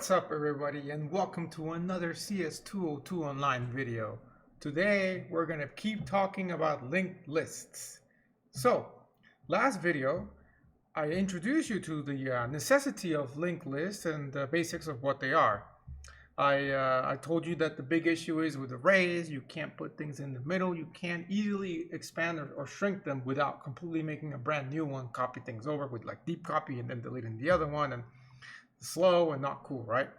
What's up everybody, and welcome to another CS202 online video. Today we're going to keep talking about linked lists. So last video I introduced you to the necessity of linked lists and the basics of what they are. I told you that the big issue is with arrays, you can't put things in the middle, you can't easily expand or shrink them without completely making a brand new one, copy things over with like deep copy and then deleting the other one, and slow and not cool, right?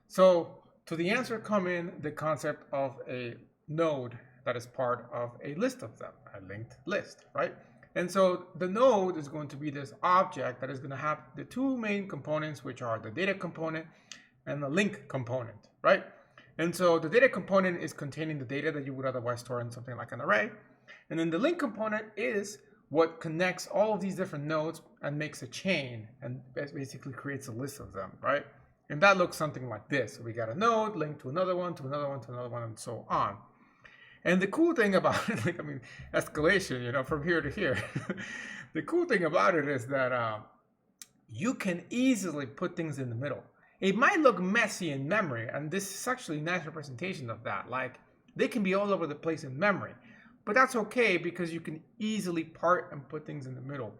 So to the answer come in the concept of a node that is part of a list of them, a linked list, right? And so the node is going to be this object that is going to have the two main components, which are the data component and the link component, right? And so the data component is containing the data that you would otherwise store in something like an array. And then the link component is what connects all of these different nodes and makes a chain and basically creates a list of them, right? And that looks something like this. So we got a node linked to another one, to another one, to another one, and so on. And the cool thing about it, escalation, from here to here. The cool thing about it is that you can easily put things in the middle. It might look messy in memory, and this is actually a nice representation of that. Like, they can be all over the place in memory. But that's okay because you can easily part and put things in the middle.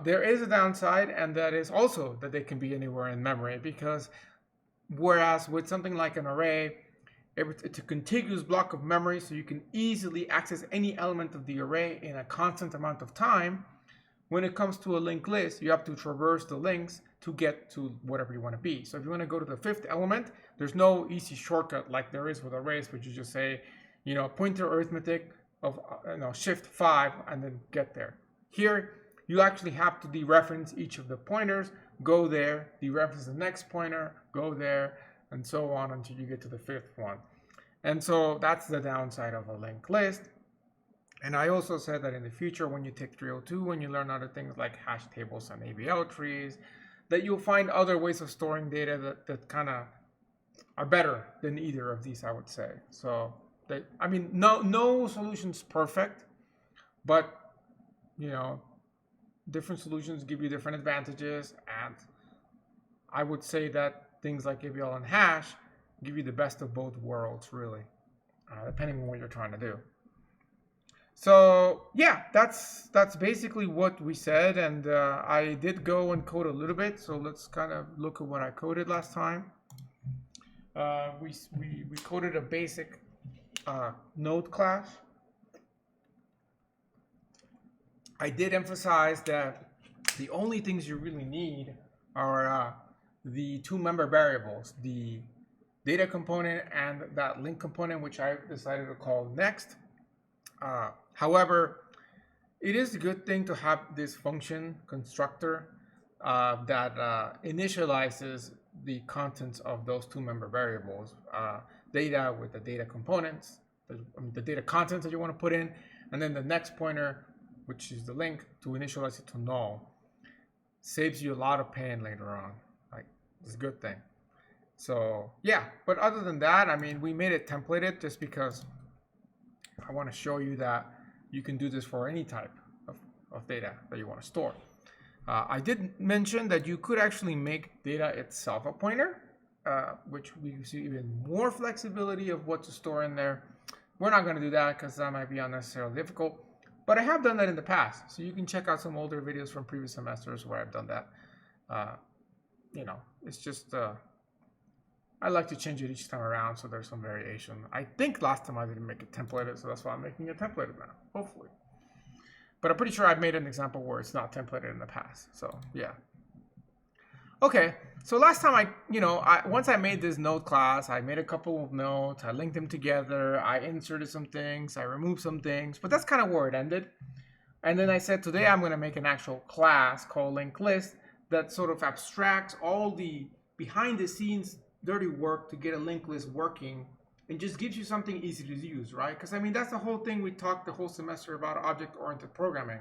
There is a downside, and that is also that they can be anywhere in memory, because whereas with something like an array, it's a contiguous block of memory, so you can easily access any element of the array in a constant amount of time. When it comes to a linked list, you have to traverse the links to get to whatever you want to be. So if you want to go to the fifth element, there's no easy shortcut like there is with arrays, which you just say, pointer arithmetic of shift 5 and then get there. Here you actually have to dereference each of the pointers, go there, dereference the next pointer, go there, and so on until you get to the fifth one. And so that's the downside of a linked list. And I also said that in the future, when you take 302 and you learn other things like hash tables and ABL trees, that you'll find other ways of storing data that kind of are better than either of these, I would say. So no solution's perfect, but different solutions give you different advantages, and I would say that things like ABL and hash give you the best of both worlds, really, depending on what you're trying to do. So yeah, that's basically what we said, and I did go and code a little bit, so let's kind of look at what I coded last time. We coded a basic node class. I did emphasize that the only things you really need are the two member variables, the data component and that link component, which I decided to call next. However, it is a good thing to have this function constructor that initializes the contents of those two member variables, data with the data components, the data contents that you want to put in, and then the next pointer, which is the link, to initialize it to null. Saves you a lot of pain later on. Like, it's a good thing. So yeah, but other than that, we made it templated just because I want to show you that you can do this for any type of data that you want to store. I did mention that you could actually make data itself a pointer, which we see even more flexibility of what to store in there. We're not going to do that because that might be unnecessarily difficult, but I have done that in the past. So you can check out some older videos from previous semesters where I've done that. It's just, I like to change it each time around, so there's some variation. I think last time I didn't make it templated, so that's why I'm making it templated now, hopefully. But I'm pretty sure I've made an example where it's not templated in the past, so yeah. Okay, so last time once I made this node class, I made a couple of nodes, I linked them together, I inserted some things, I removed some things, but that's kind of where it ended. And then I said today I'm going to make an actual class called linked list that sort of abstracts all the behind the scenes dirty work to get a linked list working and just gives you something easy to use, right? Because that's the whole thing we talked the whole semester about object-oriented programming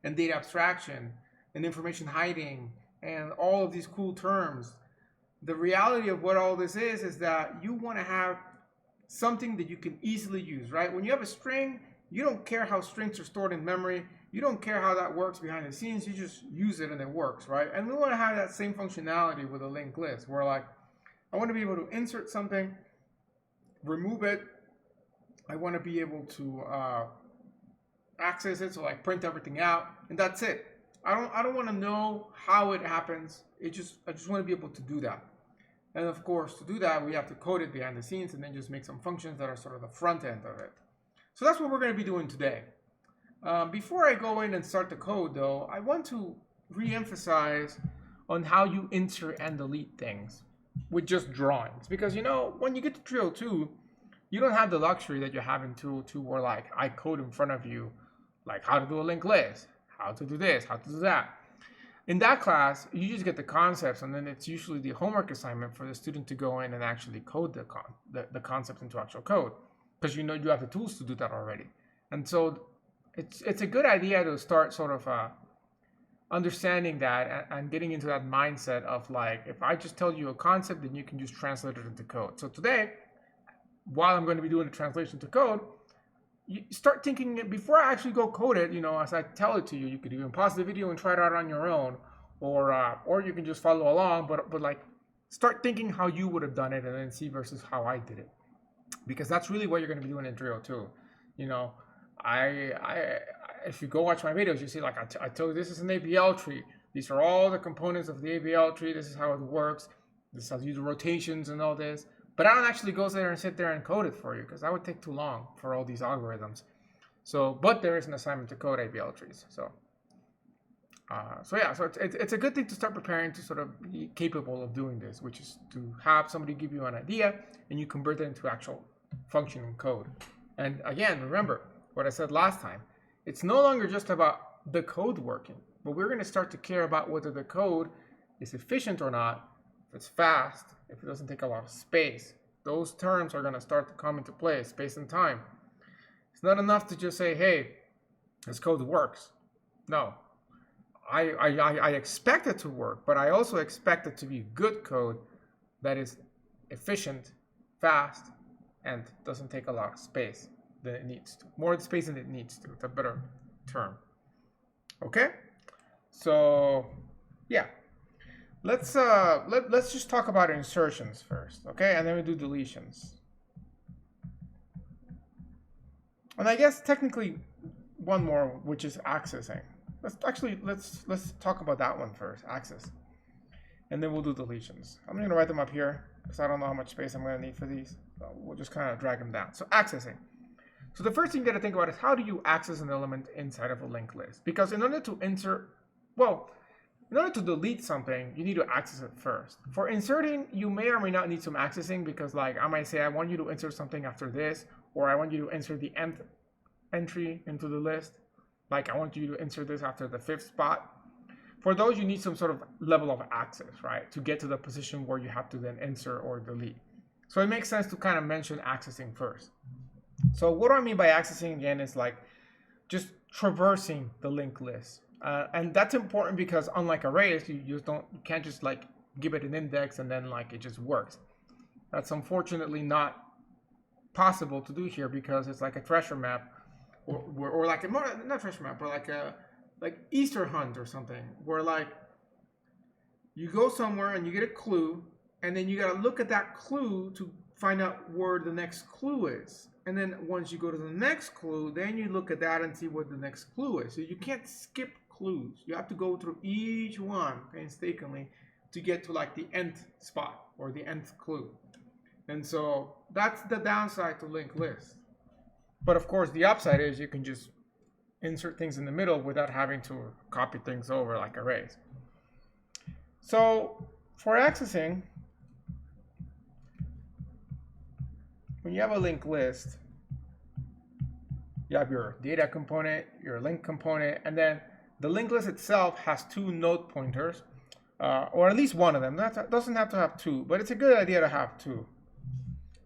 and data abstraction and information hiding and all of these cool terms. The reality of what all this is that you want to have something that you can easily use, right? When you have a string, you don't care how strings are stored in memory. You don't care how that works behind the scenes. You just use it and it works, right? And we want to have that same functionality with a linked list where, like, I want to be able to insert something, remove it. I want to be able to access it, so like print everything out, and that's it. I don't want to know how it happens. I just want to be able to do that. And of course, to do that, we have to code it behind the scenes and then just make some functions that are sort of the front end of it. So that's what we're going to be doing today. Before I go in and start the code, though, I want to re-emphasize on how you insert and delete things with just drawings. Because, you know, when you get to 302, you don't have the luxury that you have in 202 where, like, I code in front of you, like how to do a linked list, how to do this, how to do that. In that class, you just get the concepts, and then it's usually the homework assignment for the student to go in and actually code the concepts into actual code, because you know you have the tools to do that already. And so it's a good idea to start sort of understanding that and getting into that mindset of like, if I just tell you a concept, then you can just translate it into code. So today, while I'm going to be doing the translation to code, you start thinking it before I actually go code it. You know, as I tell it to you, you could even pause the video and try it out on your own, or you can just follow along. But like, start thinking how you would have done it, and then see versus how I did it, because that's really what you're going to be doing in 302. You know, if you go watch my videos, you see like I told you this is an ABL tree. These are all the components of the ABL tree. This is how it works. This is how you do rotations and all this. But I don't actually go there and sit there and code it for you, because that would take too long for all these algorithms. So, but there is an assignment to code ABL trees. So it's a good thing to start preparing to sort of be capable of doing this, which is to have somebody give you an idea and you convert it into actual functioning code. And again, remember what I said last time. It's no longer just about the code working, but we're going to start to care about whether the code is efficient or not, if it's fast, if it doesn't take a lot of space. Those terms are going to start to come into play, space and time. It's not enough to just say, hey, this code works. No. I expect it to work, but I also expect it to be good code that is efficient, fast, and doesn't take a lot of space than it needs to. More space than it needs to. It's a better term. Okay? So, yeah. Let's just talk about insertions first, okay? And then we do deletions. And I guess technically one more, which is accessing. Let's talk about that one first, access. And then we'll do deletions. I'm going to write them up here because I don't know how much space I'm going to need for these. So we'll just kind of drag them down. So accessing. So the first thing you got to think about is, how do you access an element inside of a linked list? Because in order to in order to delete something, you need to access it first. For inserting, you may or may not need some accessing, because like I might say, I want you to insert something after this, or I want you to insert the nth entry into the list. Like I want you to insert this after the 5th spot. For those, you need some sort of level of access, right? To get to the position where you have to then insert or delete. So it makes sense to kind of mention accessing first. So what do I mean by accessing? Again, is like just traversing the linked list. And that's important because unlike arrays, you can't just like give it an index and then like it just works. That's unfortunately not possible to do here, because it's like a treasure map, or like a not treasure map, but like Easter hunt or something, where like you go somewhere and you get a clue, and then you got to look at that clue to find out where the next clue is. And then once you go to the next clue, then you look at that and see what the next clue is. So you can't skip clues. You have to go through each one painstakingly to get to like the nth spot or the nth clue. And so that's the downside to linked lists. But of course, the upside is you can just insert things in the middle without having to copy things over like arrays. So for accessing, when you have a linked list, you have your data component, your link component, and then the linked list itself has 2 node pointers, or at least one of them. That doesn't have to have 2, but it's a good idea to have 2.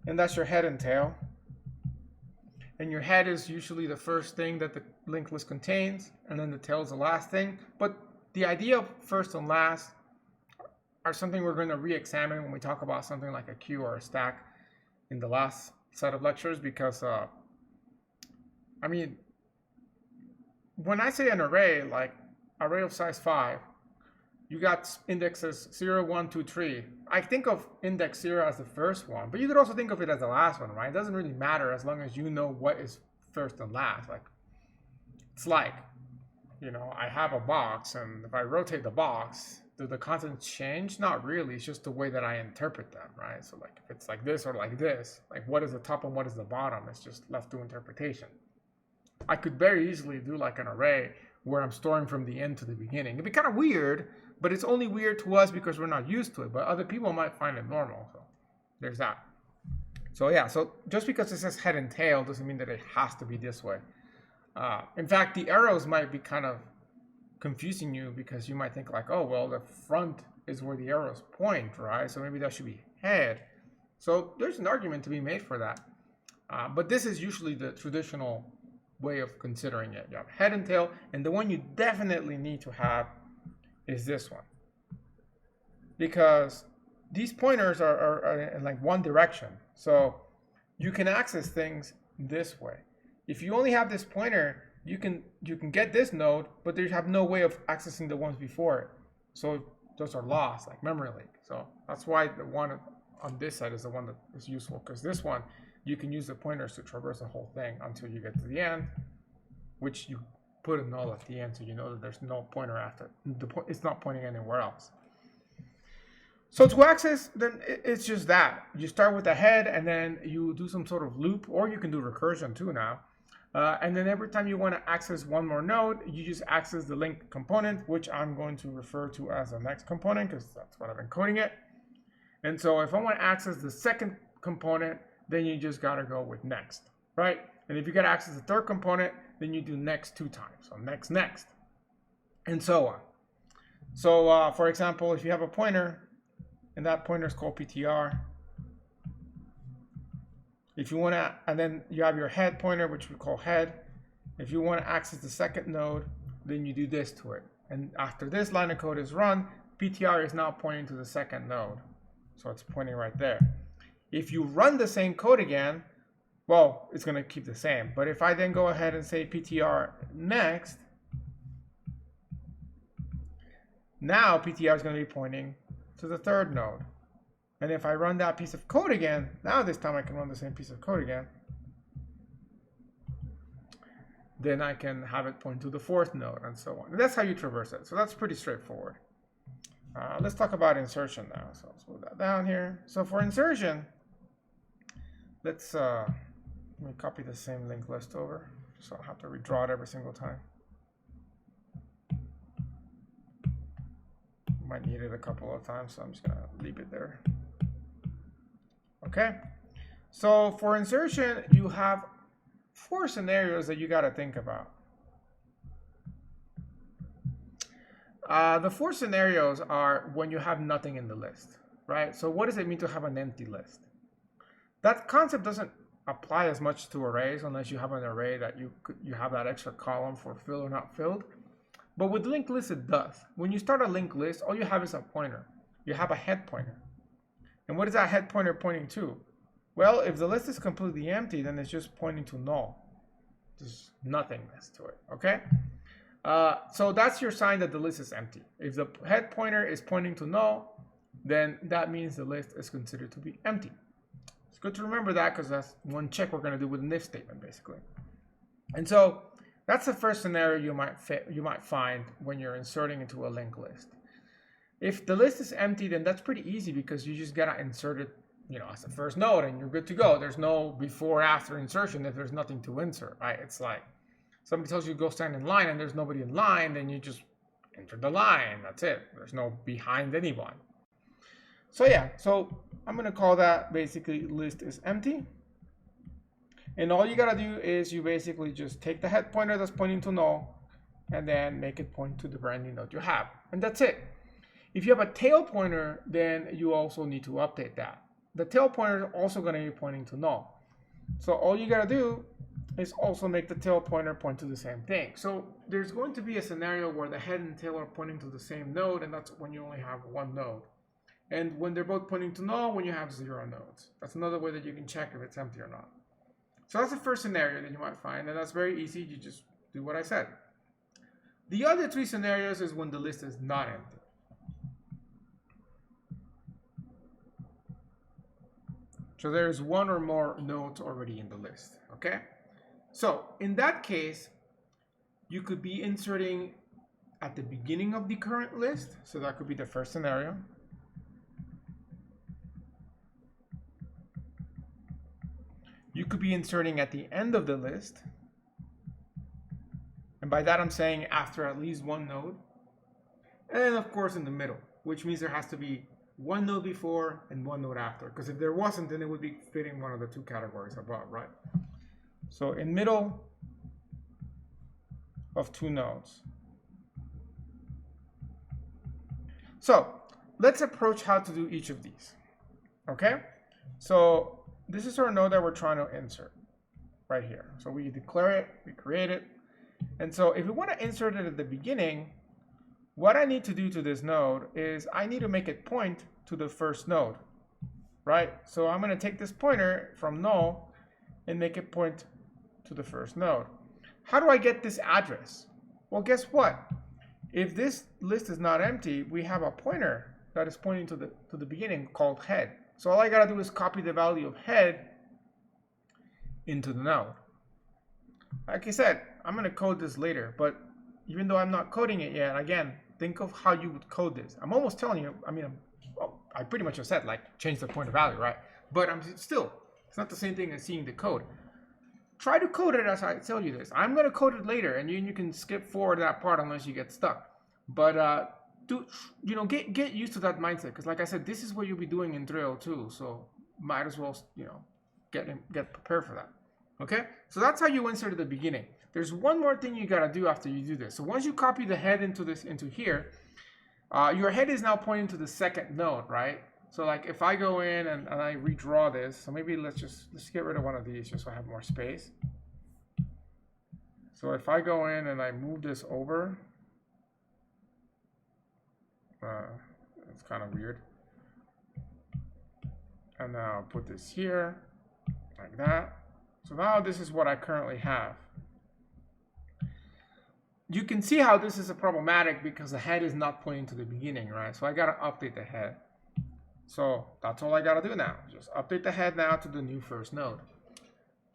And that's your head and tail. And your head is usually the first thing that the linked list contains, and then the tail is the last thing. But the idea of first and last are something we're going to re-examine when we talk about something like a queue or a stack in the last set of lectures, because I mean, when I say an array, like array of size 5, you got indexes 0, 1, 2, 3. I think of index 0 as the first one, but you could also think of it as the last one, right? It doesn't really matter as long as you know what is first and last. Like, it's like, you know, I have a box, and if I rotate the box, do the contents change? Not really. It's just the way that I interpret them, right? So like if it's like this or like this, like what is the top and what is the bottom? It's just left to interpretation. I could very easily do like an array where I'm storing from the end to the beginning. It'd be kind of weird, but it's only weird to us because we're not used to it. But other people might find it normal. So there's that. So yeah, so just because it says head and tail doesn't mean that it has to be this way. In fact, the arrows might be kind of confusing you because you might think like, oh, well, the front is where the arrows point, right? So maybe that should be head. So there's an argument to be made for that. But this is usually the traditional way of considering it. You have head and tail, and the one you definitely need to have is this one. Because these pointers are in like one direction. So you can access things this way. If you only have this pointer, you can get this node, but you have no way of accessing the ones before it. So those are lost, like memory leak. So that's why the one on this side is the one that is useful, because this one, you can use the pointers to traverse the whole thing until you get to the end, which you put a null at the end, so you know that there's no pointer after. It's not pointing anywhere else. So to access, then it's just that. You start with the head, and then you do some sort of loop, or you can do recursion too now. And then every time you want to access one more node, you just access the link component, which I'm going to refer to as the next component, because that's what I've been coding it. And so if I want to access the second component, then you just got to go with next, right? And if you got to access the third component, then you do next 2 times. So next, next, and so on. So for example, if you have a pointer, and that pointer is called PTR, if you want to, and then you have your head pointer, which we call head. If you want to access the second node, then you do this to it. And after this line of code is run, PTR is now pointing to the second node. So it's pointing right there. If you run the same code again, well, it's going to keep the same. But if I then go ahead and say PTR next, now PTR is going to be pointing to the third node. And if I run that piece of code again, now this time I can run the same piece of code again, then I can have it point to the fourth node and so on. And that's how you traverse it. So that's pretty straightforward. Let's talk about insertion now. So let's move that down here. So for insertion, let me copy the same linked list over, so I don't have to redraw it every single time. Might need it a couple of times, so I'm just gonna leave it there. Okay, so for insertion, you have 4 scenarios that you got to think about. The 4 scenarios are when you have nothing in the list, right? So what does it mean to have an empty list? That concept doesn't apply as much to arrays unless you have an array that you have that extra column for filled or not filled. But with linked lists, it does. When you start a linked list, all you have is a pointer. You have a head pointer. And what is that head pointer pointing to? Well, if the list is completely empty, then it's just pointing to null. There's nothingness to it, okay? So that's your sign that the list is empty. If the head pointer is pointing to null, then that means the list is considered to be empty. It's good to remember that because that's one check we're going to do with an if statement, basically. And so that's the first scenario you might find when you're inserting into a linked list. If the list is empty, then that's pretty easy because you just gotta insert it, you know, as the first node, and you're good to go. There's no before after insertion if there's nothing to insert, right? It's like somebody tells you to go stand in line and there's nobody in line, then you just enter the line. That's it. There's no behind anyone. So yeah, so I'm gonna call that basically list is empty. And all you gotta do is you basically just take the head pointer that's pointing to null and then make it point to the brand new node you have. And that's it. If you have a tail pointer, then you also need to update that. The tail pointer is also gonna be pointing to null. So all you gotta do is also make the tail pointer point to the same thing. So there's going to be a scenario where the head and tail are pointing to the same node, and that's when you only have one node. And when they're both pointing to null, when you have 0 nodes. That's another way that you can check if it's empty or not. So that's the first scenario that you might find, and that's very easy. You just do what I said. The other 3 scenarios is when the list is not empty. So there's one or more nodes already in the list, okay? So in that case, you could be inserting at the beginning of the current list. So that could be the first scenario. You could be inserting at the end of the list. And by that I'm saying after at least one node. And then of course in the middle, which means there has to be one node before and one node after. Because if there wasn't, then it would be fitting one of the two categories above, right? So in middle of two nodes. So let's approach how to do each of these. Okay? So this is our node that we're trying to insert right here. So we declare it, we create it. And so if we want to insert it at the beginning, what I need to do to this node is I need to make it point to the first node, right? So I'm going to take this pointer from null and make it point to the first node. How do I get this address? Well, guess what? If this list is not empty, we have a pointer that is pointing to the beginning called head. So all I got to do is copy the value of head into the node. Like I said, I'm going to code this later, but even though I'm not coding it yet, again, think of how you would code this. I'm almost telling you, I pretty much have said, like, change the pointer value, right? But it's not the same thing as seeing the code. Try to code it as I tell you this. I'm going to code it later, and you can skip forward that part unless you get stuck. But get used to that mindset, because like I said, this is what you'll be doing in drill too. So might as well get prepared for that. Okay, so that's how you insert at the beginning. There's one more thing you gotta do after you do this. So once you copy the head into here, your head is now pointing to the second node, right? So like if I go in and I redraw this, so maybe let's get rid of one of these just so I have more space. So if I go in and I move this over, it's kind of weird. And now I'll put this here, like that. So now this is what I currently have. You can see how this is problematic because the head is not pointing to the beginning, right? So I gotta update the head. So that's all I gotta do now. Just update the head now to the new first node.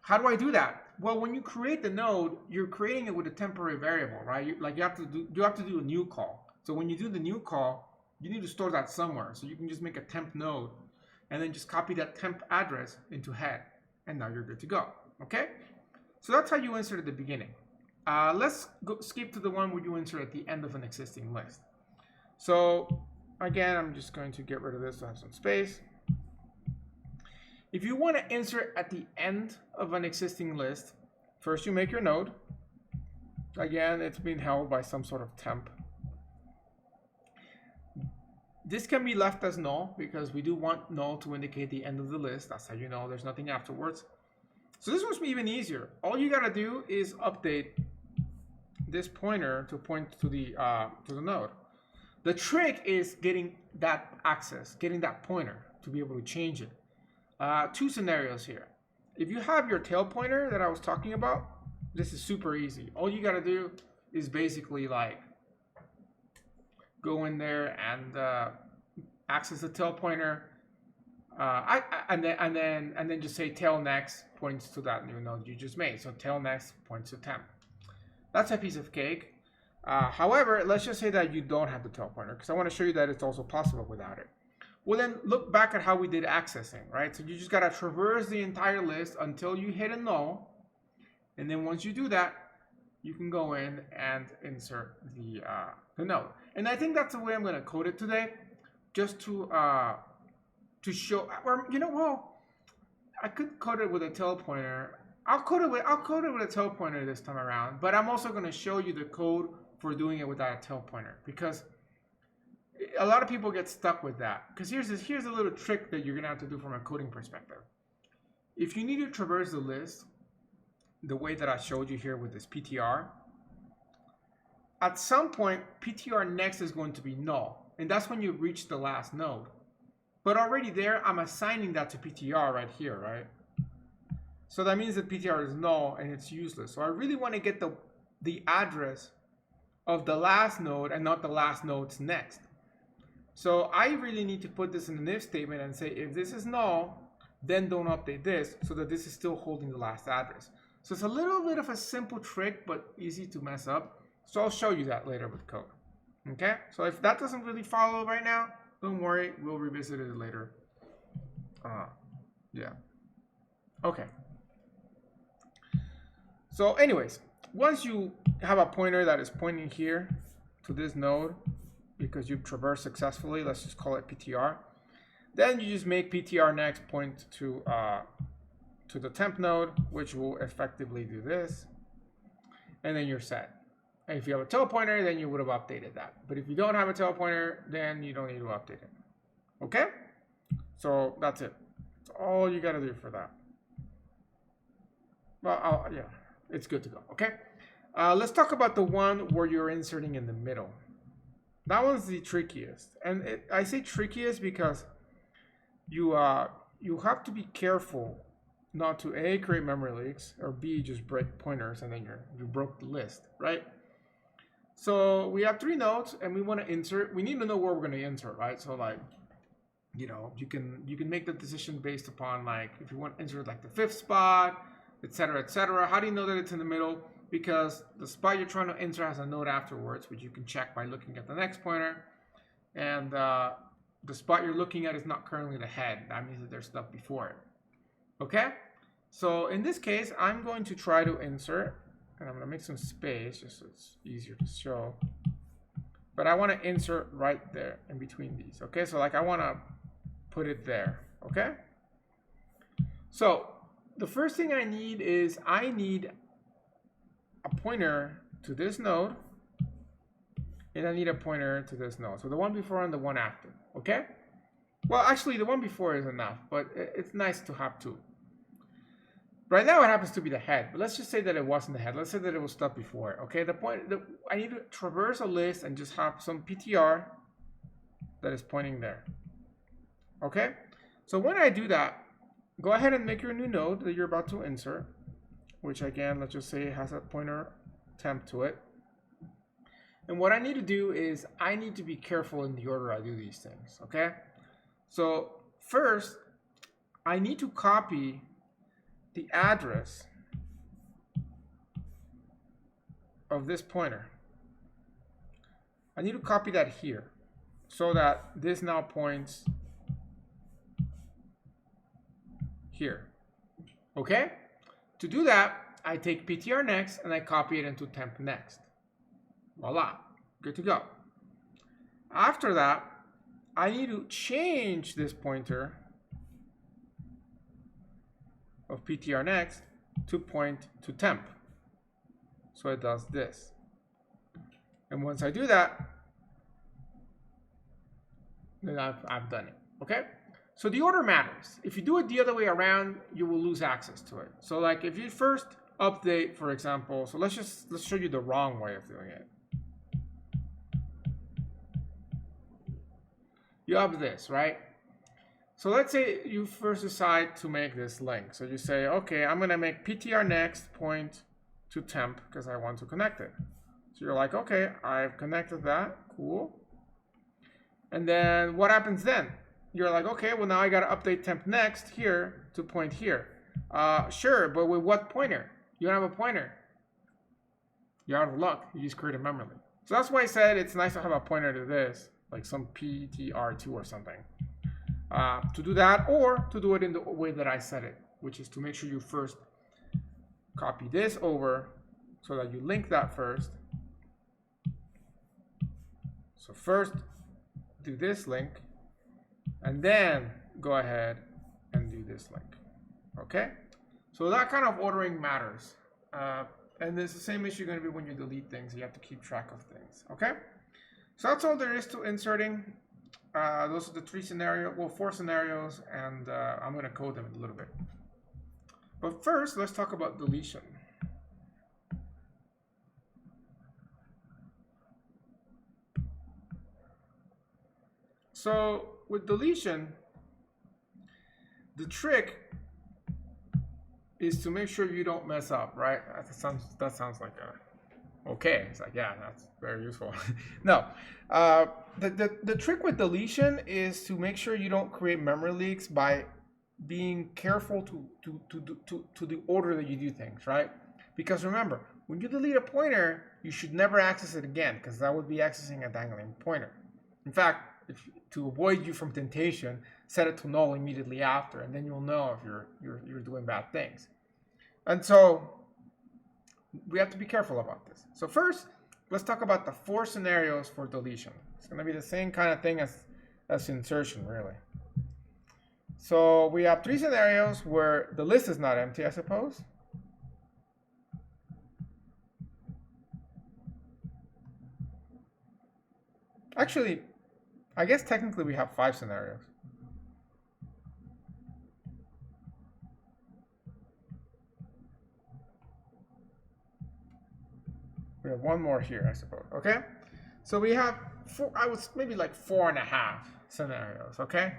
How do I do that? Well, when you create the node, you're creating it with a temporary variable, right? You have to do a new call. So when you do the new call, you need to store that somewhere. So you can just make a temp node and then just copy that temp address into head. And now you're good to go, okay? So that's how you insert at the beginning. Let's skip to the one where you insert at the end of an existing list. So again, I'm just going to get rid of this to have some space. If you want to insert at the end of an existing list, first you make your node. Again, it's being held by some sort of temp. This can be left as null because we do want null to indicate the end of the list. That's how you know there's nothing afterwards. So this one's even easier. All you gotta do is update this pointer to point to the node. The trick is getting that access, getting that pointer to be able to change it. Two scenarios here. If you have your tail pointer that I was talking about, this is super easy. All you gotta do is basically like go in there and access the tail pointer, and then just say tail next points to that new node you just made. So tail next points to temp. That's a piece of cake. However, let's just say that you don't have the tail pointer, because I want to show you that it's also possible without it. Well, then look back at how we did accessing, right? So you just gotta traverse the entire list until you hit a null, and then once you do that, you can go in and insert the node. And I think that's the way I'm going to code it today, just to show. Or well, I could code it with a tail pointer. I'll code it with a tail pointer this time around. But I'm also going to show you the code for doing it without a tail pointer, because a lot of people get stuck with that. Because here's a little trick that you're going to have to do from a coding perspective. If you need to traverse the list the way that I showed you here with this PTR, at some point, PTR next is going to be null. And that's when you reach the last node. But already there, I'm assigning that to PTR right here, right? So that means that PTR is null and it's useless. So I really want to get the address of the last node and not the last node's next. So I really need to put this in an if statement and say, if this is null, then don't update this so that this is still holding the last address. So it's a little bit of a simple trick, but easy to mess up. So I'll show you that later with code. Okay, so if that doesn't really follow right now, don't worry, we'll revisit it later. Yeah. Okay. So anyways, once you have a pointer that is pointing here to this node because you've traversed successfully, let's just call it PTR, then you just make PTR next point to the temp node, which will effectively do this, and then you're set. And if you have a tail pointer, then you would have updated that. But if you don't have a tail pointer, then you don't need to update it. Okay? So that's it. That's all you got to do for that. Well, yeah, it's good to go. Okay? Let's talk about the one where you're inserting in the middle. That one's the trickiest. And I say trickiest because you have to be careful not to A, create memory leaks, or B, just break pointers and then you broke the list, right? So we have 3 nodes and we want to insert. We need to know where we're going to insert, right? So like, you know, you can make the decision based upon like if you want to insert like the 5th spot, etc., etc. How do you know that it's in the middle? Because the spot you're trying to insert has a node afterwards, which you can check by looking at the next pointer, and the spot you're looking at is not currently the head. That means that there's stuff before it. Okay? So in this case, I'm going to try to insert. And I'm going to make some space just so it's easier to show. But I want to insert right there in between these. Okay, so like I want to put it there. Okay? So the first thing I need is I need a pointer to this node. And I need a pointer to this node. So the one before and the one after. Okay? Well, actually the one before is enough. But it's nice to have 2. Right now it happens to be the head, but let's just say that it wasn't the head. Let's say that it was stuff before. Okay, I need to traverse a list and just have some PTR that is pointing there. Okay, so when I do that, go ahead and make your new node that you're about to insert, which again, let's just say has a pointer temp to it. And what I need to do is I need to be careful in the order I do these things. Okay, so first I need to copy the address of this pointer. I need to copy that here so that this now points here. Okay? To do that, I take PTR next and I copy it into temp next. Voila, good to go. After that, I need to change this pointer of PTR next to point to temp. So it does this. And once I do that, then I've done it. Okay? So the order matters. If you do it the other way around, you will lose access to it. So like if you first update, for example, so let's show you the wrong way of doing it. You have this, right? So let's say you first decide to make this link. So you say, okay, I'm going to make PTR next point to temp because I want to connect it. So you're like, okay, I've connected that. Cool. And then what happens then? You're like, okay, well now I got to update temp next here to point here. Sure, but with what pointer? You don't have a pointer. You're out of luck. You just create a memory link. So that's why I said it's nice to have a pointer to this, like some PTR2 or something. To do that, or to do it in the way that I said it, which is to make sure you first copy this over so that you link that first. So first do this link and then go ahead and do this link. Okay, so that kind of ordering matters, and it's the same issue going to be when you delete things. You have to keep track of things. Okay, so that's all there is to inserting. Those are the 4 scenarios, and I'm going to code them in a little bit. But first, let's talk about deletion. So with deletion, the trick is to make sure you don't mess up, right? That sounds like a okay. It's like, yeah, that's very useful. No, the trick with deletion is to make sure you don't create memory leaks by being careful to the order that you do things, right? Because remember, when you delete a pointer, you should never access it again, because that would be accessing a dangling pointer. In fact, to avoid you from temptation, set it to null immediately after, and then you'll know if you're doing bad things. And so we have to be careful about this. So first, let's talk about the 4 scenarios for deletion. It's going to be the same kind of thing as insertion, really. So we have 3 scenarios where the list is not empty, I suppose. Actually, I guess technically we have 5 scenarios. We have 1 more here, I suppose. Okay, so we have 4. I was maybe like 4.5 scenarios. Okay,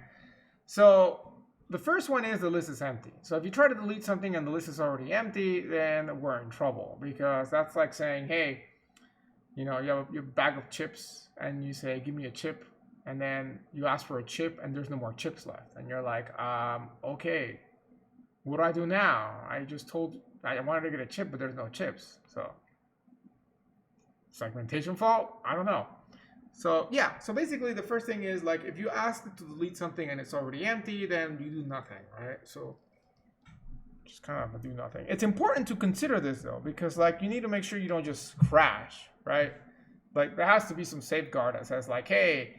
so the first one is the list is empty. So if you try to delete something and the list is already empty, then we're in trouble, because that's like saying, hey, you know, you have your bag of chips and you say, give me a chip, and then you ask for a chip and there's no more chips left, and you're like, okay, what do I do now? I just told I wanted to get a chip, but there's no chips. So segmentation fault? I don't know. So yeah, so basically the first thing is, like, if you ask it to delete something and it's already empty, then you do nothing, right? So just kind of do nothing. It's important to consider this though, because like you need to make sure you don't just crash, right? Like there has to be some safeguard that says like, hey,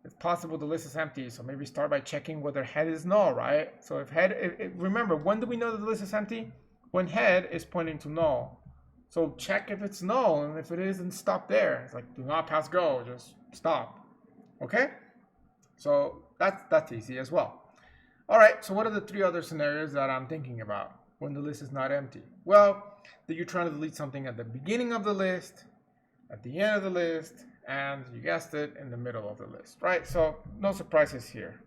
it's possible the list is empty, so maybe start by checking whether head is null, right? So if head, remember, when do we know that the list is empty? When head is pointing to null. So check if it's null, and if it is, then stop there. It's like, do not pass go, just stop. Okay? So that's easy as well. All right, so what are the 3 other scenarios that I'm thinking about when the list is not empty? Well, that you're trying to delete something at the beginning of the list, at the end of the list, and you guessed it, in the middle of the list, right? So no surprises here.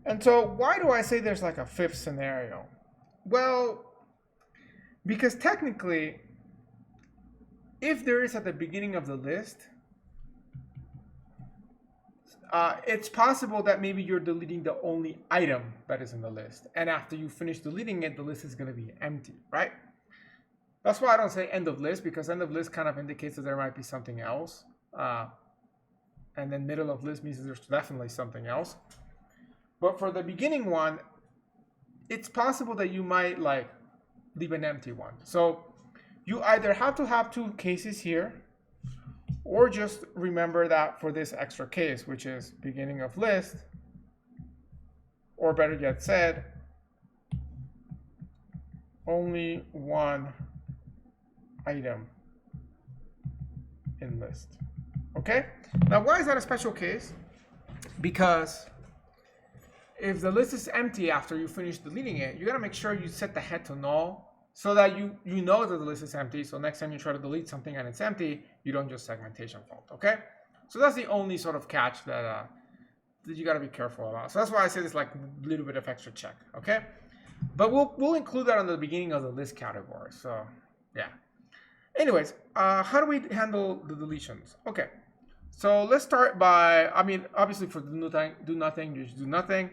And so why do I say there's like a 5th scenario? Well, because technically, if there is at the beginning of the list, it's possible that maybe you're deleting the only item that is in the list. And after you finish deleting it, the list is going to be empty, right? That's why I don't say end of list, because end of list kind of indicates that there might be something else. And then middle of list means that there's definitely something else. But for the beginning one, it's possible that you might like leave an empty one. So you either have to have 2 cases here, or just remember that for this extra case, which is beginning of list, or better yet said, only 1 item in list. Okay? Now, why is that a special case? Because if the list is empty after you finish deleting it, you got to make sure you set the head to null, so that you know that the list is empty. So next time you try to delete something and it's empty, you don't just segmentation fault. Okay? So that's the only sort of catch that you got to be careful about. So that's why I say this like a little bit of extra check. Okay? But we'll include that on the beginning of the list category. So yeah. Anyways, how do we handle the deletions? Okay. So let's start by, I mean, obviously for do nothing, you just do nothing.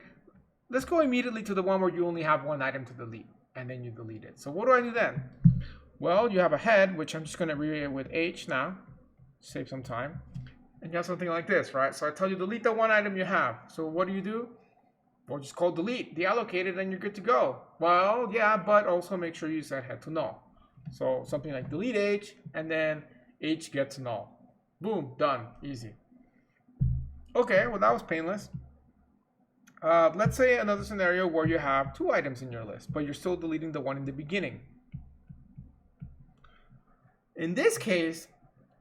Let's go immediately to the one where you only have 1 item to delete, and then you delete it. So what do I do then? Well, you have a head, which I'm just going to rewrite it with H now, save some time. And you have something like this, right? So I tell you delete the 1 item you have. So what do? Well, just call delete, deallocate it, and you're good to go. Well, yeah, but also make sure you set head to null. So something like delete H, and then H gets null. Boom, done, easy. Okay, well that was painless. Let's say another scenario where you have 2 items in your list, but you're still deleting the one in the beginning. In this case,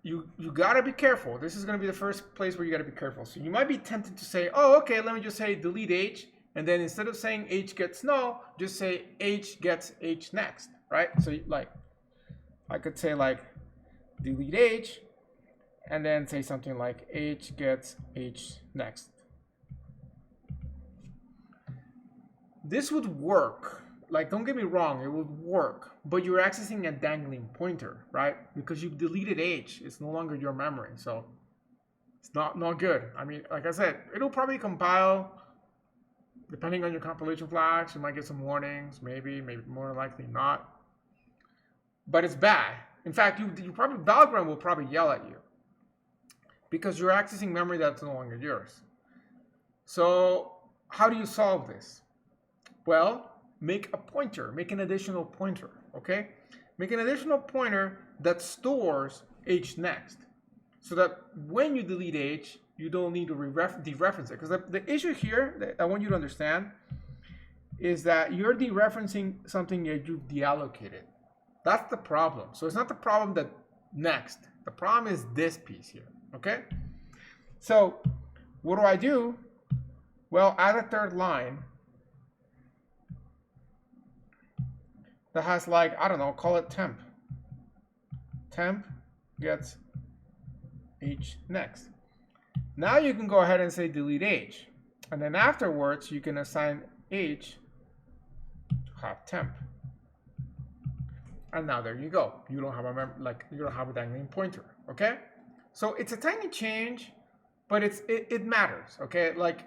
you gotta be careful. This is gonna be the first place where you gotta be careful. So you might be tempted to say, oh, okay, let me just say delete H, and then instead of saying H gets null, just say H gets H next, right? So like, I could say like delete H, and then say something like H gets H next. This would work like, don't get me wrong, it would work, but you're accessing a dangling pointer, right? Because you've deleted H, it's no longer your memory, so it's not good. I mean, like I said, it'll probably compile depending on your compilation flags. You might get some warnings, maybe more likely not. But it's bad. In fact, you probably Valgrind will probably yell at you because you're accessing memory that's no longer yours. So how do you solve this? Well, make a pointer, make an additional pointer, okay? Make an additional pointer that stores H next, so that when you delete H, you don't need to dereference it. Because the issue here that I want you to understand is that you're dereferencing something that you've deallocated. That's the problem. So it's not the problem that next. The problem is this piece here, okay? So what do? Well, add a third line that has, like, I don't know, call it temp. Temp gets H next. Now you can go ahead and say delete H. And then afterwards, you can assign H to have temp. And now there you go. You don't have a dangling pointer, okay? So it's a tiny change, but it matters, okay? Like,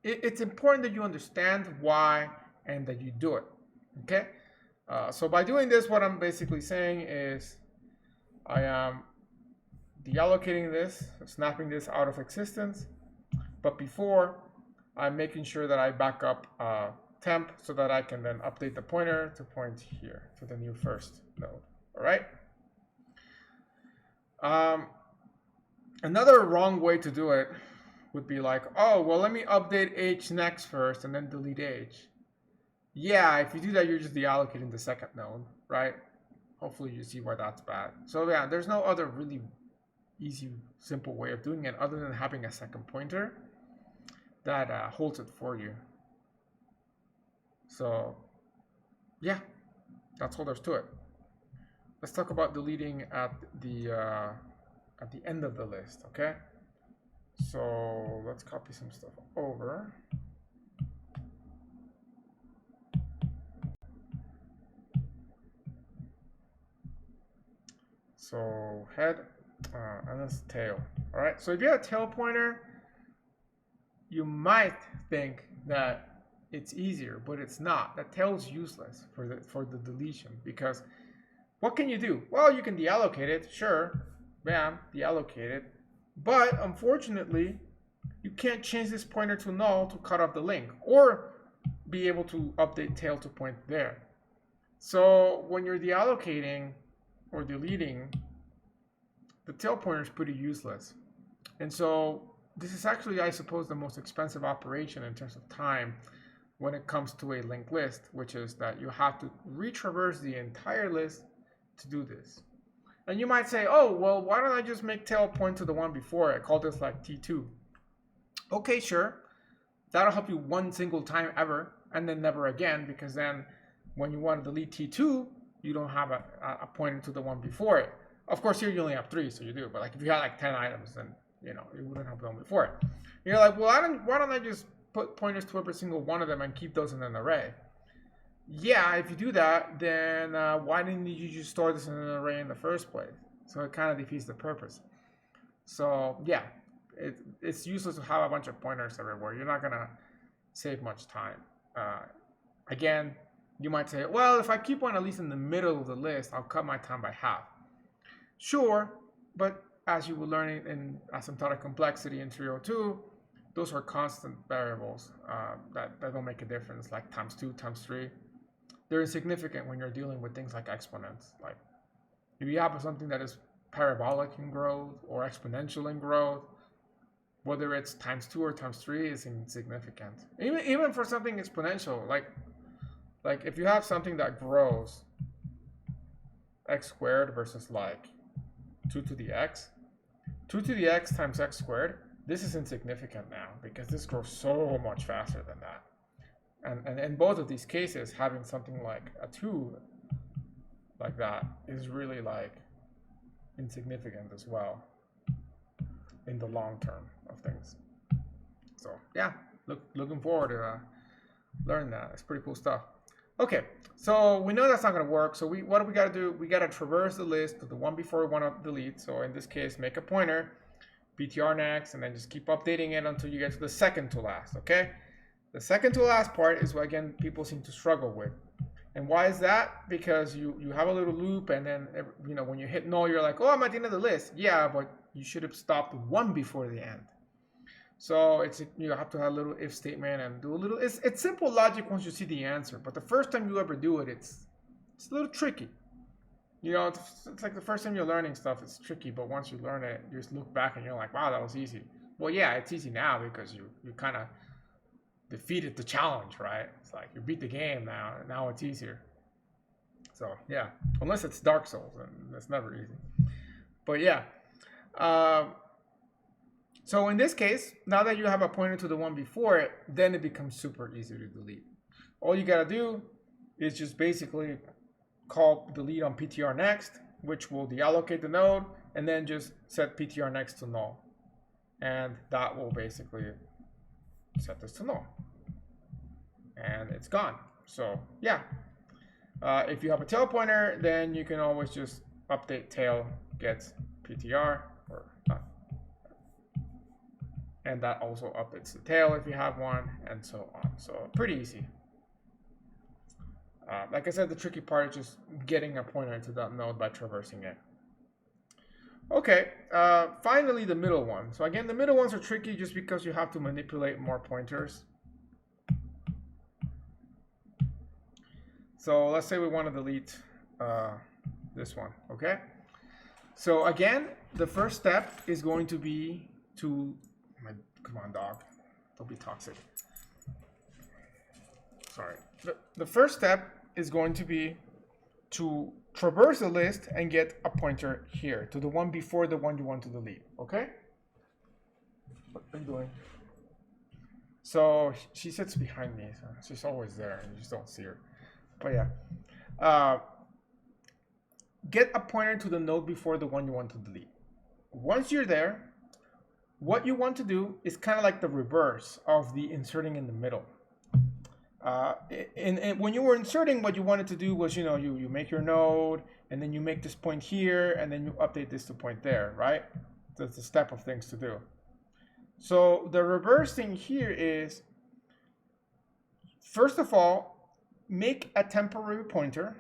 it's important that you understand why and that you do it, okay? So by doing this, what I'm basically saying is I am deallocating this, snapping this out of existence, but before I'm making sure that I back up temp so that I can then update the pointer to point here to the new first node. All right. Another wrong way to do it would be like, oh, well, let me update H next first and then delete H. Yeah, if you do that, you're just deallocating the second node, right? Hopefully you see why that's bad. So yeah, there's no other really easy, simple way of doing it other than having a second pointer that holds it for you. So yeah, that's all there's to it. Let's talk about deleting at the end of the list, okay? So let's copy some stuff over. So head and this tail. All right. So if you have a tail pointer, you might think that it's easier, but it's not. That tail's useless for the deletion, because what can you do? Well, you can deallocate it, sure, bam, deallocate it, but unfortunately, you can't change this pointer to null to cut off the link, or be able to update tail to point there. So when you're deallocating or deleting, the tail pointer is pretty useless. And so this is actually, I suppose, the most expensive operation in terms of time when it comes to a linked list, which is that you have to retraverse the entire list to do this. And you might say, oh, well, why don't I just make tail point to the one before it? Call this like T2. Okay, sure. That'll help you one single time ever, and then never again, because then when you want to delete T2, you don't have a pointer to the one before it. Of course, here you only have 3, so you do. But like if you had like 10 items, then you wouldn't have the one before it. You're like, well, why don't I just put pointers to every single one of them and keep those in an array? Yeah, if you do that, then why didn't you just store this in an array in the first place? So it kind of defeats the purpose. So yeah, it's useless to have a bunch of pointers everywhere. You're not gonna save much time. Again, you might say, well, if I keep one at least in the middle of the list, I'll cut my time by half. Sure, but as you will learn in asymptotic complexity in 302, those are constant variables that don't make a difference, like times 2, times 3. They're insignificant when you're dealing with things like exponents. Like if you have something that is parabolic in growth or exponential in growth, whether it's times 2 or times 3 is insignificant. Even for something exponential, like if you have something that grows x squared versus like 2 to the x, 2 to the x times x squared, this is insignificant now because this grows so much faster than that. And in both of these cases, having something like a 2 like that is really like insignificant as well in the long term of things. So yeah, looking forward to learning that. It's pretty cool stuff. Okay, so we know that's not going to work. So what do we got to do? We got to traverse the list to the one before we want to delete. So in this case, make a pointer, ptr next, and then just keep updating it until you get to the second to last. Okay, the second to last part is what, again, people seem to struggle with. And why is that? Because you have a little loop, and then when you hit null, you're like, oh, I'm at the end of the list. Yeah, but you should have stopped one before the end. So you have to have a little if statement and do a little. It's simple logic once you see the answer, but the first time you ever do it, it's a little tricky. It's like the first time you're learning stuff, it's tricky. But once you learn it, you just look back and you're like, wow, that was easy. Well, yeah, it's easy now because you kind of defeated the challenge, right? It's like you beat the game now. Now it's easier. So yeah, unless it's Dark Souls, and that's never easy. But yeah. So in this case, now that you have a pointer to the one before it, then it becomes super easy to delete. All you gotta do is just basically call delete on ptr next, which will deallocate the node, and then just set ptr next to null. And that will basically set this to null. And it's gone. So yeah, if you have a tail pointer, then you can always just update tail gets ptr, or not. And that also updates the tail if you have one, and so on. So pretty easy. Like I said, the tricky part is just getting a pointer to that node by traversing it. Okay, finally the middle one. So again, the middle ones are tricky just because you have to manipulate more pointers. So let's say we want to delete this one, okay? So again, the first step is going to be to, come on dog, don't be toxic. Sorry. The first step is going to be to traverse the list and get a pointer here to the one before the one you want to delete, okay? What are you doing? So she sits behind me, so she's always there and you just don't see her. But yeah, get a pointer to the node before the one you want to delete. Once you're there, what you want to do is kind of like the reverse of the inserting in the middle. When you were inserting, what you wanted to do was, you make your node, and then you make this point here, and then you update this to point there, right? That's the step of things to do. So the reverse thing here is, first of all, make a temporary pointer,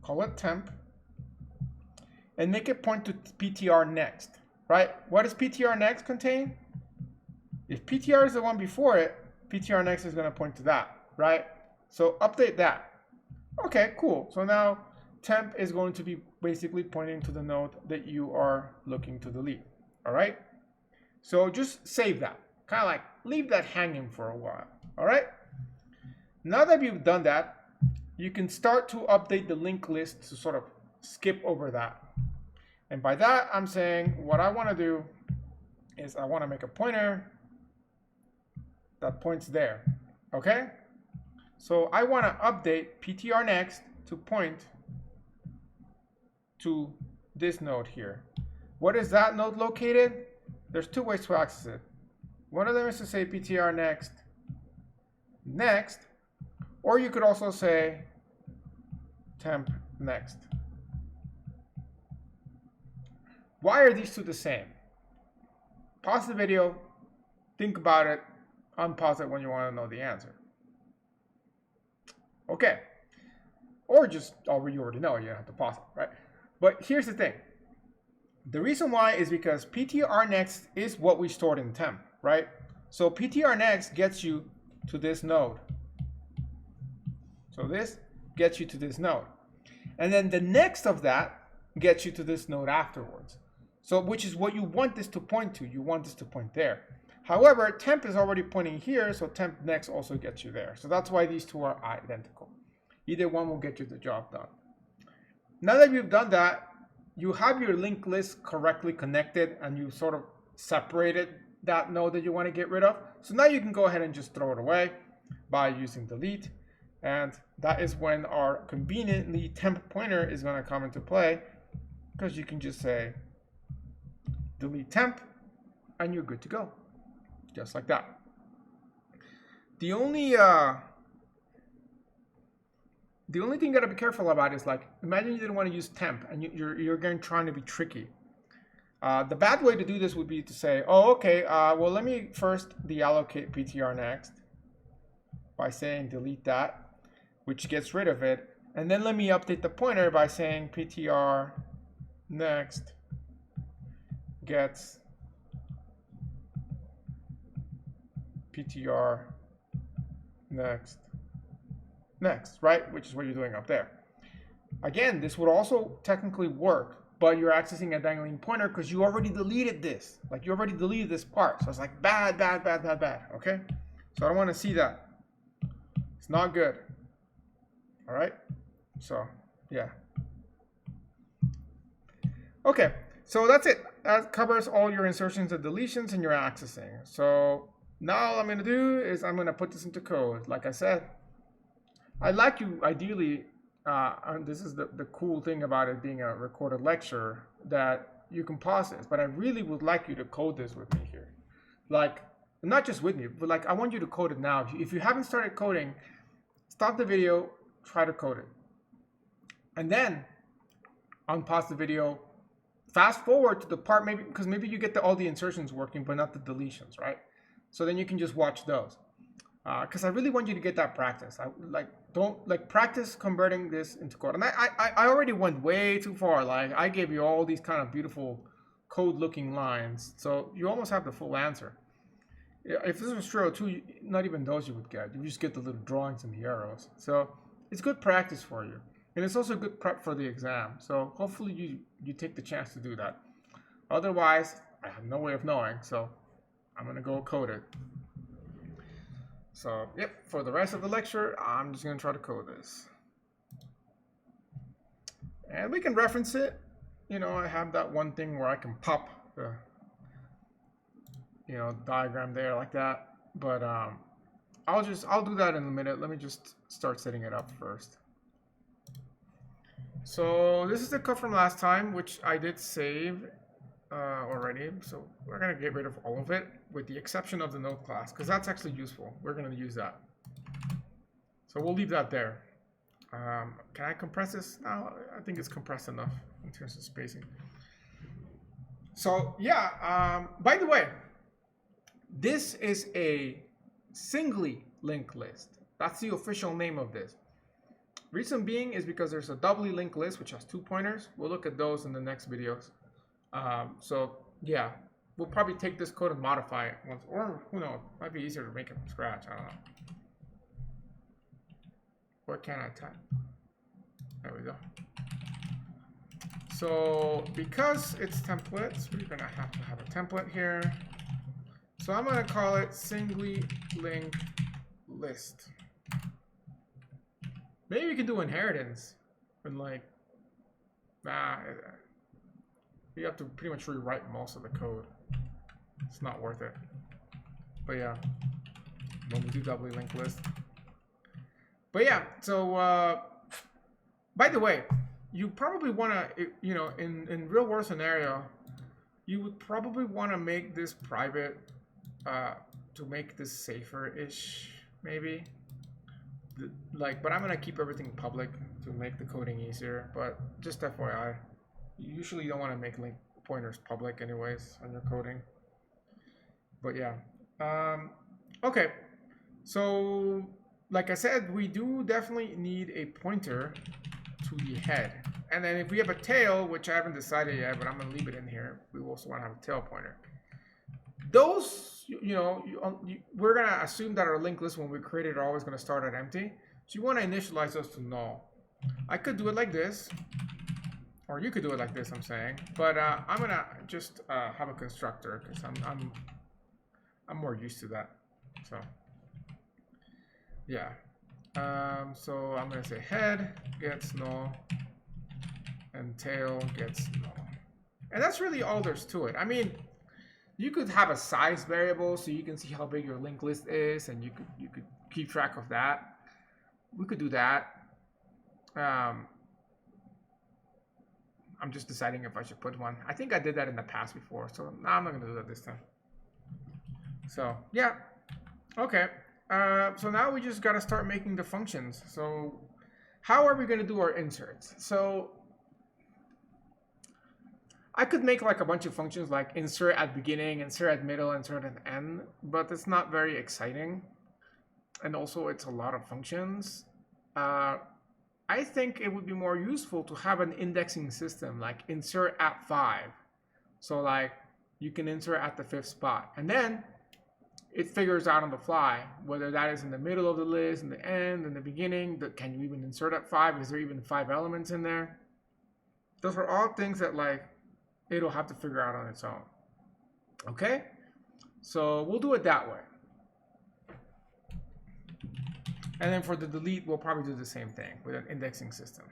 call it temp, and make it point to ptr next, right? What does ptr next contain? If ptr is the one before it, ptr next is going to point to that, right? So update that. Okay, cool. So now temp is going to be basically pointing to the node that you are looking to delete, all right? So just save that, kind of like leave that hanging for a while, all right? Now that you've done that, you can start to update the linked list to sort of skip over that. And by that, I'm saying what I want to do is I want to make a pointer that points there, okay? So I want to update ptr next to point to this node here. What is that node located? There's two ways to access it. One of them is to say ptr next, next, or you could also say temp next. Why are these two the same? Pause the video, think about it, unpause it when you want to know the answer. Okay. Or just, you already know, you don't have to pause it, right? But here's the thing. The reason why is because ptr next is what we stored in temp, right? So ptr next gets you to this node. So this gets you to this node. And then the next of that gets you to this node afterwards. So which is what you want this to point to. You want this to point there. However, temp is already pointing here, so temp next also gets you there. So that's why these two are identical. Either one will get you the job done. Now that you've done that, you have your linked list correctly connected and you sort of separated that node that you want to get rid of. So now you can go ahead and just throw it away by using delete. And that is when our conveniently temp pointer is going to come into play, because you can just say delete temp and you're good to go. Just like that. The only the only thing you gotta be careful about is like, imagine you didn't want to use temp and you're again trying to be tricky. The bad way to do this would be to say, oh, okay, well, let me first deallocate PTR next by saying delete that, which gets rid of it. And then let me update the pointer by saying PTR next gets PTR next, right? Which is what you're doing up there. Again, this would also technically work, but you're accessing a dangling pointer because you already deleted this. Like you already deleted this part. So it's like bad, bad, bad, bad, bad. Okay? So I don't want to see that. It's not good. All right? So, yeah. Okay. So that's it. That covers all your insertions and deletions and your accessing. So now all I'm going to do is I'm going to put this into code. Like I said, I'd like you ideally, and this is the cool thing about it being a recorded lecture, that you can pause this, but I really would like you to code this with me here. Like, not just with me, but like I want you to code it now. If you haven't started coding, stop the video, try to code it. And then unpause the video, fast forward to the part, maybe because maybe you get all the insertions working, but not the deletions, right? So then you can just watch those. Because I really want you to get that practice. Practice converting this into code. And I already went way too far. Like I gave you all these kind of beautiful code-looking lines, so you almost have the full answer. If this was 302, not even those you would get. You just get the little drawings and the arrows. So it's good practice for you, and it's also good prep for the exam. So hopefully you take the chance to do that. Otherwise, I have no way of knowing. So I'm gonna go code it. So, yep, for the rest of the lecture, I'm just going to try to code this. And we can reference it. You know, I have that one thing where I can pop the, diagram there like that. But I'll do that in a minute. Let me just start setting it up first. So this is the code from last time, which I did save already. So we're going to get rid of all of it with the exception of the node class, because that's actually useful. We're going to use that. So we'll leave that there. Can I compress this now? I think it's compressed enough in terms of spacing. So yeah, by the way, this is a singly linked list. That's the official name of this. Reason being is because there's a doubly linked list, which has 2 pointers. We'll look at those in the next videos. So yeah, we'll probably take this code and modify it once, or who knows, might be easier to make it from scratch. I don't know. What can I type? There we go. So because it's templates, we're gonna have to have a template here. So I'm gonna call it singly linked list. Maybe we can do inheritance and like, you have to pretty much rewrite most of the code. It's not worth it. But yeah, when we do doubly linked list. But yeah, so by the way, you probably want to, in real world scenario, you would probably want to make this private to make this safer-ish, maybe. But I'm gonna keep everything public to make the coding easier. But just FYI. You usually don't want to make link pointers public anyways on your coding. But yeah. Okay. So like I said, we do definitely need a pointer to the head. And then if we have a tail, which I haven't decided yet, but I'm going to leave it in here, we also want to have a tail pointer. Those, we're going to assume that our linked list when we create it are always going to start at empty. So you want to initialize those to null. I could do it like this. Or you could do it like this, I'm saying, but I'm gonna just have a constructor because I'm more used to that. So yeah, so I'm gonna say head gets null and tail gets null, and that's really all there's to it. I mean, you could have a size variable so you can see how big your linked list is, and you could keep track of that. We could do that. I'm just deciding if I should put one. I think I did that in the past before, so now I'm not going to do that this time. So, yeah. Okay. So now we just got to start making the functions. So how are we going to do our inserts? So I could make like a bunch of functions like insert at beginning, insert at middle, insert at end, but it's not very exciting. And also it's a lot of functions. I think it would be more useful to have an indexing system like insert at 5. So like you can insert at the 5th spot, and then it figures out on the fly whether that is in the middle of the list, in the end, in the beginning. Can you even insert at 5? Is there even 5 elements in there? Those are all things that like it'll have to figure out on its own. Okay, so we'll do it that way. And then for the delete, we'll probably do the same thing with an indexing system.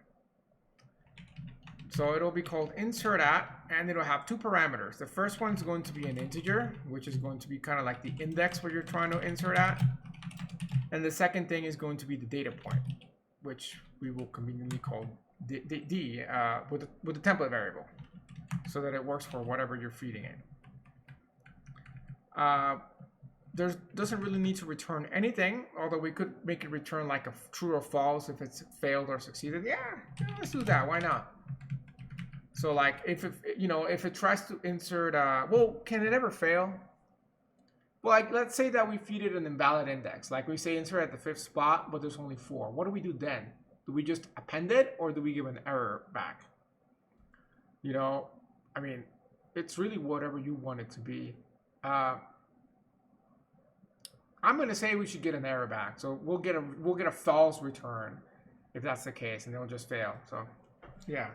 So it'll be called insert at, and it'll have 2 parameters. The first one's going to be an integer, which is going to be kind of like the index where you're trying to insert at. And the second thing is going to be the data point, which we will conveniently call D with the template variable, so that it works for whatever you're feeding in. There doesn't really need to return anything, although we could make it return like a true or false if it's failed or succeeded. Yeah, let's do that. Why not? So like if it tries to insert, well, can it ever fail? Well, like let's say that we feed it an invalid index. Like we say insert at the 5th spot, but there's only 4. What do we do then? Do we just append it, or do we give an error back? I mean, it's really whatever you want it to be. I'm going to say we should get an error back. So we'll get a false return if that's the case, and it'll just fail. So yeah.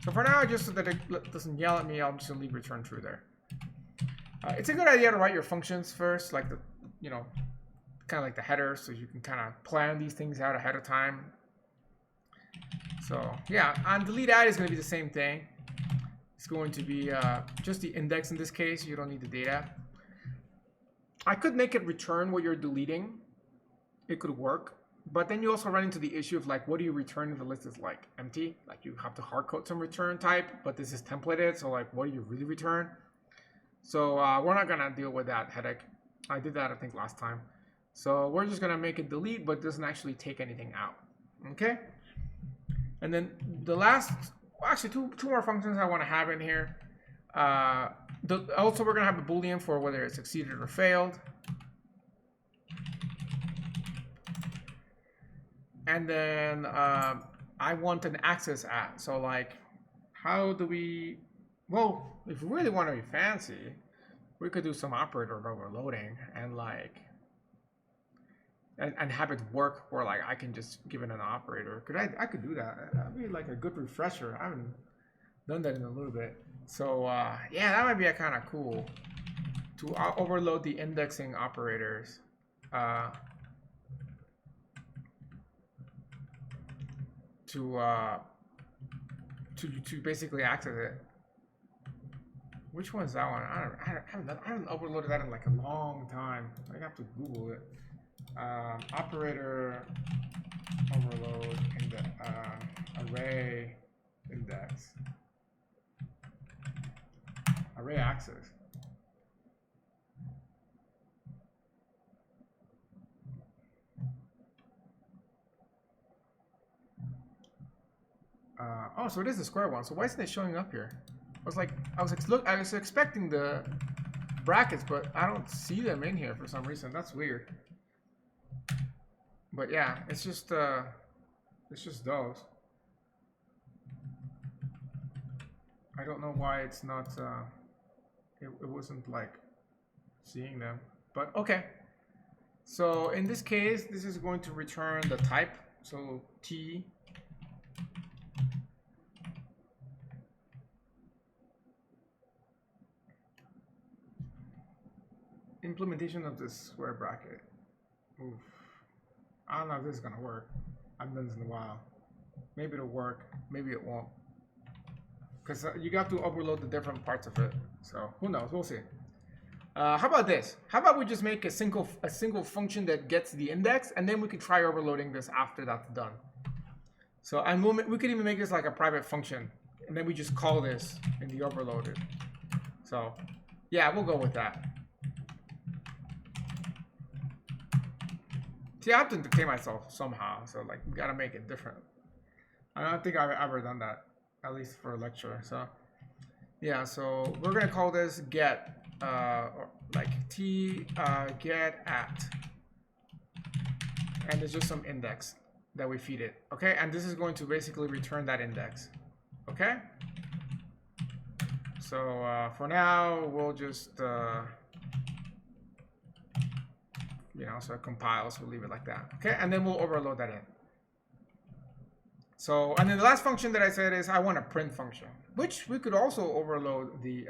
So for now, just so that it doesn't yell at me, I'm just going to leave return true there. It's a good idea to write your functions first, like the, kind of like the header, so you can kind of plan these things out ahead of time. So yeah, on delete add is going to be the same thing. It's going to be just the index in this case. You don't need the data. I could make it return what you're deleting. It could work. But then you also run into the issue of like, what do you return if the list is like empty? Like you have to hard code some return type, but this is templated. So like, what do you really return? So we're not going to deal with that headache. I did that, I think, last time. So we're just going to make it delete, but doesn't actually take anything out. Okay. And then the last, well, actually two more functions I want to have in here. Also, we're going to have a Boolean for whether it succeeded or failed. And then I want an access at. So like, how do we, well, if we really want to be fancy, we could do some operator overloading and like, and have it work where like I can just give it an operator. I could do that. That'd be like a good refresher. I haven't done that in a little bit. So yeah, that might be a kind of cool to overload the indexing operators. To basically access it. Which one is that one? I haven't overloaded that in like a long time. I have to Google it. Operator overload in the array index. Array access. Oh, so it is the square one. So why isn't it showing up here? I was expecting the brackets, but I don't see them in here for some reason. That's weird. But yeah, it's just those. I don't know why it's not. It wasn't like seeing them. But okay. So in this case, this is going to return the type. So T. Implementation of this square bracket. Oof. I don't know if this is gonna work. I've done this in a while. Maybe it'll work. Maybe it won't. Because you got to overload the different parts of it. So who knows? We'll see. How about this? How about we just make a single function that gets the index, and then we can try overloading this after that's done. So and we could even make this like a private function, and then we just call this in the overloaded. So yeah, we'll go with that. See, I have to dictate myself somehow, so like we gotta make it different. I don't think I've ever done that, at least for a lecture. So yeah, so we're gonna call this get, like get at, and there's just some index that we feed it. Okay, and this is going to basically return that index. Okay. So for now, we'll just so it compiles. We'll leave it like that. Okay, and then we'll overload that in. So, and then the last function that I said is I want a print function, which we could also overload the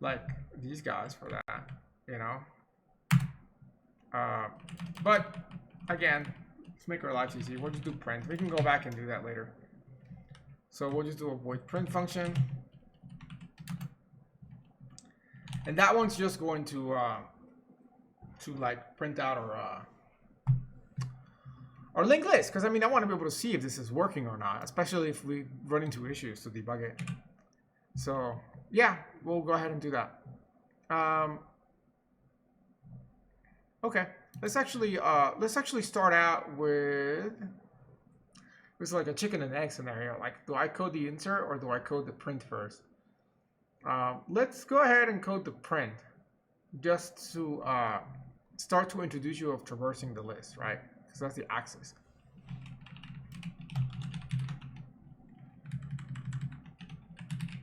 like these guys for that, but again, let's make our lives easy. We'll just do print. We can go back and do that later. So we'll just do a void print function, and that one's just going to like print out our linked list, because I mean I want to be able to see if this is working or not, especially if we run into issues to debug it. So yeah, we'll go ahead and do that. Okay, let's actually start out with it's like a chicken and egg scenario. Like, do I code the insert or do I code the print first? Let's go ahead and code the print, just to start to introduce you of traversing the list, right? Because that's the axis.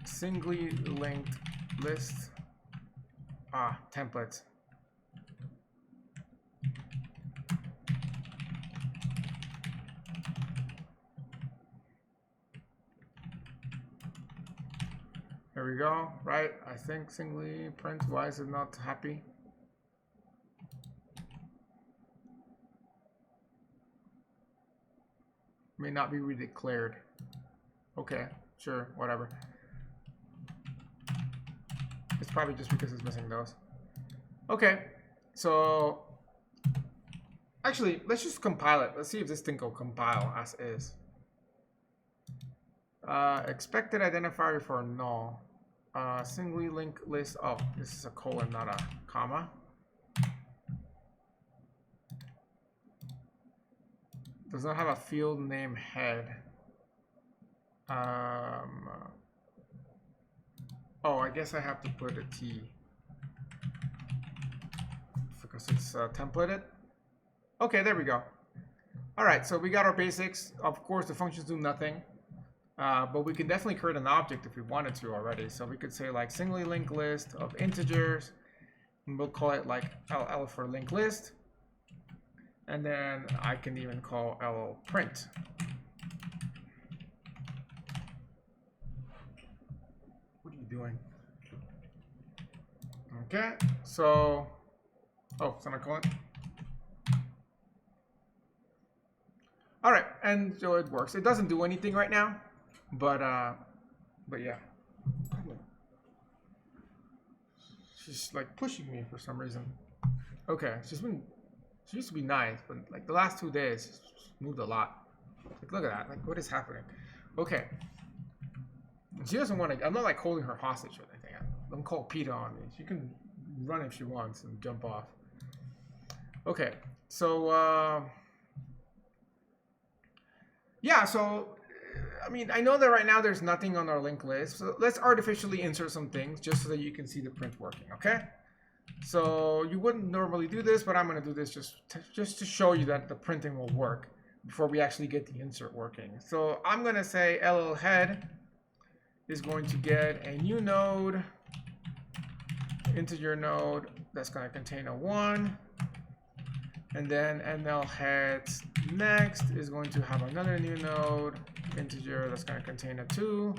Singly linked list templates. There we go, right? I think singly print. Why is it not happy? May not be redeclared. Okay, sure, whatever. It's probably just because it's missing those. Okay, so actually, let's just compile it. Let's see if this thing will compile as is. Expected identifier for null. Singly linked list. Oh, this is a colon, not a comma. Does not have a field name head. Oh, I guess I have to put a T because it's templated. Okay, there we go. All right, so we got our basics. Of course, the functions do nothing. But we can definitely create an object if we wanted to already. So we could say like singly linked list of integers, and we'll call it like LL for linked list. And then I can even call LL print. What are you doing? Okay, so, oh, semicolon. All right, and so it works. It doesn't do anything right now. But yeah. She's like pushing me for some reason. Okay, she used to be nice, but like the last 2 days, she's moved a lot. Like, look at that. Like, what is happening? Okay. She doesn't want to. I'm not like holding her hostage or anything. Don't call PETA on me. She can run if she wants and jump off. Okay, so yeah, so. I mean, I know that right now there's nothing on our linked list, so let's artificially insert some things just so that you can see the print working, okay? So you wouldn't normally do this, but I'm going to do this just to show you that the printing will work before we actually get the insert working. So I'm going to say LL head is going to get a new node, integer node that's going to contain a 1. And then NL heads next is going to have another new node, integer that's going to contain a 2.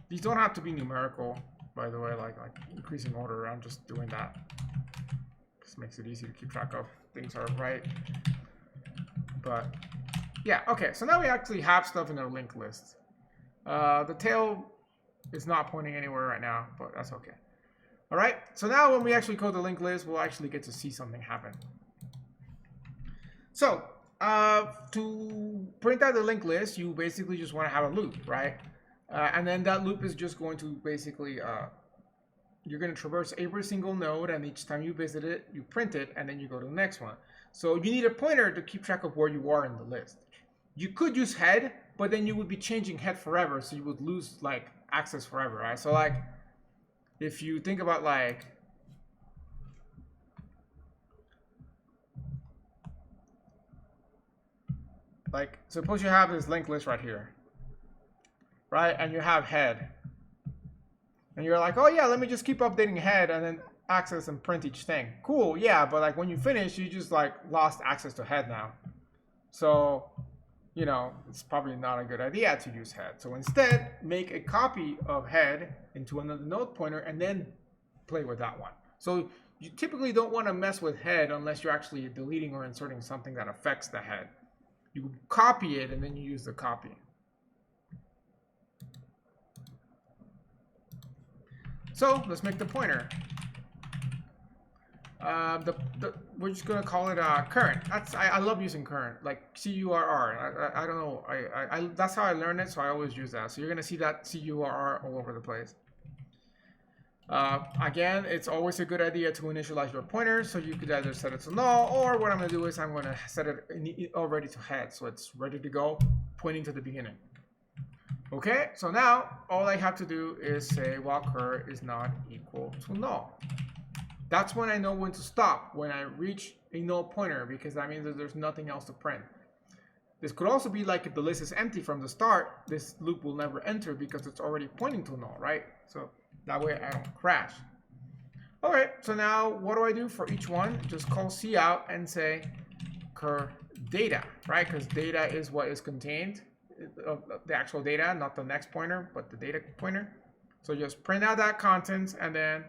These don't have to be numerical, by the way, like increasing order. I'm just doing that. Just makes it easy to keep track of things are right. But yeah, okay. So now we actually have stuff in our linked list. The tail is not pointing anywhere right now, but that's okay. All right, so now when we actually code the linked list, we'll actually get to see something happen. So to print out the linked list, you basically just want to have a loop, right? And then that loop is just going to basically, you're going to traverse every single node, and each time you visit it, you print it, and then you go to the next one. So you need a pointer to keep track of where you are in the list. You could use head, but then you would be changing head forever, so you would lose like access forever, right? So like if you think about like suppose you have this linked list right here, right? And you have head. And you're like, oh yeah, let me just keep updating head and then access and print each thing. Cool, yeah, but like when you finish, you just like lost access to head now. So, you know, it's probably not a good idea to use head. So instead, make a copy of head into another node pointer and then play with that one. So you typically don't want to mess with head unless you're actually deleting or inserting something that affects the head. You copy it and then you use the copy. So let's make the pointer. We're just gonna call it current. I love using current, like CURR. I don't know. I that's how I learned it, so I always use that. So you're gonna see that CURR all over the place. Again, it's always a good idea to initialize your pointer, so you could either set it to null, or what I'm gonna do is I'm gonna set it already to head, so it's ready to go, pointing to the beginning. Okay, so now all I have to do is say while cur is not equal to null. That's when I know when to stop, when I reach a null pointer, because that means that there's nothing else to print. This could also be like if the list is empty from the start, this loop will never enter because it's already pointing to null, right? So that way I don't crash. All right, so now what do I do for each one? Just call cout and say cur data, right? Because data is what is contained of the actual data, not the next pointer, but the data pointer. So just print out that contents and then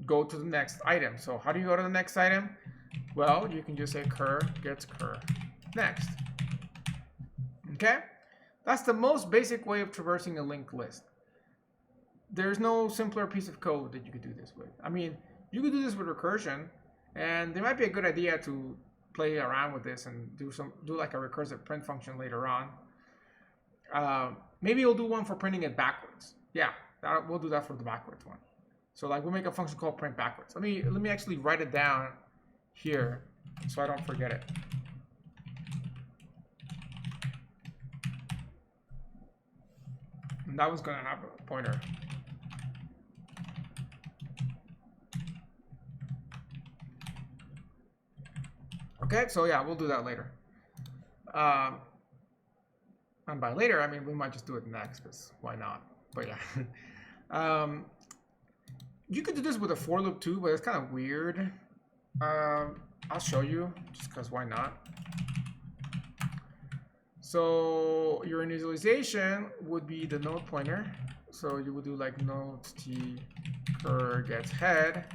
go to the next item. So how do you go to the next item? Well, you can just say cur gets cur next. Okay? That's the most basic way of traversing a linked list. There's no simpler piece of code that you could do this with. I mean, you could do this with recursion, and there might be a good idea to play around with this and do like a recursive print function later on. Maybe we'll do one for printing it backwards. Yeah, we'll do that for the backwards one. So like we'll make a function called print backwards. Let me actually write it down here so I don't forget it. And that one's gonna have a pointer. Okay, so yeah, we'll do that later. And by later, I mean we might just do it next, because why not? But yeah. You could do this with a for loop too, but it's kind of weird. I'll show you, just because why not? So your initialization would be the node pointer. So you would do like node t cur gets head.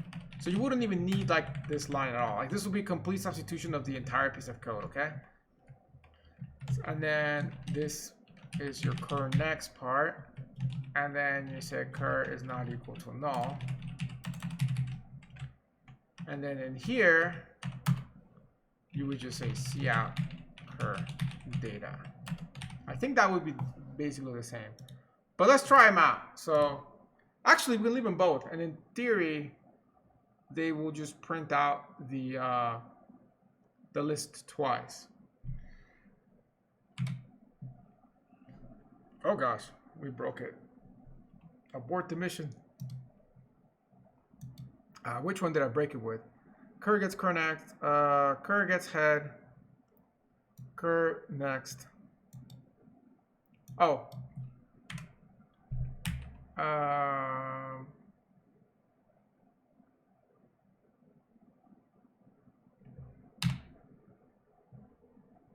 So you wouldn't even need like this line at all. Like this would be complete substitution of the entire piece of code, okay? And then this is your cur next part. And then you say cur is not equal to null. And then in here, you would just say cout cur data. I think that would be basically the same. But let's try them out. So actually, we leave them both. And in theory, they will just print out the list twice. Oh gosh, we broke it. Abort the mission. Which one did I break it with? Cur gets cur next. Cur gets head. Cur next. Oh.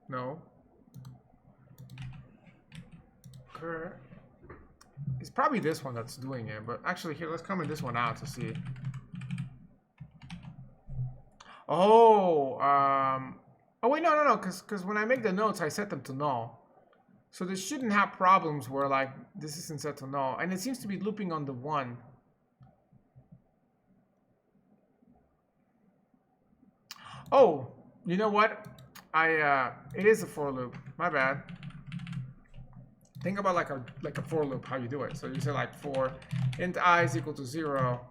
No. Cur. It's probably this one that's doing it, but actually here, let's comment this one out to see. Oh, oh wait, no, because when I make the notes, I set them to null. So this shouldn't have problems where like this isn't set to null, and it seems to be looping on the one. Oh, you know what? It is a for loop. My bad. Think about like a for loop, how you do it. So you say like for int I is equal to 0,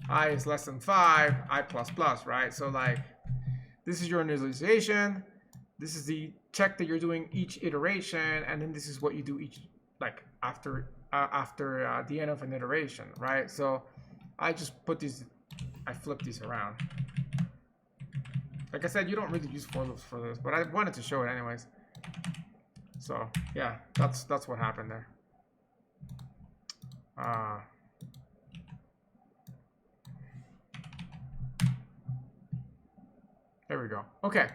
I is less than 5, I plus plus, right? So like This is your initialization. This is the check that you're doing each iteration, and then this is what you do each, like after the end of an iteration, right? So I just put these, I flip these around. Like I said, you don't really use for loops for this, but I wanted to show it anyways. So yeah, that's what happened there. There we go. Okay,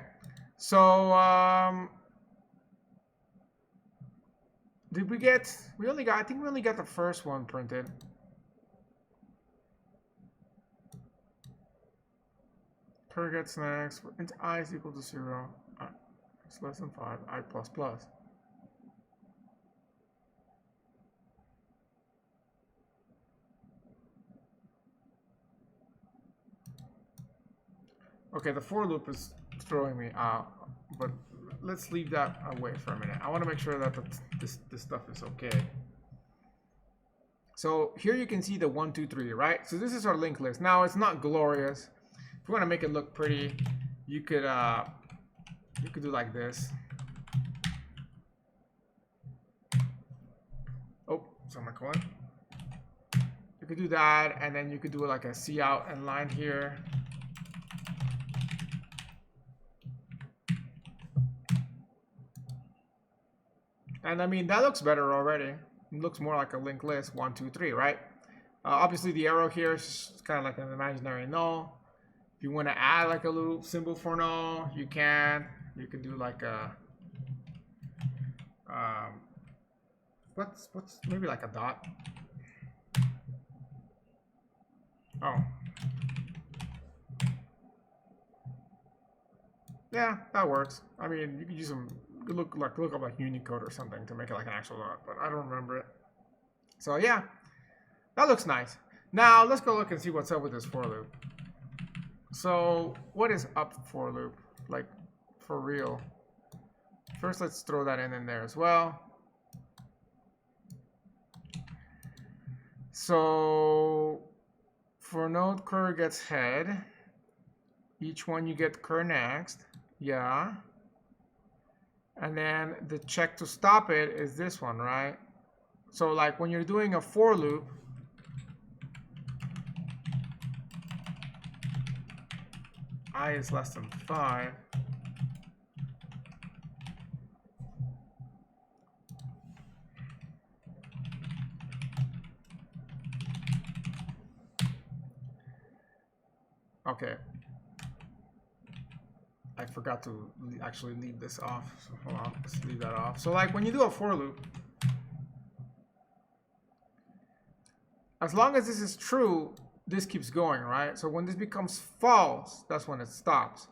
so did we get? We only got. I think we only got the first one printed. Per gets next. Int I is equal to 0. It's less than 5. I plus plus. Okay, the for loop is throwing me out, but let's leave that away for a minute. I want to make sure that this stuff is okay. So here you can see the 1, 2, 3, right? So this is our linked list. Now it's not glorious. If you want to make it look pretty, you could do like this. Oh, semicolon. You could do that, and then you could do like a C out and line here. And I mean, that looks better already. It looks more like a linked list, 1, 2, 3, right? Obviously the arrow here is kind of like an imaginary null. If you want to add like a little symbol for null, you can. You can do like a what's maybe like a dot. Oh, yeah, that works. I mean, you could use some look up like Unicode or something to make it like an actual dot, but I don't remember it. So yeah, that looks nice. Now let's go look and see what's up with this for loop. So what is up for loop, like for real? First, let's throw that in there as well. So for node cur gets head, each one you get cur next, yeah. And then the check to stop it is this one, right? So like when you're doing a for loop, I is less than 5. Okay. I forgot to actually leave this off. So hold on, let's leave that off. So like when you do a for loop, as long as this is true, this keeps going, right? So when this becomes false, that's when it stops.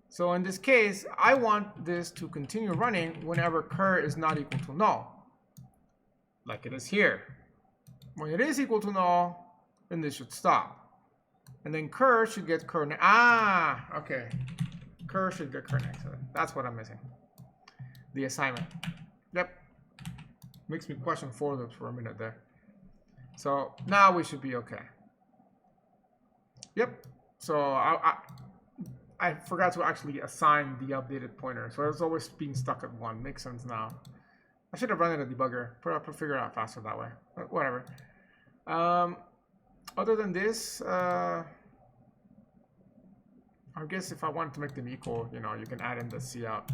So in this case, I want this to continue running whenever cur is not equal to null, like it is here. When it is equal to null, then this should stop. And then cur should get cur next. Ah, okay. Cur should get cur next to it. That's what I'm missing. The assignment. Yep. Makes me question for loops for a minute there. So now we should be okay. Yep. So I forgot to actually assign the updated pointer. So it's always being stuck at 1. Makes sense now. I should have run it a debugger. Figure it out faster that way. But whatever. Other than this, I guess if I wanted to make them equal, you know, you can add in the C out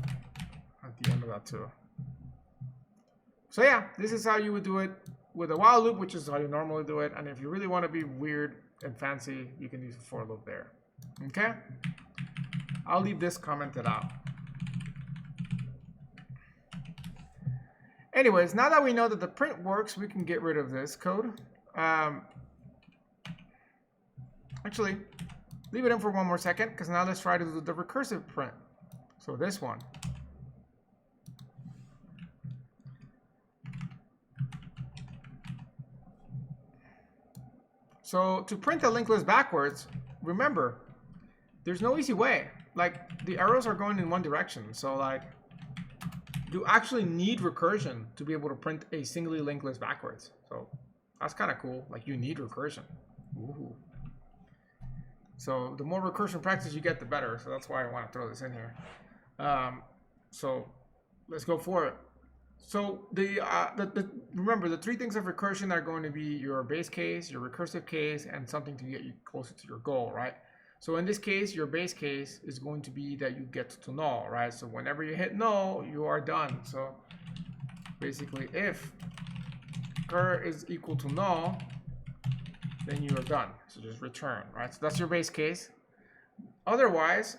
at the end of that too. So yeah, this is how you would do it with a while loop, which is how you normally do it. And if you really want to be weird and fancy, you can use a for loop there. Okay? I'll leave this commented out. Anyways, now that we know that the print works, we can get rid of this code. Actually, leave it in for one more second, because now let's try to do the recursive print. So this one. So to print a linked list backwards, remember, there's no easy way. Like, the arrows are going in one direction. So like, you actually need recursion to be able to print a singly linked list backwards. So that's kind of cool. Like, you need recursion. Ooh. So the more recursion practice you get, the better. So that's why I want to throw this in here. So let's go for it. So remember, the three things of recursion are going to be your base case, your recursive case, and something to get you closer to your goal, right? So in this case, your base case is going to be that you get to null, right? So whenever you hit null, you are done. So basically, if cur is equal to null, then you are done. So just return, right? So that's your base case. Otherwise,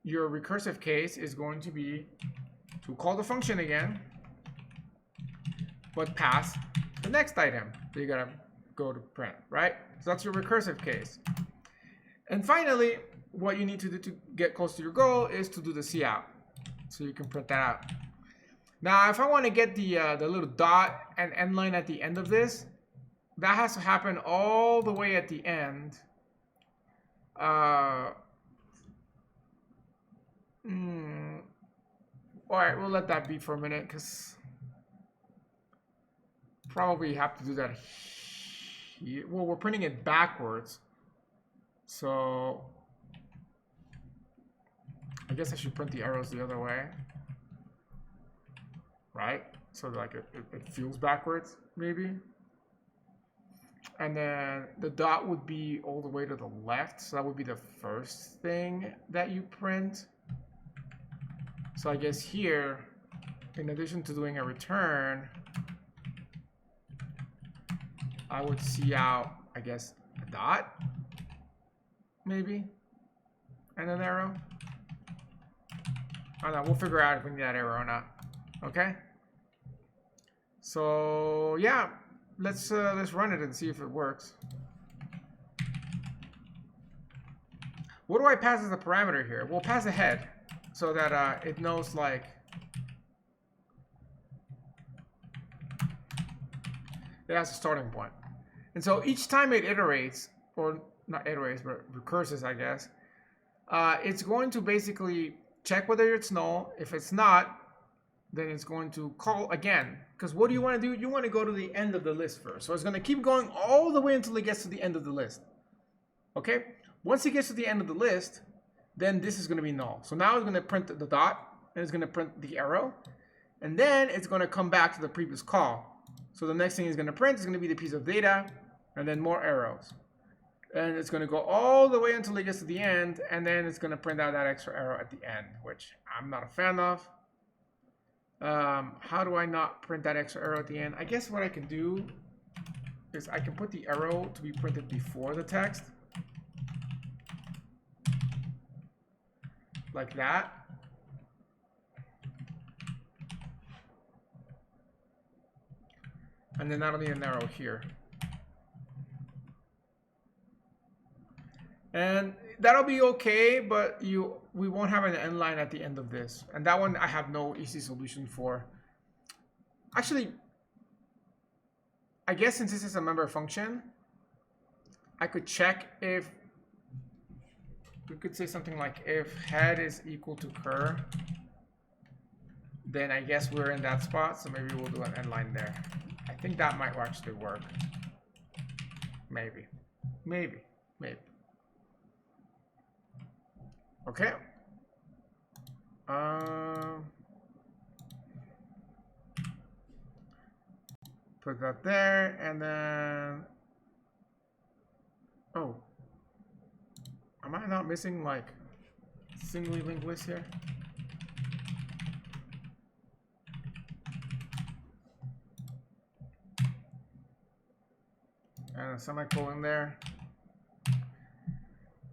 your recursive case is going to be to call the function again, but pass the next item that you gotta go to print, right? So that's your recursive case. And finally, what you need to do to get close to your goal is to do the cout. So you can print that out. Now, if I want to get the little dot and end line at the end of this, that has to happen all the way at the end. All right, we'll let that be for a minute because probably have to do that here. Well, we're printing it backwards. So I guess I should print the arrows the other way. Right? So like it feels backwards, maybe. And then the dot would be all the way to the left. So that would be the first thing that you print. So I guess here, in addition to doing a return, I would see out, I guess, a dot, maybe, and an arrow. I don't know, we'll figure out if we need that arrow or not. Okay? So yeah, let's run it and see if it works. What do I pass as a parameter here? We'll pass a head so that it knows like it has a starting point. And so each time it iterates, or not iterates, but recurses, I guess, it's going to basically check whether it's null. If it's not, then it's going to call again. Because what do you want to do? You want to go to the end of the list first. So it's going to keep going all the way until it gets to the end of the list. Okay? Once it gets to the end of the list, then this is going to be null. So now it's going to print the dot, and it's going to print the arrow, and then it's going to come back to the previous call. So the next thing it's going to print is going to be the piece of data, and then more arrows. And it's going to go all the way until it gets to the end, and then it's going to print out that extra arrow at the end, which I'm not a fan of. How do I not print that extra arrow at the end? I guess what I can do is I can put the arrow to be printed before the text. Like that. And then I don't need an arrow here. And that'll be okay, but we won't have an end line at the end of this. And that one I have no easy solution for. Actually, I guess since this is a member function, I could check if we could say something like if head is equal to cur, then I guess we're in that spot. So maybe we'll do an end line there. I think that might actually work. Maybe. Okay. Put that there, and then oh, am I not missing like singly linked list here? And a semicolon there.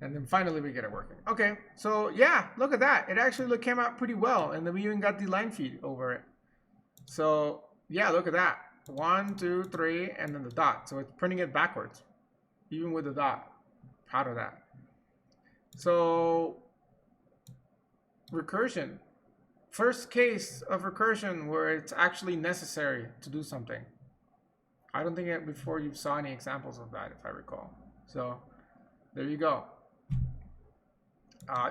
And then finally we get it working. Okay, so yeah, look at that. It actually came out pretty well. And then we even got the line feed over it. So yeah, look at that. 1, 2, 3, and then the dot. So it's printing it backwards, even with the dot. Proud of that. So recursion. First case of recursion where it's actually necessary to do something. I don't think before you saw any examples of that, if I recall. So there you go.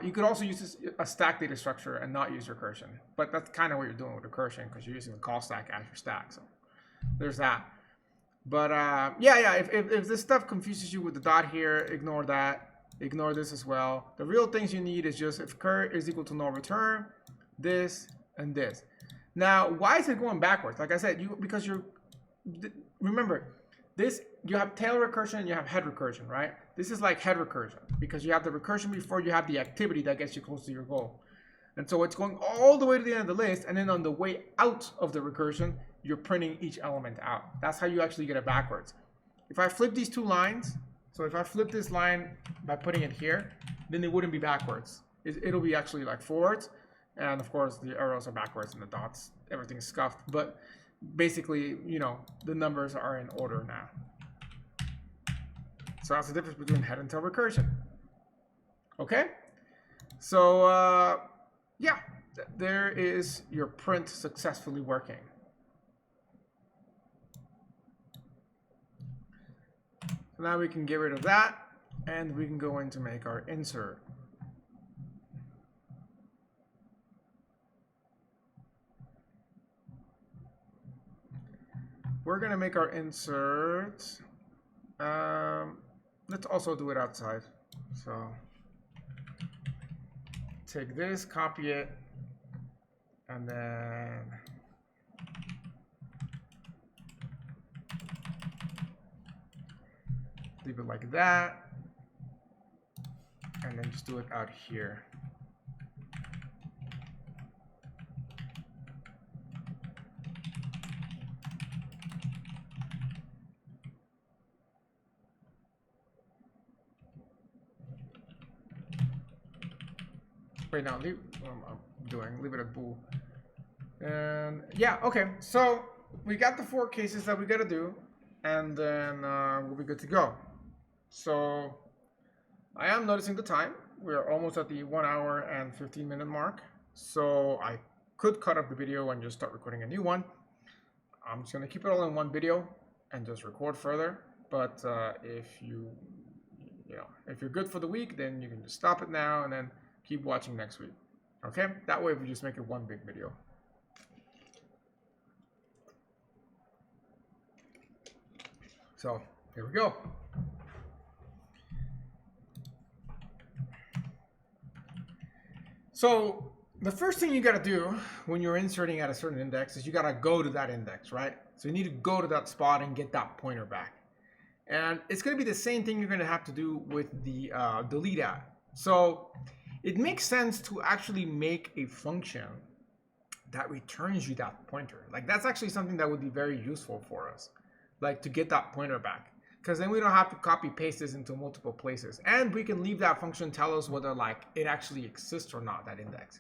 You could also use a stack data structure and not use recursion. But that's kind of what you're doing with recursion because you're using the call stack as your stack. So there's that. But yeah, if this stuff confuses you with the dot here, ignore that. Ignore this as well. The real things you need is just if cur is equal to no return, this and this. Now, why is it going backwards? Like I said, because remember, this, you have tail recursion and you have head recursion, right? This is like head recursion because you have the recursion before you have the activity that gets you close to your goal. And so it's going all the way to the end of the list, and then on the way out of the recursion, you're printing each element out. That's how you actually get it backwards. If I flip these two lines, so if I flip this line by putting it here, then it wouldn't be backwards. It'll be actually like forwards. And of course, the arrows are backwards and the dots, everything's scuffed. But basically, you know, the numbers are in order now. So that's the difference between head and tail recursion. Okay? So, yeah, there is your print successfully working. So now we can get rid of that, and we can go in to make our insert. We're going to make our insert. Let's also do it outside. So take this, copy it, and then leave it like that, and then just do it out here. Wait, now leave. Leave it at bool. And yeah, okay. So we got the 4 cases that we got to do, and then we'll be good to go. So I am noticing the time. We're almost at the 1 hour and 15-minute mark. So I could cut off the video and just start recording a new one. I'm just gonna keep it all in one video and just record further. But if you're good for the week, then you can just stop it now and then keep watching next week. Okay? That way we just make it one big video. So here we go. So the first thing you got to do when you're inserting at a certain index is you got to go to that index, right? So you need to go to that spot and get that pointer back. And it's going to be the same thing you're going to have to do with the delete at. So it makes sense to actually make a function that returns you that pointer. Like that's actually something that would be very useful for us, like to get that pointer back. Because then we don't have to copy paste this into multiple places. And we can leave that function tell us whether like it actually exists or not, that index.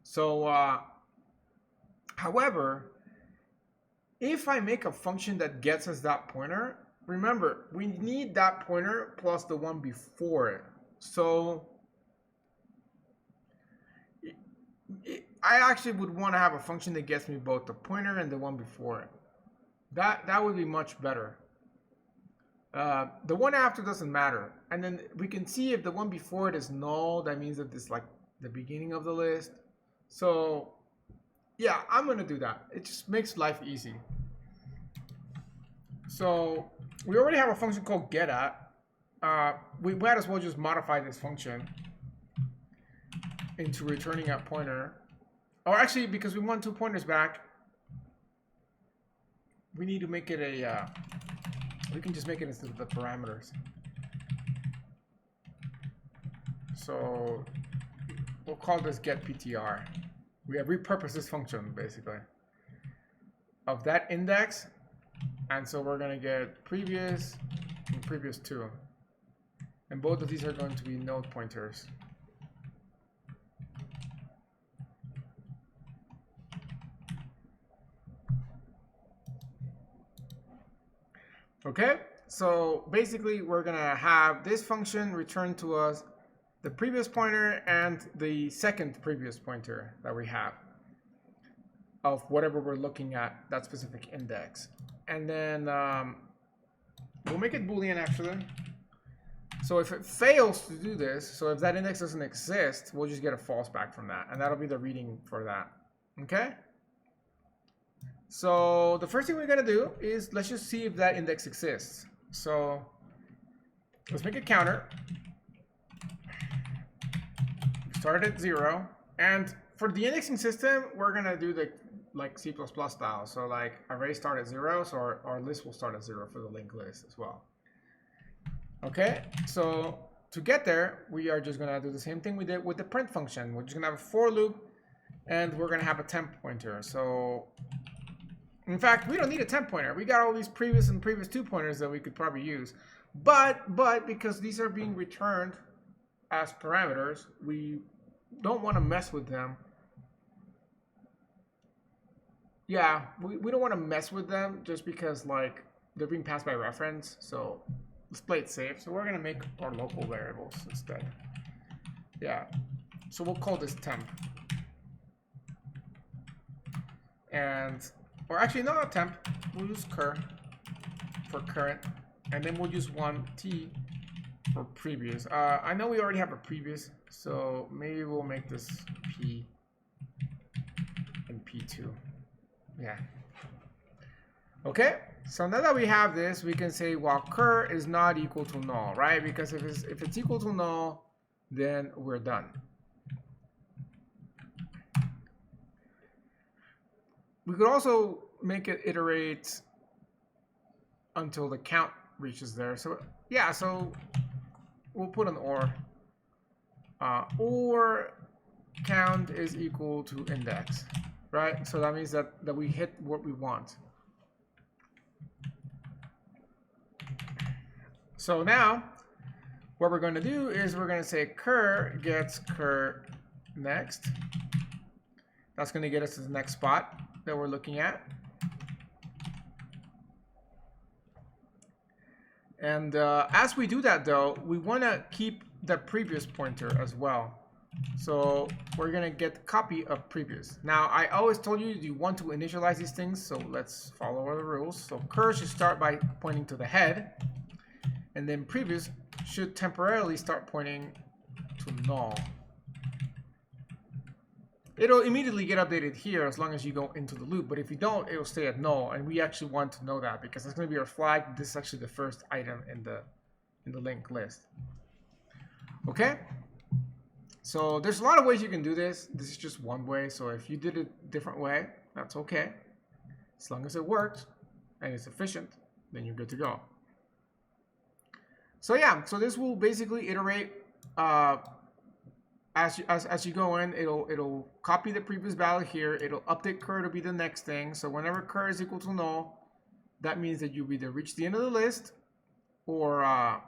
So, however, if I make a function that gets us that pointer, remember, we need that pointer plus the one before it. So I actually would want to have a function that gets me both the pointer and the one before it. That would be much better. The one after doesn't matter. And then we can see if the one before it is null, that means that it's like the beginning of the list. So yeah, I'm going to do that. It just makes life easy. So we already have a function called getAt. We might as well just modify this function into returning a pointer. Or actually, because we want 2 pointers back, we need to make it a, we can just make it instead of the parameters. So we'll call this getPTR. We have repurposed this function, basically, of that index. And so we're going to get previous and previous 2. And both of these are going to be node pointers. Okay, so basically we're going to have this function return to us the previous pointer and the second previous pointer that we have of whatever we're looking at, that specific index. And then we'll make it Boolean actually. So if it fails to do this, so if that index doesn't exist, we'll just get a false back from that. And that'll be the reading for that. Okay? So the first thing we're going to do is let's just see if that index exists. So let's make a counter. start at 0. And for the indexing system, we're gonna do the like C++ style. So like array start at 0, so our list will start at 0 for the linked list as well. Okay, so to get there, we are just gonna do the same thing we did with the print function. We're just gonna have a for loop, and we're gonna have a temp pointer. So in fact, we don't need a temp pointer. We got all these previous and previous 2 pointers that we could probably use. But because these are being returned as parameters, we don't want to mess with them. Yeah, we don't want to mess with them just because like they're being passed by reference. So let's play it safe. So we're gonna make our local variables instead. Yeah, so we'll call this temp. And, or actually not temp, we'll use cur for current, and then we'll use 1t for previous. I know we already have a previous, so maybe we'll make this p and p2. Yeah. Okay, so now that we have this, we can say, well, cur is not equal to null, right? Because if it's equal to null, then we're done. We could also make it iterate until the count reaches there. So yeah, so we'll put an or count is equal to index, right? So that means that we hit what we want. So now what we're going to do is we're going to say cur gets cur next. That's going to get us to the next spot that we're looking at. And as we do that, though, we want to keep the previous pointer as well. So we're going to get copy of previous. Now, I always told you want to initialize these things, so let's follow the rules. So cur should start by pointing to the head, and then previous should temporarily start pointing to null. It'll immediately get updated here as long as you go into the loop, but if you don't, it'll stay at null, and we actually want to know that because it's going to be our flag. This is actually the first item in the linked list. Okay? So there's a lot of ways you can do this. This is just one way, so if you did it a different way, that's okay. As long as it works and it's efficient, then you're good to go. So yeah, so this will basically iterate as you go in. It'll copy the previous value here. It'll update cur to be the next thing. So whenever cur is equal to null, that means that you either reach the end of the list, or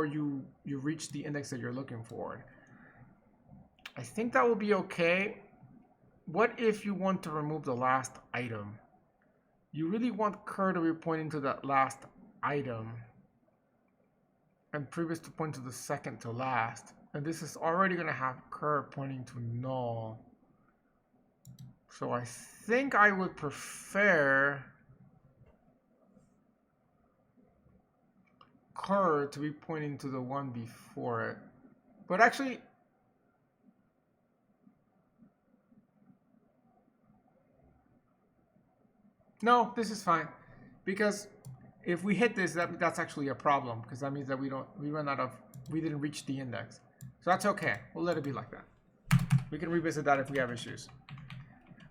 you reach the index that you're looking for. I think that will be okay. What if you want to remove the last item? You really want cur to be pointing to that last item, and previous to point to the second to last, and this is already going to have cur pointing to null. So I think I would prefer cur to be pointing to the one before it, but actually no, this is fine, because if we hit this, that's actually a problem, because that means that we didn't reach the index. So that's okay. We'll let it be like that. We can revisit that if we have issues.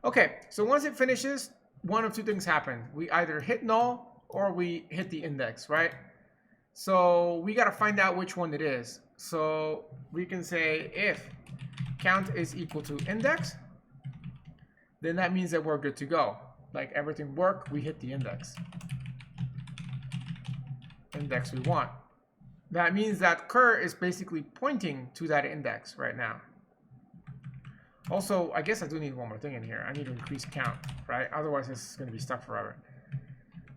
Okay, so once it finishes, one of two things happen. We either hit null or we hit the index, right? So we got to find out which one it is. So we can say if count is equal to index, then that means that we're good to go. Like everything worked, we hit the index. Index we want. That means that cur is basically pointing to that index right now. Also, I guess I do need one more thing in here. I need to increase count, right? Otherwise, this is going to be stuck forever.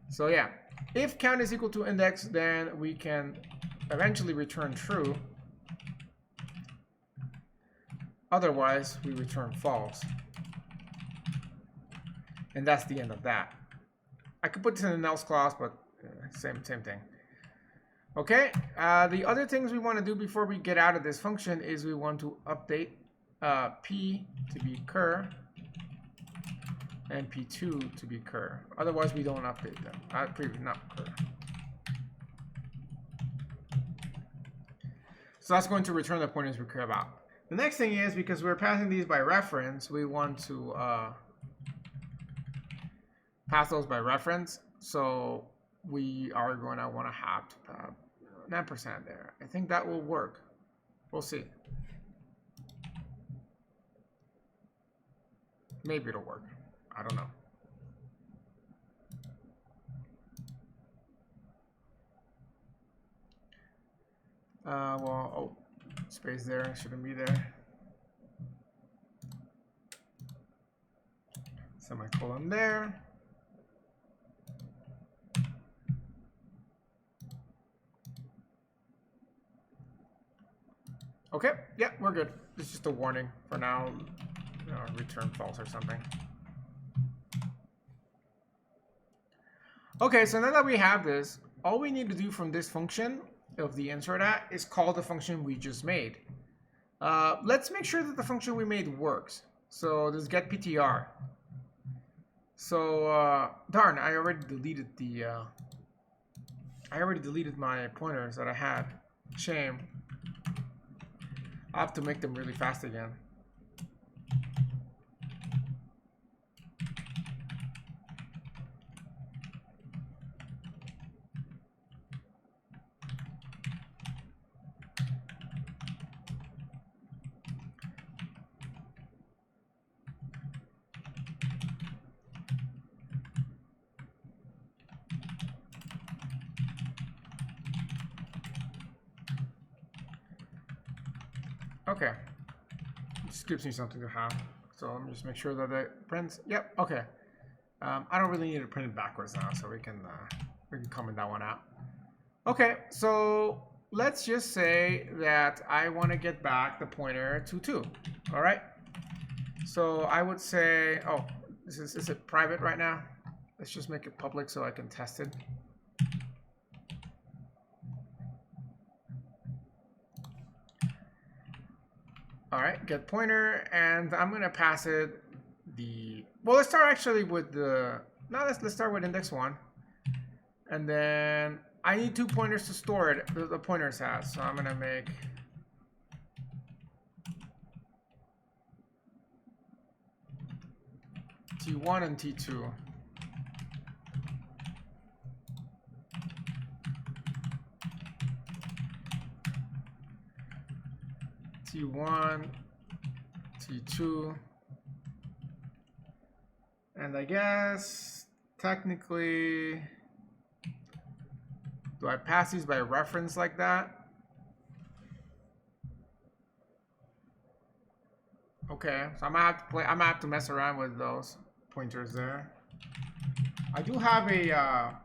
So yeah, if count is equal to index, then we can eventually return true. Otherwise, we return false. And that's the end of that. I could put this in an else clause, but same thing. Okay, the other things we want to do before we get out of this function is we want to update p to be cur and p2 to be cur. Otherwise, we don't update them. Not cur. So that's going to return the pointers we care about. The next thing is, because we're passing these by reference, we want to pass those by reference. So we are going to want to have an ampersand there. I think that will work. We'll see. Maybe it'll work. I don't know. Well, oh, space there, shouldn't be there. Semicolon there. Okay, yeah, we're good. It's just a warning for now. Return false or something. Okay, so now that we have this, all we need to do from this function of the insert at is call the function we just made. Let's make sure that the function we made works. So this get ptr. So darn, I already deleted the my pointers that I had. Shame. I'll have to make them really fast again. Okay, just gives me something to have. So let me just make sure that it prints. Yep. Okay. I don't really need to print it backwards now, so we can comment that one out. Okay. So let's just say that I want to get back the pointer to 2. All right. So I would say, oh, is it private right now? Let's just make it public so I can test it. All right, get pointer, and I'm gonna pass it the. Well, let's start actually with the. Now let's start with index 1, and then I need 2 pointers to store it. The pointers has, so I'm gonna make. T1 and T2. T1, T2, and I guess technically, do I pass these by reference like that? Okay, so I'm gonna have to mess around with those pointers there. I do have a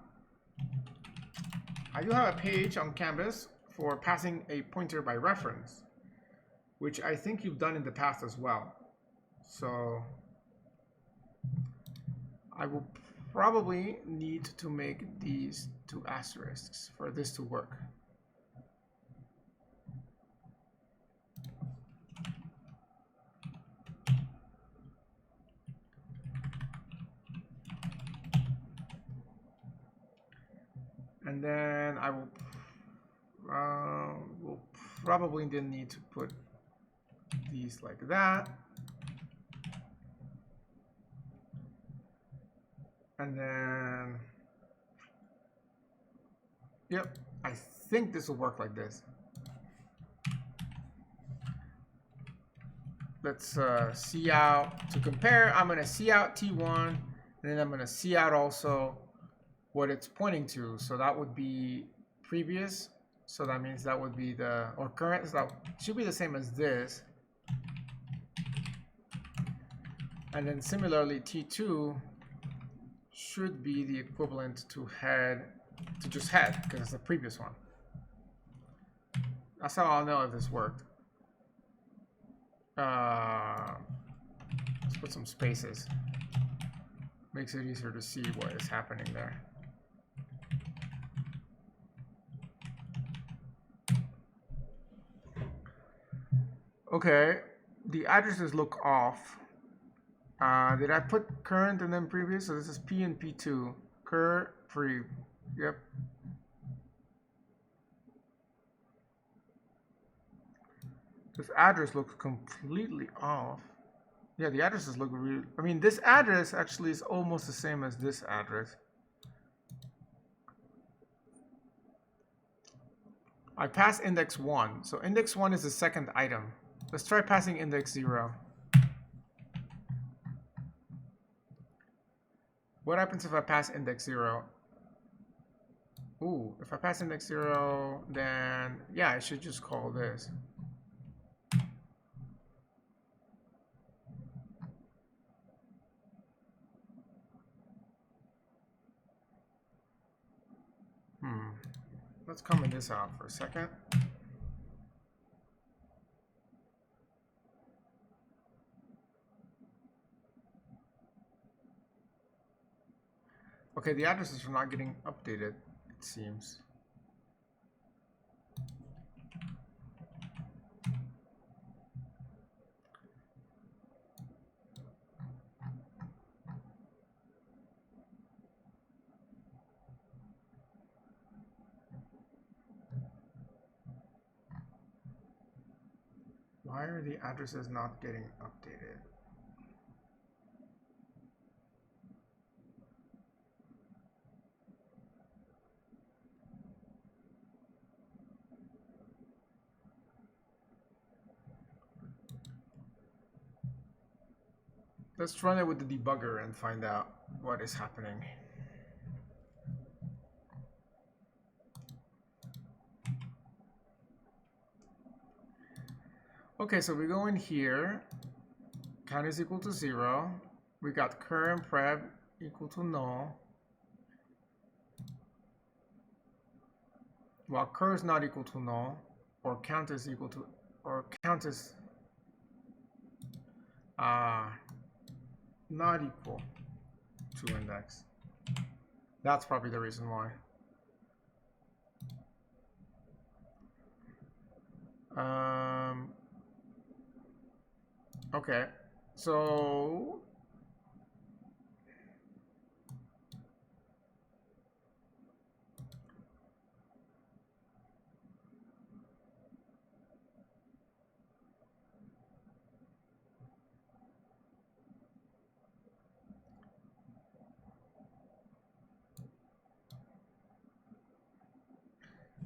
page on Canvas for passing a pointer by reference, which I think you've done in the past as well. So I will probably need to make these 2 asterisks for this to work. And then I will probably then need to put these like that. And then, yep, I think this will work like this. Let's see out to compare. I'm going to see out T1, and then I'm going to see out also what it's pointing to. So that would be previous. So that means that would be the, or current, so that should be the same as this. And then similarly, T2 should be the equivalent to head, to just head, because it's the previous one. That's how I'll know if this worked. Let's put some spaces. Makes it easier to see what is happening there. Okay, the addresses look off. Did I put current and then previous? So this is P and P2. Cur, pre. Yep. This address looks completely off. Yeah, the addresses look really... I mean, this address actually is almost the same as this address. I passed index 1. So index 1 is the second item. Let's try passing index 0. What happens if I pass index 0? Ooh, if I pass index 0, then yeah, I should just call this. Let's comment this out for a second. Okay, the addresses are not getting updated, it seems. Why are the addresses not getting updated? Let's run it with the debugger and find out what is happening. Okay, so we go in here. Count is equal to 0. We got cur and prev equal to null. While cur is not equal to null, or count is equal to, or count is not equal to index. That's probably the reason why. Okay, so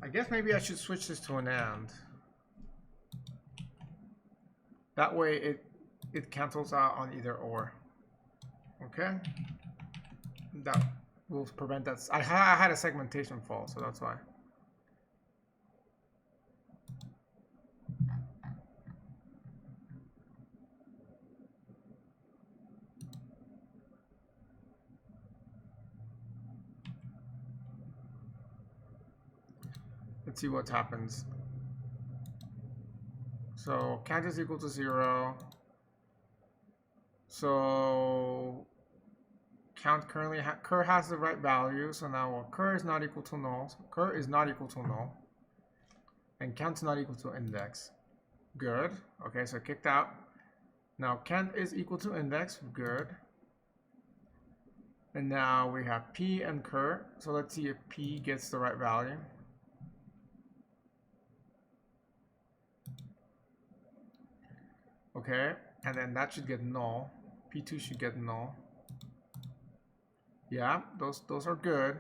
I guess maybe I should switch this to an AND. That way it cancels out on either or. Okay? That will prevent that. I had a segmentation fault, so that's why. Let's see what happens. So count is equal to 0. So count currently cur has the right value. So now cur is not equal to null. So cur is not equal to null, and count's not equal to index. Good. Okay, so kicked out. Now count is equal to index. Good. And now we have p and cur. So let's see if p gets the right value. Okay, and then that should get null. P2 should get null. Yeah, those are good.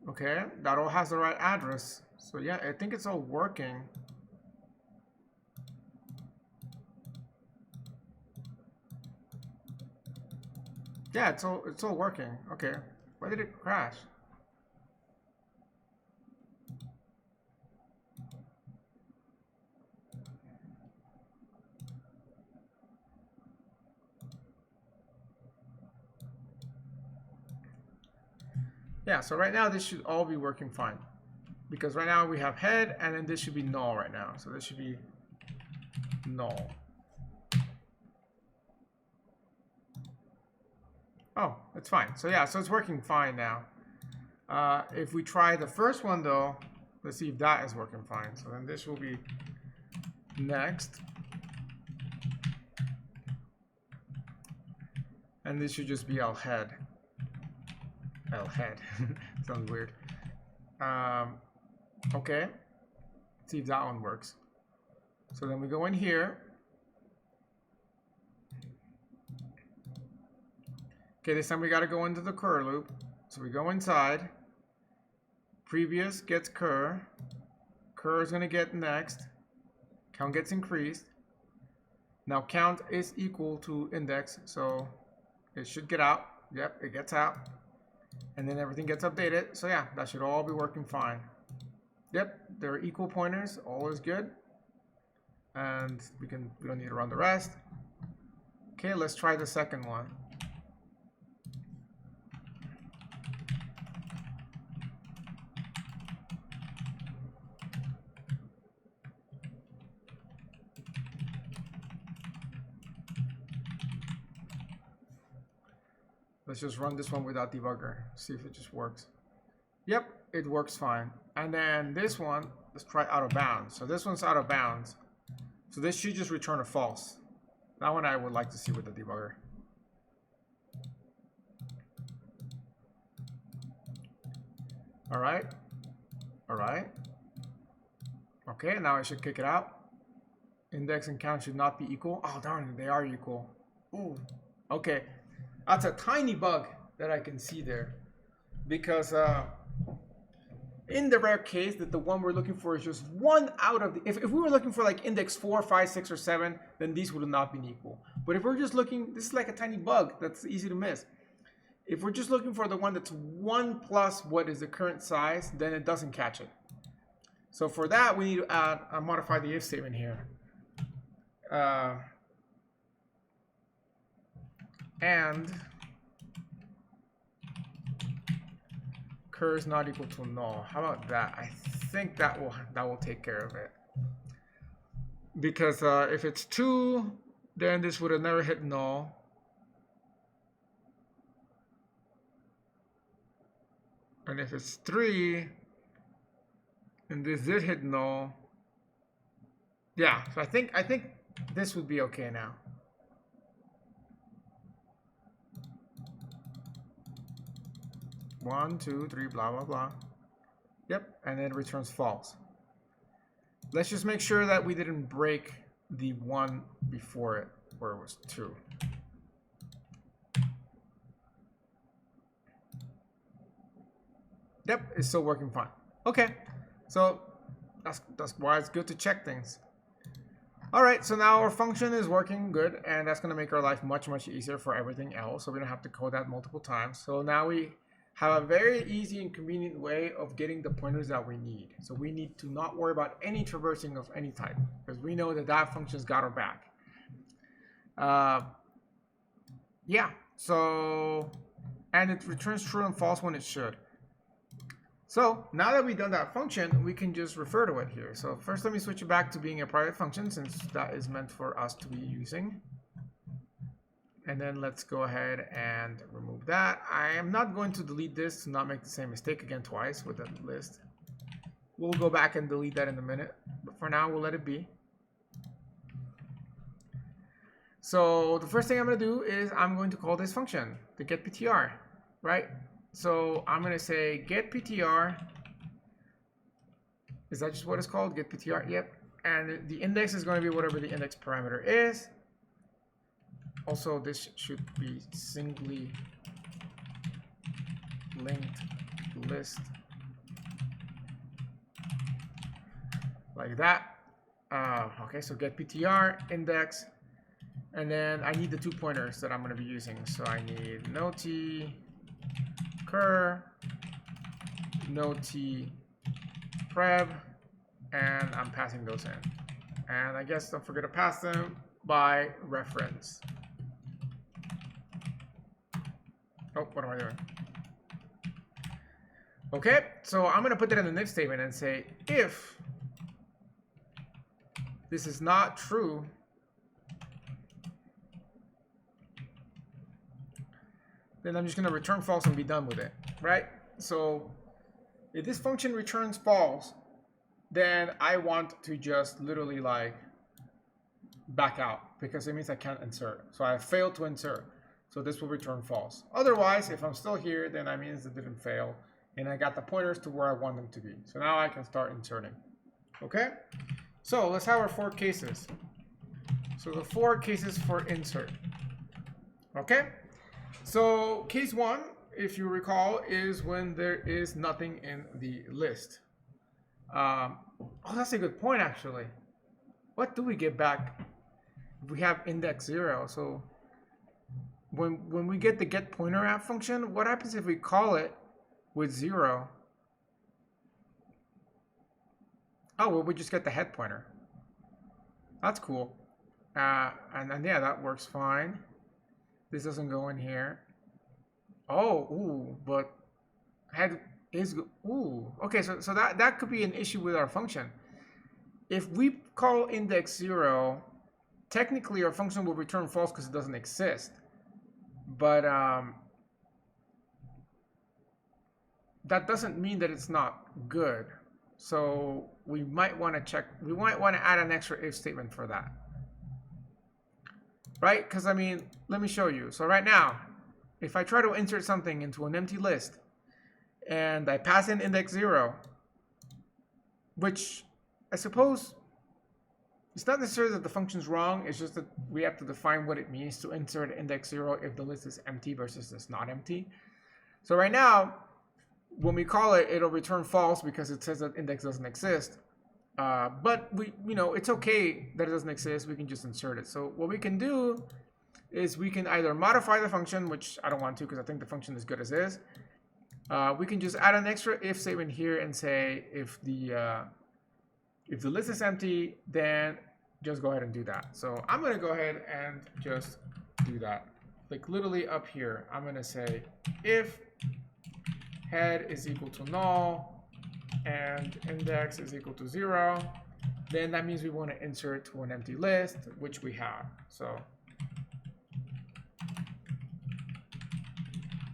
Okay, that all has the right address. So yeah, I think it's all working. Yeah, it's all working. Okay. Why did it crash? Yeah, so right now this should all be working fine. Because right now we have head, and then this should be null right now. So this should be null. Oh, it's fine. So yeah, so it's working fine now. If we try the first one though, let's see if that is working fine. So then this will be next. And this should just be our head. tile head. Sounds weird. Okay. Let's see if that one works. So then we go in here. Okay, this time we got to go into the cur loop. So we go inside. Previous gets cur. Cur is going to get next. Count gets increased. Now count is equal to index, so it should get out. Yep, it gets out. And then everything gets updated. So yeah, that should all be working fine. Yep, they're equal pointers. All is good. And we don't need to run the rest. Okay, let's try the second one. Let's just run this one without debugger. See if it just works. Yep, it works fine. And then this one, let's try out of bounds. So this one's out of bounds. So this should just return a false. That one I would like to see with the debugger. All right. All right. Okay, now I should kick it out. Index and count should not be equal. Oh, darn it, they are equal. Ooh, okay. That's a tiny bug that I can see there. Because in the rare case that the one we're looking for is just one out of the... If we were looking for like index 4, 5, 6, or 7, then these would have not been equal. But if we're just looking... This is like a tiny bug that's easy to miss. If we're just looking for the one that's 1 plus what is the current size, then it doesn't catch it. So for that, we need to add modify the if statement here. And cur is not equal to null. How about that? I think that will take care of it. Because if it's 2, then this would have never hit null. And if it's 3, and this did hit null. Yeah, so I think this would be okay now. One, 2, 3, blah, blah, blah. Yep, and then it returns false. Let's just make sure that we didn't break the one before it, where it was 2. Yep, it's still working fine. Okay, so that's why it's good to check things. All right, so now our function is working good, and that's going to make our life much, much easier for everything else, so we don't have to code that multiple times. So now we have a very easy and convenient way of getting the pointers that we need. So we need to not worry about any traversing of any type, because we know that that function's got our back. Yeah, so, and it returns true and false when it should. So now that we've done that function, we can just refer to it here. So first, let me switch it back to being a private function, since that is meant for us to be using. And then let's go ahead and remove that. I am not going to delete this to not make the same mistake again twice with the list. We'll go back and delete that in a minute, but for now we'll let it be. So the first thing I'm going to do is I'm going to call this function, the getPTR, right? So I'm going to say getPTR. Is that just what it's called? GetPTR? Yep. And the index is going to be whatever the index parameter is. Also, this should be singly linked list. Like that. Okay, so getPTR index. And then I need the 2 pointers that I'm going to be using. So I need no t cur, no t preb, and I'm passing those in. And I guess don't forget to pass them by reference. Oh, what am I doing? Okay, so I'm going to put that in the if statement and say if this is not true, then I'm just going to return false and be done with it, right? So if this function returns false, then I want to just literally like back out, because it means I can't insert. So I failed to insert. So this will return false. Otherwise, if I'm still here, then that means it didn't fail. And I got the pointers to where I want them to be. So now I can start inserting. Okay? So let's have our 4 cases. So the 4 cases for insert. Okay? So case 1, if you recall, is when there is nothing in the list. Oh, that's a good point, actually. What do we get back? We have index 0. So when we get the get pointer at function, what happens if we call it with 0? Oh, well, we just get the head pointer. That's cool. And yeah, that works fine. This doesn't go in here. Oh, ooh, but head is, ooh. Okay, so that could be an issue with our function. If we call index 0, technically our function will return false because it doesn't exist. But that doesn't mean that it's not good. So we might want to check, we might want to add an extra if statement for that. Right? Because I mean, let me show you. So right now, if I try to insert something into an empty list and I pass in index 0, which I suppose it's not necessarily that the function's wrong, it's just that we have to define what it means to insert index 0 if the list is empty versus it's not empty. So right now, when we call it, it'll return false because it says that index doesn't exist. But it's okay that it doesn't exist. We can just insert it. So what we can do is we can either modify the function, which I don't want to because I think the function is good as is. We can just add an extra if statement here and say if the list is empty, then just go ahead and do that. So I'm going to go ahead and just do that. Like literally up here, I'm going to say if head is equal to null and index is equal to 0, then that means we want to insert to an empty list, which we have. So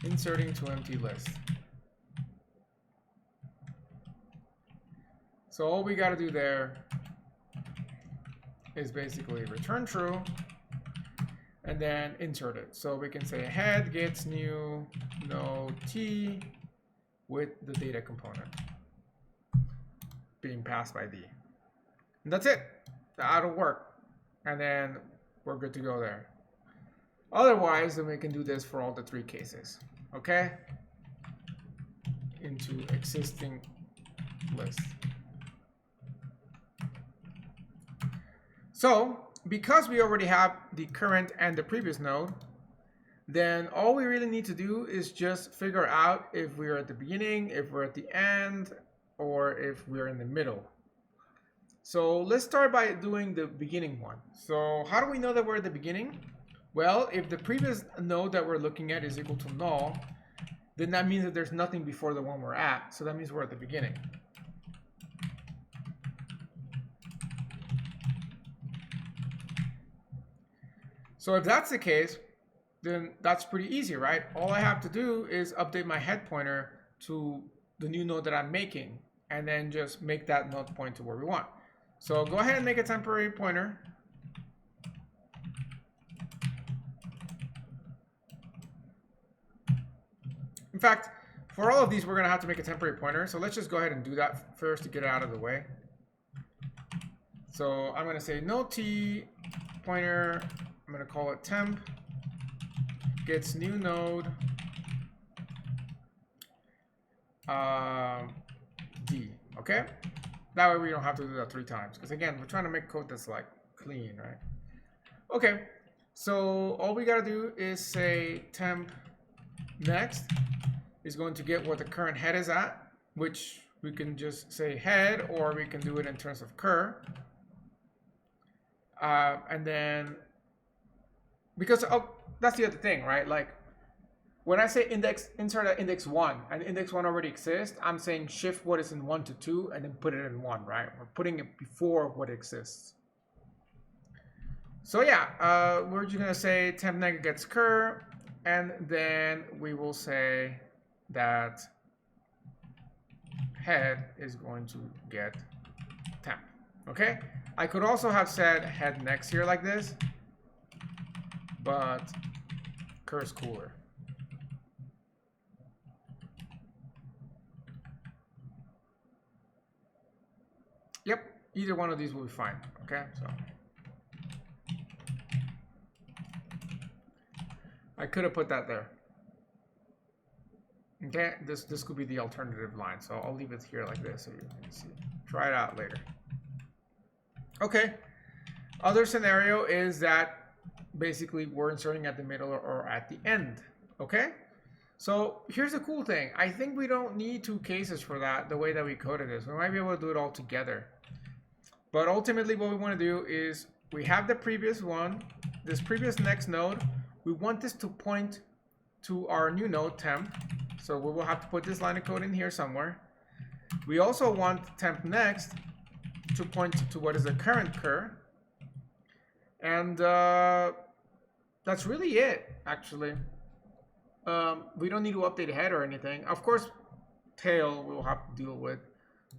inserting to empty list. So all we got to do there is basically return true and then insert it. So we can say head gets new node t with the data component being passed by d. And that's it. That'll work. And then we're good to go there. Otherwise, then we can do this for all the 3 cases. Okay? Into existing list. So, because we already have the current and the previous node, then all we really need to do is just figure out if we're at the beginning, if we're at the end, or if we're in the middle. So let's start by doing the beginning one. So how do we know that we're at the beginning? Well, if the previous node that we're looking at is equal to null, then that means that there's nothing before the one we're at. So that means we're at the beginning. So if that's the case, then that's pretty easy, right? All I have to do is update my head pointer to the new node that I'm making, and then just make that node point to where we want. So go ahead and make a temporary pointer. In fact, for all of these, we're going to have to make a temporary pointer. So let's just go ahead and do that first to get it out of the way. So I'm going to say node t pointer. I'm going to call it temp gets new node d. Okay? That way we don't have to do that 3 times. Because again, we're trying to make code that's like clean, right? Okay. So all we got to do is say temp next is going to get what the current head is at, which we can just say head, or we can do it in terms of cur. And then, because that's the other thing, right? Like when I say insert at index 1 and index 1 already exists, I'm saying shift what is in 1 to 2 and then put it in 1, right? We're putting it before what exists. So yeah, we're just gonna say temp neg gets cur, and then we will say that head is going to get temp. Okay? I could also have said head next here like this, but recurs cooler. Yep, either one of these will be fine. Okay, so I could have put that there. Okay, this could be the alternative line, so I'll leave it here like this so you can see. Try it out later. Okay, other scenario is that basically we're inserting at the middle or at the end. Okay, so here's the cool thing. I think we don't need two cases for that the way that we coded this. We might be able to do it all together. But ultimately what we want to do is we have the previous one, this previous next node. We want this to point to our new node temp. So we will have to put this line of code in here somewhere. We also want temp next to point to what is the current cur. And that's really it, actually. We don't need to update head or anything. Of course, tail we'll have to deal with.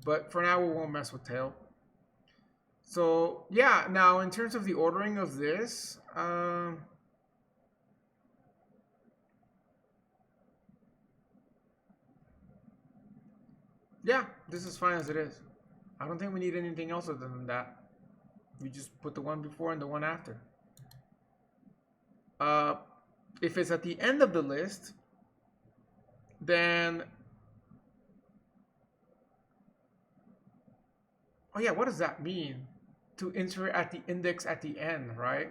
But for now, we won't mess with tail. So yeah, now in terms of the ordering of this, yeah, this is fine as it is. I don't think we need anything else other than that. We just put the one before and the one after. If it's at the end of the list, then... Oh yeah, what does that mean? To insert at the index at the end, right?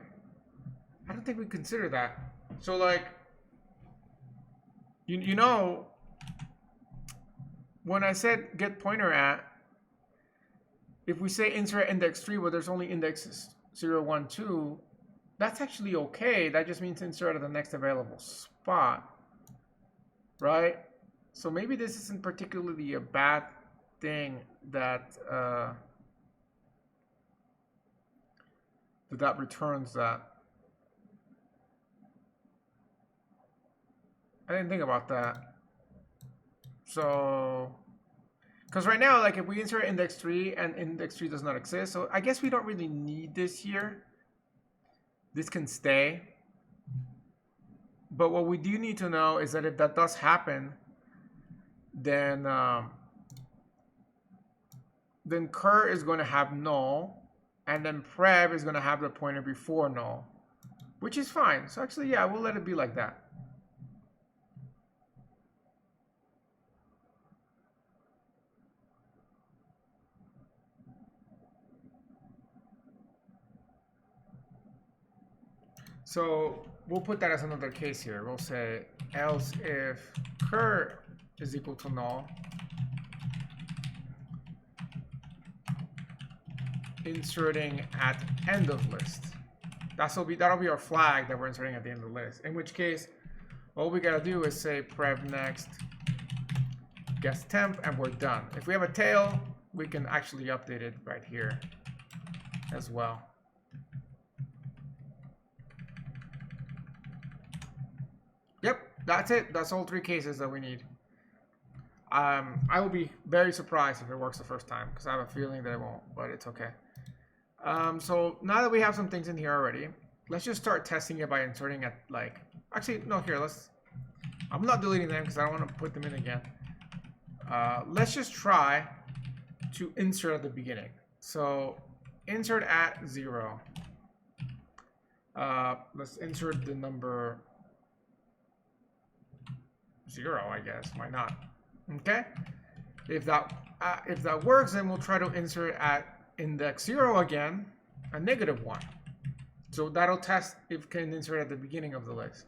I don't think we consider that. So like, you know, when I said get pointer at, if we say insert index 3, but there's only indexes 0, 1, 2, that's actually okay. That just means insert at the next available spot, right? So maybe this isn't particularly a bad thing that that returns that. I didn't think about that. So, because right now, like if we insert index 3 and index 3 does not exist, so I guess we don't really need this here. This can stay. But what we do need to know is that if that does happen, then cur is going to have null, and then prev is going to have the pointer before null, which is fine. So actually, yeah, we'll let it be like that. So we'll put that as another case here. We'll say else if cur is equal to null, inserting at end of list. That'll be our flag that we're inserting at the end of the list. In which case, all we gotta do is say prev next guess temp, and we're done. If we have a tail, we can actually update it right here as well. Yep, that's it. That's all three cases that we need. I will be very surprised if it works the first time, because I have a feeling that it won't, but it's okay. So now that we have some things in here already, let's just start testing it by inserting at like, actually, no, here, I'm not deleting them because I don't want to put them in again. Let's just try to insert at the beginning. So insert at 0. Let's insert the number 0, I guess. Why not? Okay. If that works, then we'll try to insert at index 0 again, a -1. So that'll test if it can insert at the beginning of the list.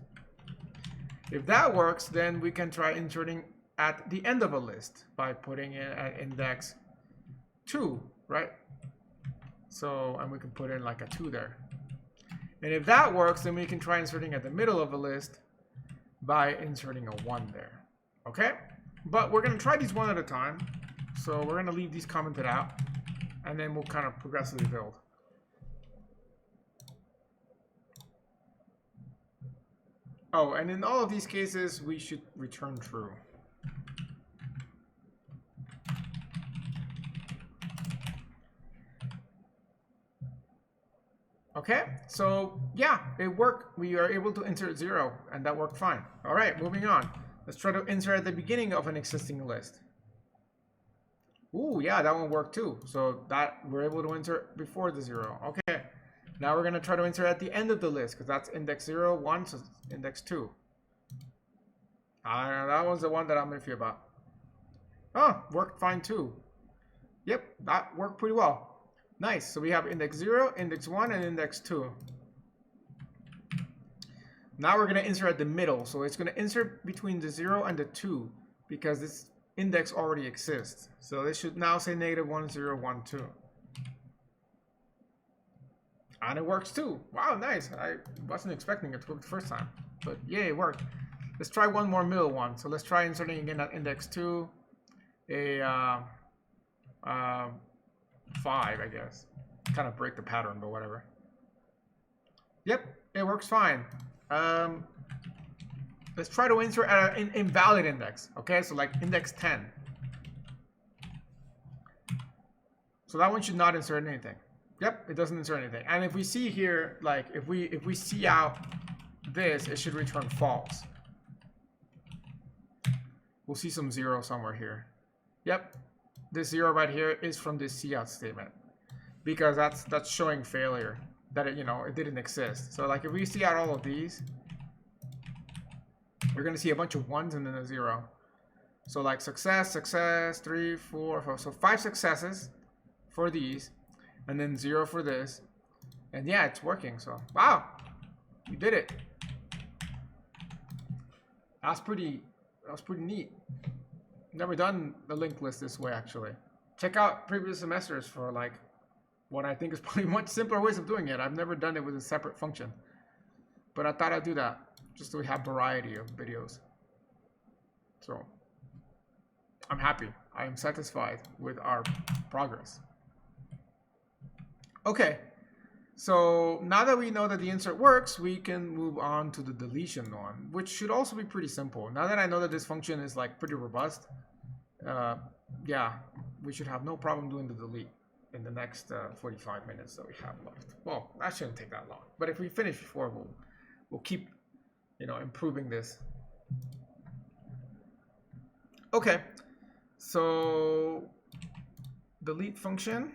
If that works, then we can try inserting at the end of a list by putting it at index 2, right? So, and we can put in like a 2 there. And if that works, then we can try inserting at the middle of a list by inserting a 1 there. Okay? But we're going to try these one at a time. So we're going to leave these commented out, and then we'll kind of progressively build. Oh, and in all of these cases, we should return true. Okay, so yeah, it worked. We are able to insert 0, and that worked fine. All right, moving on. Let's try to insert at the beginning of an existing list. Ooh, yeah, that one worked too. So that we're able to insert before the 0. Okay, now we're gonna try to insert at the end of the list because that's index 0, 1, so index 2. That was the one that I'm iffy about. Oh, worked fine too. Yep, that worked pretty well. Nice. So we have index 0, index 1, and index 2. Now we're going to insert at the middle. So it's going to insert between the 0 and the 2 because this index already exists. So this should now say -1, 0, 1, 2. And it works too. Wow, nice. I wasn't expecting it to work the first time. But yeah, it worked. Let's try one more middle one. So let's try inserting again at index 2. A 5, I guess. Kind of break the pattern, but whatever. Yep, it works fine. Let's try to insert at an invalid index. Okay, so like index 10. So that one should not insert anything. Yep, it doesn't insert anything. And if we see here, like if we see out this, it should return false. We'll see some 0 somewhere here. Yep. This 0 right here is from this cout statement because that's showing failure, that it didn't exist. So like if we see out all of these, we're gonna see a bunch of 1s and then a 0. So like success, 3, 4, 5. So 5 successes for these, and then 0 for this, and yeah, it's working. So wow, you did it. That was pretty neat. Never done the linked list this way, actually. Check out previous semesters for like what I think is probably much simpler ways of doing it. I've never done it with a separate function, but I thought I'd do that just so we have variety of videos. So I'm happy. I am satisfied with our progress. Okay, so now that we know that the insert works, we can move on to the deletion one, which should also be pretty simple. Now that I know that this function is like pretty robust, yeah, we should have no problem doing the delete in the next 45 minutes that we have left. Well, that shouldn't take that long, but if we finish before, we'll keep improving this. Okay, so delete function.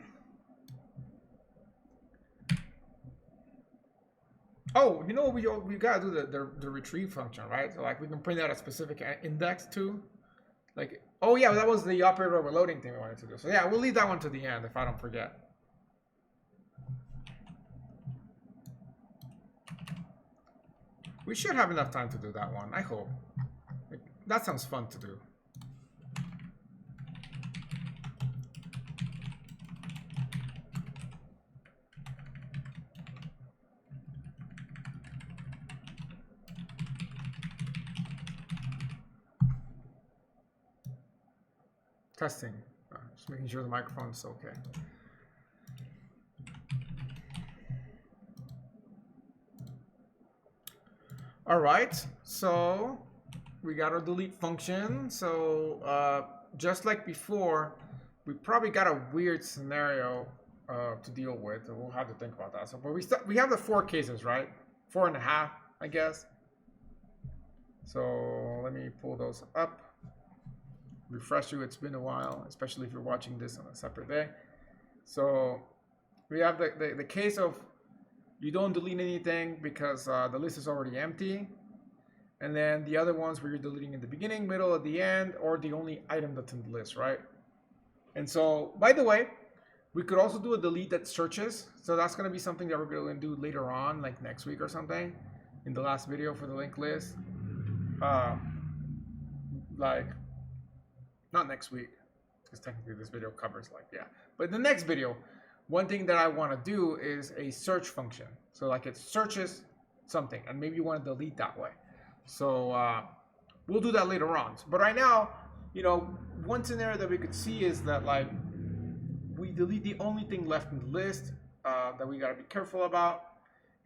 Oh, we gotta do the retrieve function, right? So like we can print out a specific index too. Like, oh yeah, that was the operator overloading thing we wanted to do. So yeah, we'll leave that one to the end if I don't forget. We should have enough time to do that one, I hope. That sounds fun to do. Testing. Just making sure the microphone is okay. All right, so we got our delete function. So just like before, we probably got a weird scenario to deal with. We'll have to think about that. So, but we have the 4 cases, right? 4.5, I guess. So let me pull those up. Refresh you, it's been a while, especially if you're watching this on a separate day. So we have the case of you don't delete anything because the list is already empty. And then the other ones where you're deleting in the beginning, middle, at the end, or the only item that's in the list, right? And so, by the way, we could also do a delete that searches. So that's going to be something that we're going to do later on, like next week or something, in the last video for the linked list. Like, not next week, because technically this video covers but the next video, one thing that I want to do is a search function. So like it searches something, and maybe you want to delete that way. So we'll do that later on. But right now, one scenario that we could see is that like we delete the only thing left in the list that we got to be careful about,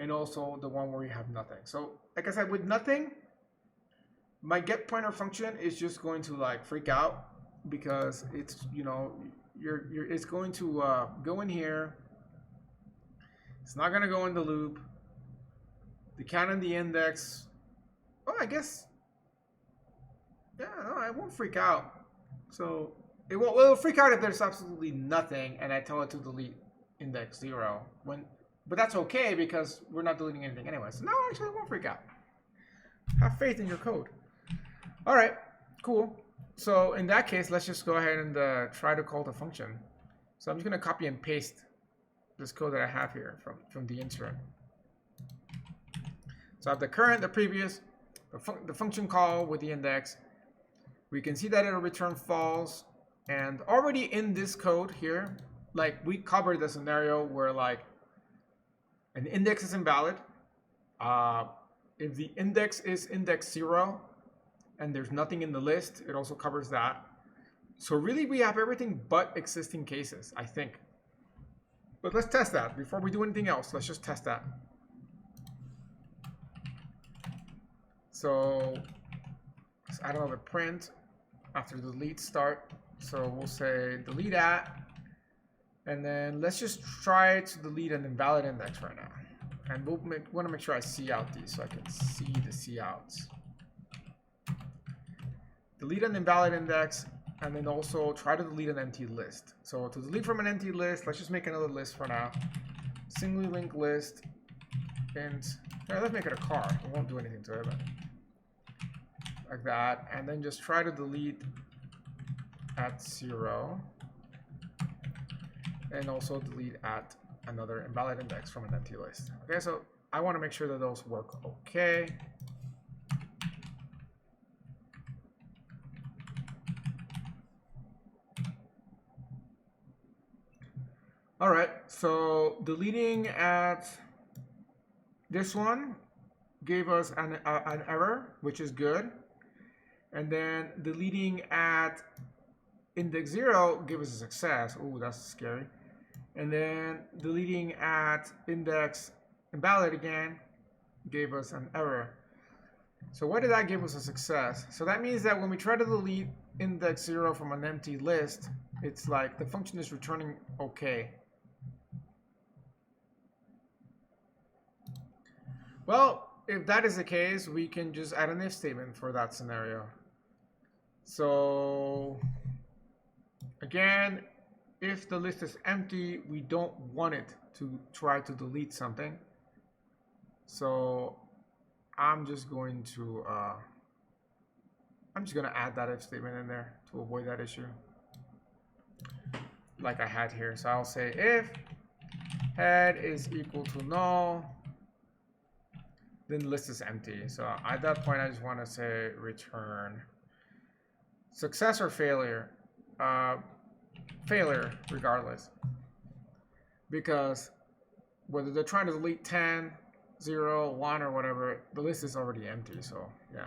and also the one where we have nothing. So like I said, with nothing, my get pointer function is just going to like freak out because it's it's going to go in here, It's not gonna go in the loop. The count in the index. Oh, I guess. Yeah, no, I won't freak out. So it will, well, it'll freak out if there's absolutely nothing and I tell it to delete index 0. But that's okay because we're not deleting anything anyway. So no, actually, it won't freak out. Have faith in your code. All right, cool. So in that case, let's just go ahead and try to call the function. So I'm just gonna copy and paste this code that I have here from the insert. So I have the current, the previous, the function call with the index. We can see that it'll return false. And already in this code here, like we covered the scenario where like an index is invalid. If the index is index 0 and there's nothing in the list, it also covers that. So really we have everything but existing cases, I think. But let's test that. Before we do anything else, let's just test that. So let's add another print after the delete start. So we'll say delete at, and then let's just try to delete an invalid index right now. And we'll want to make sure I see out these so I can see the see outs. Delete an invalid index, and then also try to delete an empty list. So to delete from an empty list, let's just make another list for now. Singly linked list, and let's make it a car. We won't do anything to it, but like that. And then just try to delete at 0, and also delete at another invalid index from an empty list. Okay, so I want to make sure that those work okay. All right, so deleting at this one gave us an error, which is good. And then deleting at index 0 gave us a success. Oh, that's scary. And then deleting at index invalid again gave us an error. So why did that give us a success? So that means that when we try to delete index 0 from an empty list, it's like the function is returning okay. Well, if that is the case, we can just add an if statement for that scenario. So again, if the list is empty, we don't want it to try to delete something. So I'm just going to add that if statement in there to avoid that issue, like I had here. So I'll say if head is equal to null, then the list is empty. So at that point, I just want to say return success or failure. Failure regardless, because whether they're trying to delete 10, 0, 1 or whatever, the list is already empty. So yeah,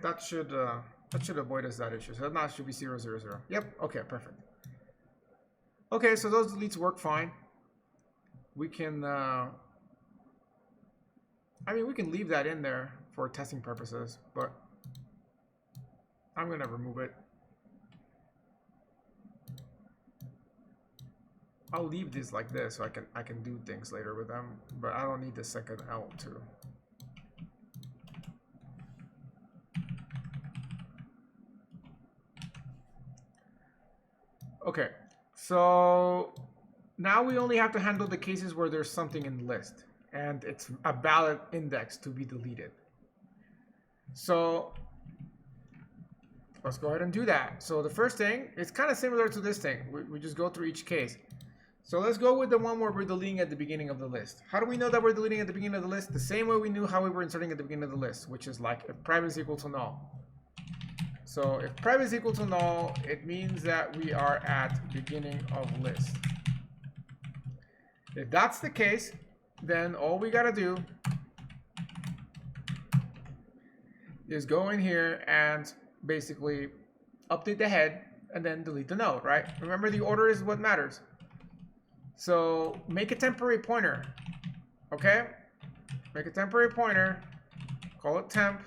that should avoid us that issue. So that should be 0, 0, 0. Yep. Okay, perfect. Okay, so those deletes work fine. We can we can leave that in there for testing purposes, but I'm gonna remove it. I'll leave these like this so I can do things later with them, but I don't need the second L2. Okay, so now we only have to handle the cases where there's something in the list and it's a valid index to be deleted. So let's go ahead and do that. So the first thing, it's kind of similar to this thing. We just go through each case. So let's go with the one where we're deleting at the beginning of the list. How do we know that we're deleting at the beginning of the list? The same way we knew how we were inserting at the beginning of the list, which is like if private is equal to null. So if private is equal to null, it means that we are at beginning of list. If that's the case, then all we gotta do is go in here and basically update the head and then delete the node, right? Remember, the order is what matters. So make a temporary pointer, okay? Make a temporary pointer, call it temp,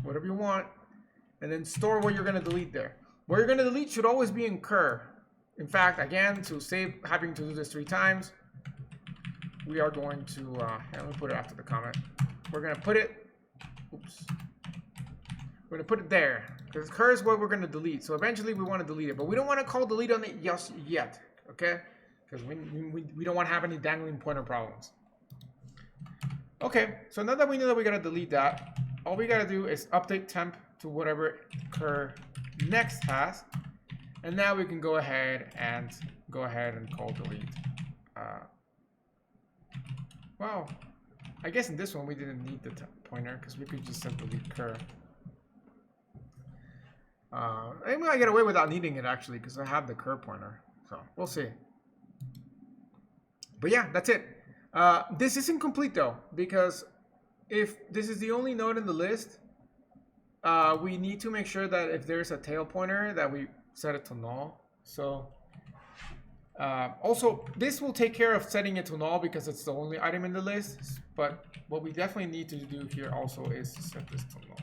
whatever you want, and then store what you're gonna delete there. What you're gonna delete should always be incur, In fact, again, to save having to do this 3 times, we are going to, let me put it after the comment. We're going to put it, oops. We're going to put it there, because cur is what we're going to delete. So eventually we want to delete it, but we don't want to call delete on it just yet, okay? Because we don't want to have any dangling pointer problems. Okay, so now that we know that we got to delete that, all we got to do is update temp to whatever cur next has. And now we can go ahead and call delete. Well, I guess in this one we didn't need the pointer because we could just set delete cur. I might get away without needing it actually because I have the cur pointer. So we'll see. But yeah, that's it. This isn't complete though, because if this is the only node in the list, we need to make sure that if there's a tail pointer that we set it to null. So also this will take care of setting it to null because it's the only item in the list. But what we definitely need to do here also is to set this to null.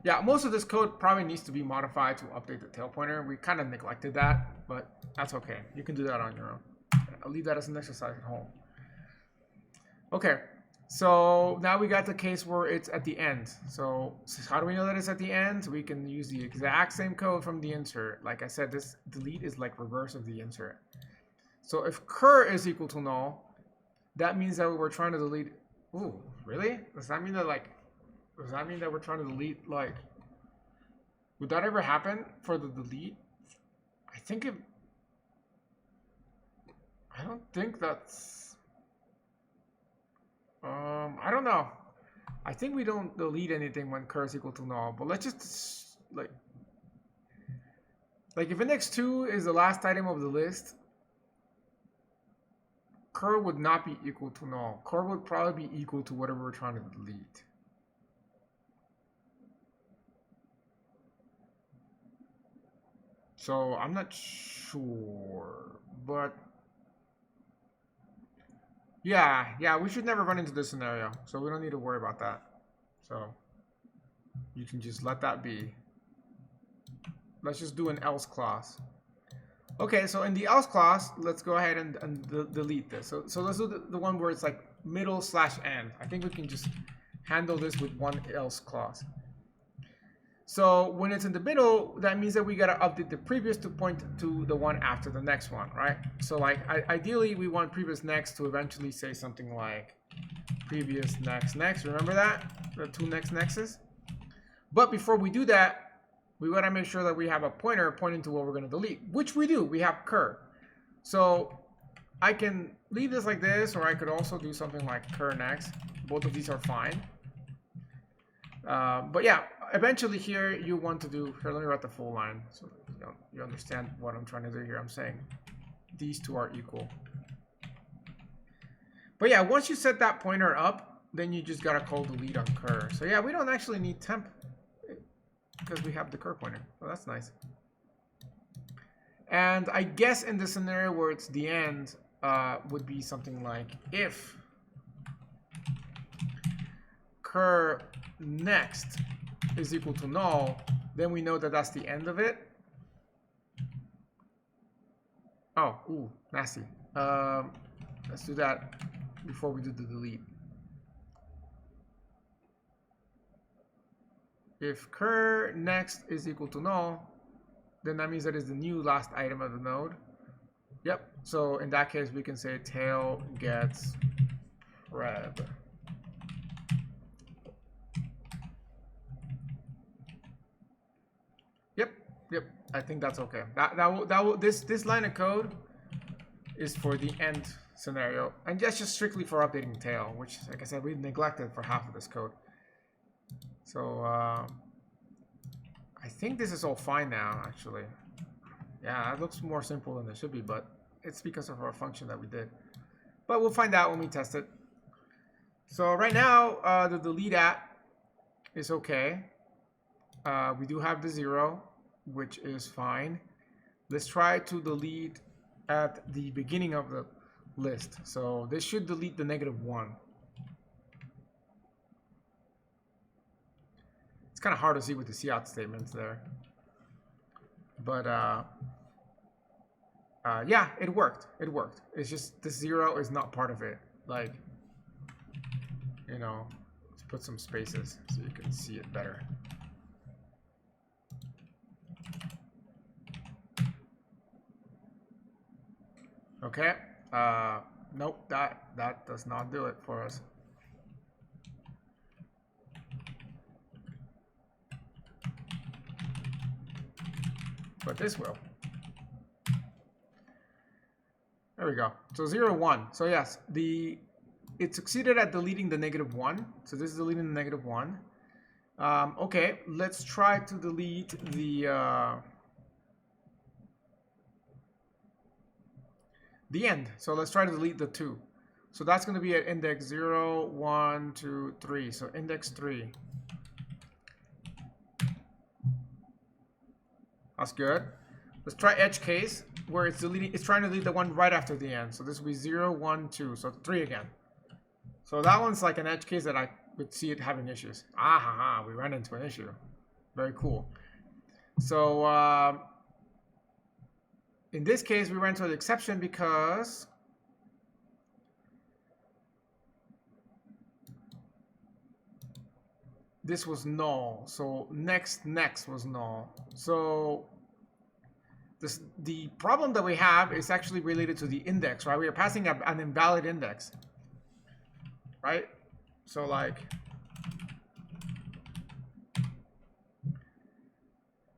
Yeah, most of this code probably needs to be modified to update the tail pointer. We kind of neglected that, but that's okay. You can do that on your own. I'll leave that as an exercise at home. Okay, so now we got the case where it's at the end. So how do we know that it's at the end? We can use the exact same code from the insert. Like I said, this delete is like reverse of the insert. So if cur is equal to null, that means that we're trying to delete. Ooh, really? Does that mean that we're trying to delete, like, would that ever happen for the delete? I don't think that's, I don't know. I think we don't delete anything when cur is equal to null, but let's just, like if index 2 is the last item of the list, cur would not be equal to null. Cur would probably be equal to whatever we're trying to delete. So I'm not sure, but yeah, we should never run into this scenario, so we don't need to worry about that. So you can just let that be. Let's just do an else clause. Okay, so in the else clause, let's go ahead and delete this. So let's do the one where it's like middle/end. I think we can just handle this with one else clause. So when it's in the middle, that means that we gotta update the previous to point to the one after the next one, right? So like ideally we want previous next to eventually say something like previous next next. Remember that? The 2 next nexts? But before we do that, we gotta make sure that we have a pointer pointing to what we're gonna delete, which we do. We have cur. So I can leave this like this, or I could also do something like cur next. Both of these are fine. But yeah, eventually here you want to do, here let me write the full line so you understand what I'm trying to do here. I'm saying these two are equal. But yeah, once you set that pointer up, then you just gotta call delete on cur. So yeah, we don't actually need temp because we have the cur pointer. So that's nice. And I guess in the scenario where it's the end, would be something like if cur next is equal to null, then we know that that's the end of it. Oh, ooh, nasty. Let's do that before we do the delete. If cur next is equal to null, then that means that is the new last item of the node. Yep, so in that case we can say tail gets preb. Yep, I think that's okay. This line of code is for the end scenario, and that's just strictly for updating tail, which, like I said, we've neglected for half of this code. So I think this is all fine now, actually. Yeah, it looks more simple than it should be, but it's because of our function that we did. But we'll find out when we test it. So right now, the delete at is okay. We do have the 0. Which is fine. Let's try to delete at the beginning of the list. So this should delete the -1. It's kind of hard to see with the cout statements there. But yeah, it worked. It worked. It's just the 0 is not part of it. Like, you know, let's put some spaces so you can see it better. Okay. Nope, that does not do it for us. But this will. There we go. So 0, 1. So yes, it succeeded at deleting the -1. So this is deleting the -1. Okay, let's try to delete the end. So let's try to delete the 2. So that's going to be at index 0, 1, 2, 3. So index 3. That's good. Let's try edge case where it's deleting. It's trying to delete the one right after the end. So this will be 0, 1, 2. So 3 again. So that one's like an edge case that I would see it having issues. Ah ha ha! We ran into an issue. Very cool. So in this case, we ran into an exception because this was null. So next was null. So the problem that we have is actually related to the index, right? We are passing an invalid index, right? So like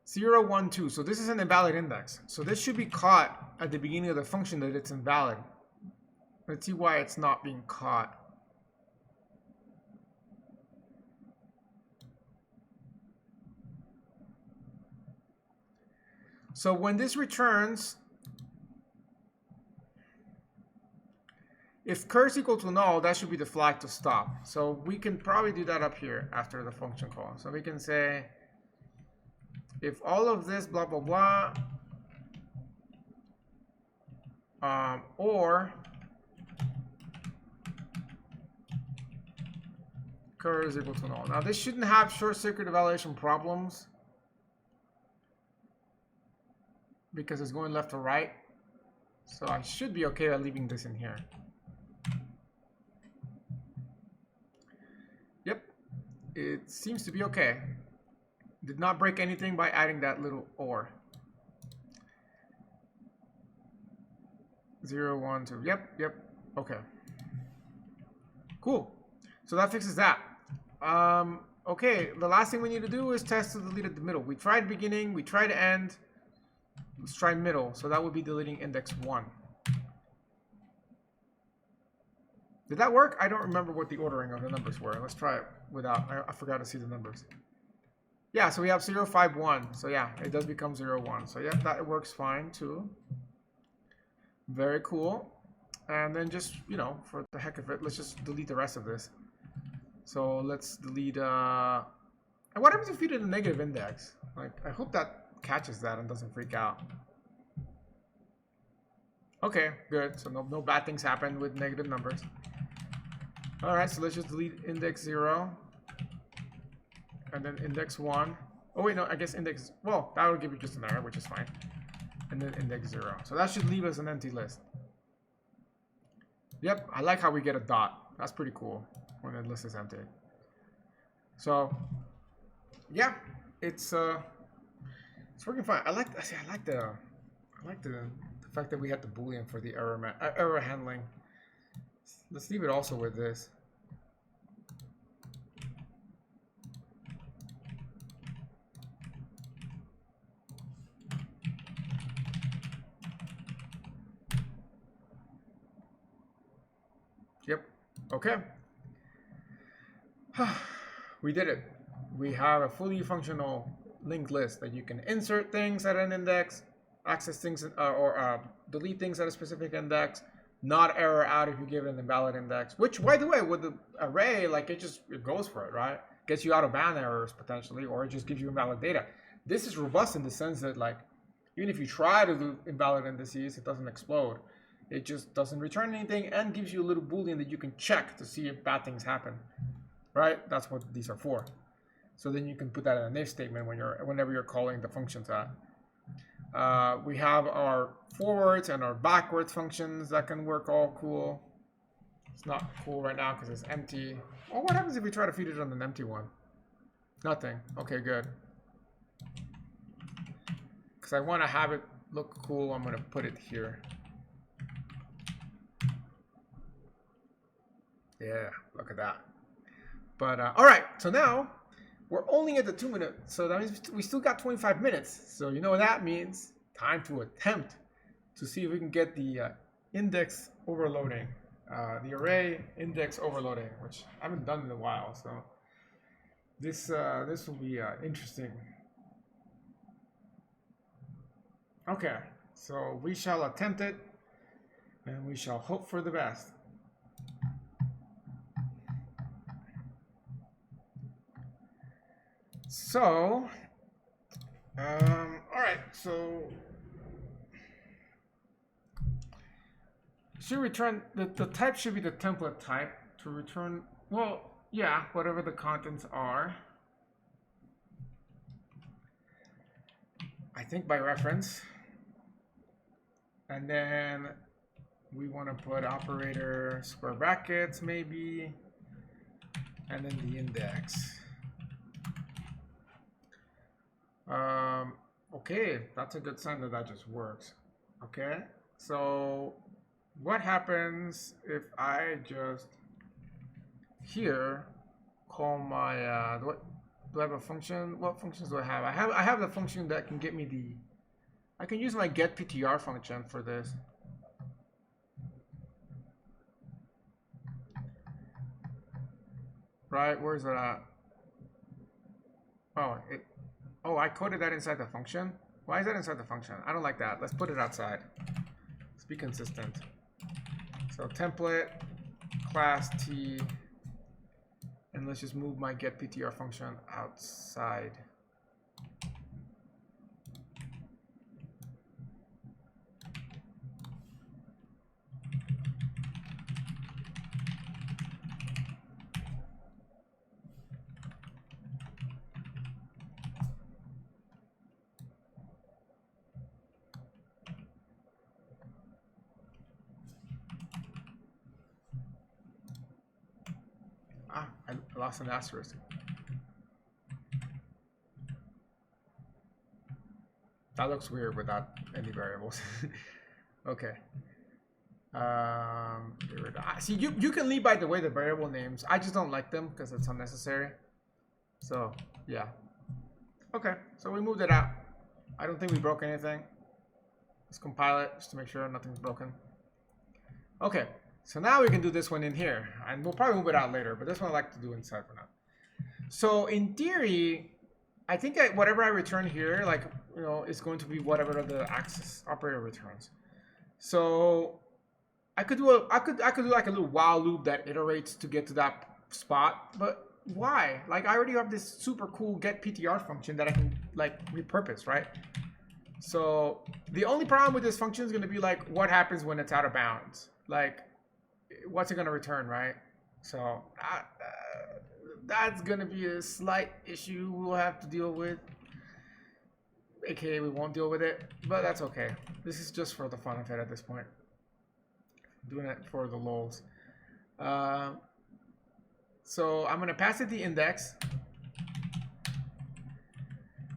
0, 1, 2. So this is an invalid index. So this should be caught at the beginning of the function that it's invalid. Let's see why it's not being caught. So when this returns, if cur is equal to null, that should be the flag to stop. So we can probably do that up here after the function call. So we can say, if all of this blah, blah, blah, or cur is equal to null. Now this shouldn't have short circuit evaluation problems because it's going left to right. So I should be okay at leaving this in here. Yep, it seems to be okay. Did not break anything by adding that little or. 0, 1, 2. Yep. Okay. Cool. So that fixes that. Okay, the last thing we need to do is test to delete at the middle. We tried beginning, we tried end. Let's try middle. So that would be deleting index 1. Did that work? I don't remember what the ordering of the numbers were. Let's try it without. I forgot to see the numbers. Yeah, so we have 0, 5, 1. So yeah, it does become 0, 1. So yeah, that works fine too. Very cool. And then just, you know, for the heck of it, let's just delete the rest of this. So let's delete, and what happens if you did a negative index? Like, I hope that catches that and doesn't freak out. Okay, good. So no bad things happen with negative numbers. All right, so let's just delete index 0. And then index 1. Oh wait, no, I guess index, well, that would give you just an error, which is fine. And then index 0. So that should leave us an empty list. Yep, I like how we get a dot. That's pretty cool when the list is empty. So yeah, it's working fine. I like the fact that we had the boolean for the error handling. Let's leave it also with this. Yep. Okay. We did it. We have a fully functional linked list that you can insert things at an index, access things, or delete things at a specific index, not error out if you give it an invalid index. Which, by the way, with the array, like it goes for it, right? Gets you out of bound errors potentially, or it just gives you invalid data. This is robust in the sense that, like, even if you try to do invalid indices, it doesn't explode. It just doesn't return anything and gives you a little boolean that you can check to see if bad things happen, right? That's what these are for. So then you can put that in an if statement whenever you're calling the functions at. We have our forwards and our backwards functions that can work all cool. It's not cool right now because it's empty. Oh, what happens if we try to feed it on an empty one? Nothing. Okay, good. Because I want to have it look cool, I'm going to put it here. Yeah, look at that. But all right, so now we're only at the 2 minutes, so that means we still got 25 minutes. So you know what that means? Time to attempt to see if we can get the index overloading, the array index overloading, which I haven't done in a while. So this will be interesting. Okay, so we shall attempt it, and we shall hope for the best. So, all right, so should return, the type should be the template type to return, well, yeah, whatever the contents are. I think by reference. And then we want to put operator square brackets maybe, and then the index. Okay, that's a good sign that that just works. Okay, so what happens if I just here call my do I have a function? What functions do I have? I have the function that can get me the, I can use my get PTR function for this. Right, where's that at? Oh, I coded that inside the function. Why is that inside the function? I don't like that. Let's put it outside. Let's be consistent. So template, class T, and let's just move my get PTR function outside. I lost an asterisk. That looks weird without any variables. Okay. See, you can leave by the way the variable names. I just don't like them because it's unnecessary. So yeah. Okay, so we moved it out. I don't think we broke anything. Let's compile it just to make sure nothing's broken. Okay. So now we can do this one in here, and we'll probably move it out later, but this one I like to do inside for now. So in theory, I think whatever I return here, like, you know, is going to be whatever the access operator returns. So I could do I could do like a little while loop that iterates to get to that spot, but why? Like, I already have this super cool get PTR function that I can like repurpose, right? So the only problem with this function is going to be like, what happens when it's out of bounds? Like, what's it going to return, right? So that's going to be a slight issue we'll have to deal with. AKA we won't deal with it, but that's okay. This is just for the fun of it at this point. I'm doing it for the lulz. So I'm going to pass it the index.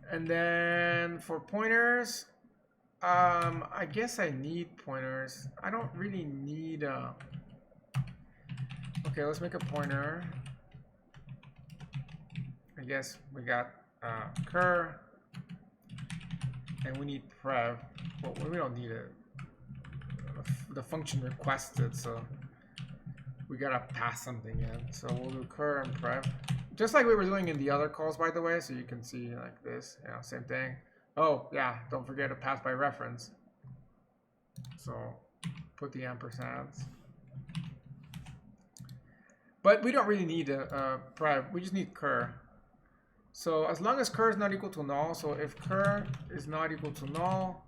And then for pointers, I guess I need pointers. I don't really need okay, let's make a pointer. I guess we got cur, and we need prev. Well, we don't need it. The function requested, so we gotta pass something in. So we'll do cur and prev, just like we were doing in the other calls, by the way. So you can see like this, you know, same thing. Oh yeah, don't forget to pass by reference. So put the ampersands. But we don't really need a prev. We just need cur. So as long as cur is not equal to null, so if cur is not equal to null,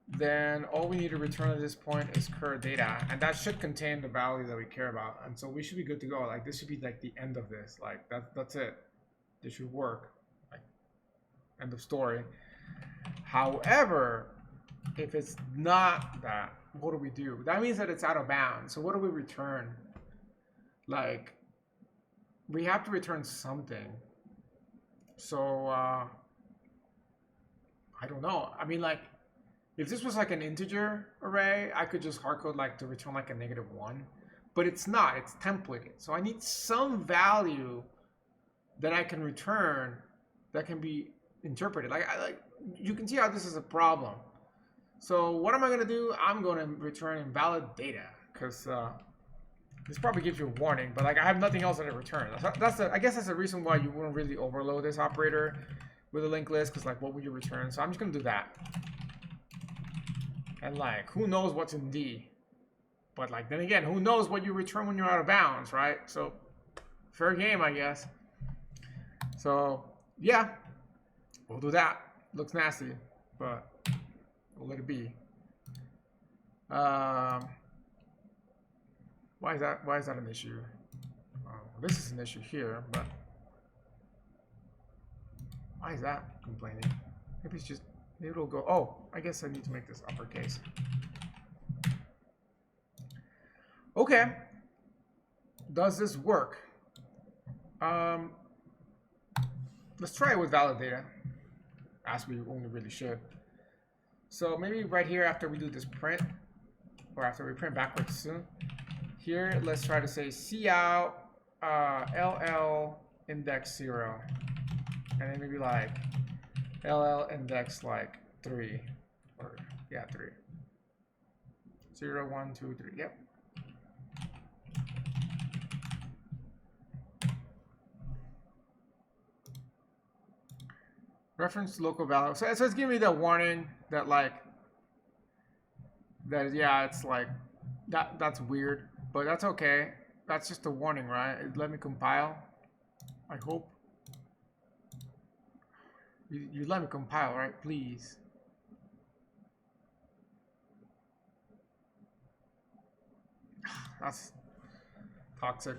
then all we need to return at this point is cur data, and that should contain the value that we care about. And so we should be good to go. Like, this should be like the end of this. Like that's it. This should work. Like, end of story. However, if it's not that, what do we do? That means that it's out of bounds. So what do we return? Like, we have to return something. So I don't know. I mean, like, if this was like an integer array, I could just hardcode like to return like a -1, but it's not. It's templated. So I need some value that I can return that can be interpreted. Like you can see how this is a problem. So what am I going to do? I'm going to return invalid data because this probably gives you a warning, but like I have nothing else that I return. I guess that's the reason why you wouldn't really overload this operator with a linked list, because like what would you return? So I'm just going to do that. And like, who knows what's in D? But like, then again, who knows what you return when you're out of bounds, right? So, fair game, I guess. So, yeah, we'll do that. Looks nasty, but we'll let it be. Why is that an issue? This is an issue here, but why is that complaining? Maybe it's just, maybe it'll go, oh, I guess I need to make this uppercase. Okay. Does this work? Let's try it with valid data, as we only really should. So maybe right here after we do this print, or after we print backwards soon, here let's try to say cout ll index 0, and then maybe like ll index like 3, or yeah, 3. 0, 1, 2, 3. Yep. Reference to local value. So it's giving me that warning that like that, yeah, it's like that's weird, but that's okay. That's just a warning, right? Let me compile. I hope you let me compile, right? Please. That's toxic.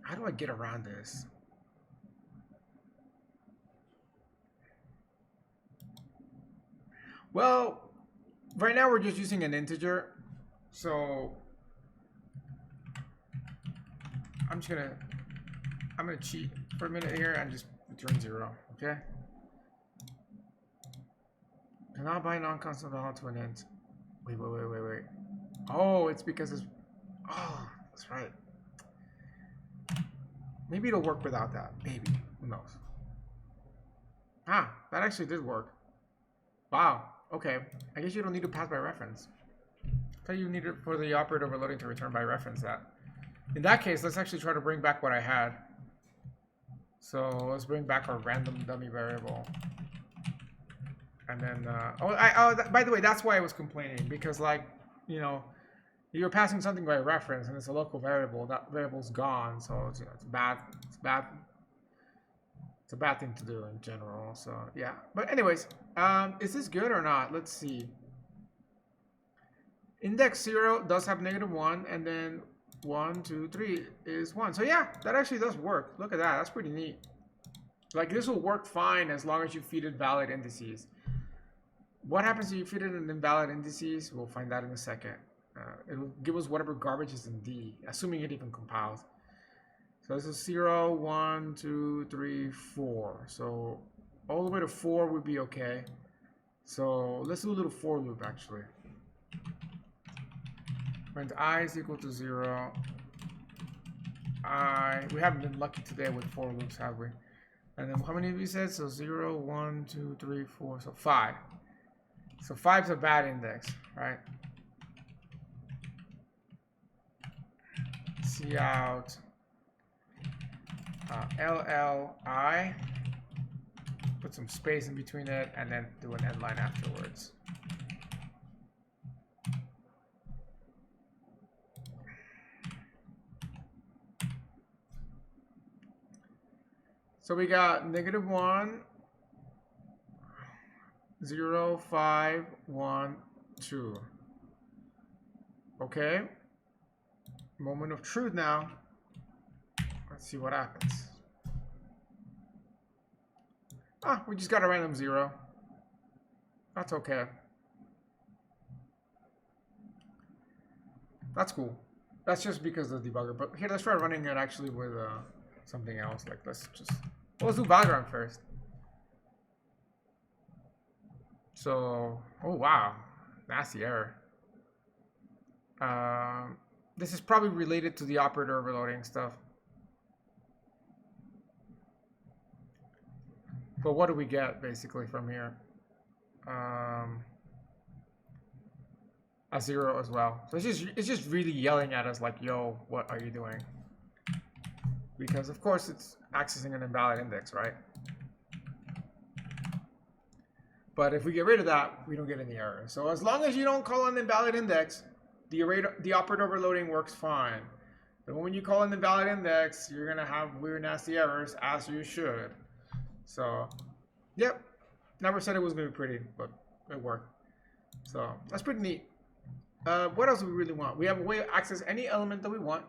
How do I get around this? Well, right now we're just using an integer, so I'm gonna cheat for a minute here and just return 0. Okay. Cannot bind non-constant value to an int. Wait. Oh, it's because it's. Oh, that's right. Maybe it'll work without that. Maybe. Who knows? Ah, that actually did work. Wow. Okay. I guess you don't need to pass by reference. I thought you needed for the operator overloading to return by reference that. In that case, let's actually try to bring back what I had. So let's bring back our random dummy variable. And then, by the way, that's why I was complaining, because like, you know, you're passing something by reference and it's a local variable. That variable's gone, so it's bad. It's bad. It's a bad thing to do in general. So yeah. But anyways, is this good or not? Let's see. Index 0 does have -1, and then 1, 2, 3 is 1. So yeah, that actually does work. Look at that. That's pretty neat. Like this will work fine as long as you feed it valid indices. What happens if you feed it in invalid indices? We'll find out in a second. It'll give us whatever garbage is in D, assuming it even compiles. So this is 0, 1, 2, 3, 4. So all the way to 4 would be okay. So let's do a little for loop actually. When I is equal to 0, we haven't been lucky today with for loops, have we? And then how many of you said? So 0, 1, 2, 3, 4, so 5. So 5 is a bad index, right? Cout LLI, put some space in between it, and then do an end line afterwards. So we got -1, 0, 5, 1, 2. Okay. Moment of truth now. Let's see what happens. Ah, we just got a random 0. That's okay. That's cool. That's just because of the debugger. But here, let's try running it actually with something else. Like, let's do background first. So, oh wow, nasty error. This is probably related to the operator overloading stuff. But what do we get basically from here? A 0 as well. So it's just really yelling at us like, yo, what are you doing? Because of course it's accessing an invalid index, right? But if we get rid of that, we don't get any error. So as long as you don't call an invalid index, the operator overloading works fine. But when you call an invalid index, you're gonna have weird nasty errors, as you should. So, yep. Never said it was gonna be pretty, but it worked. So that's pretty neat. What else do we really want? We have a way to access any element that we want.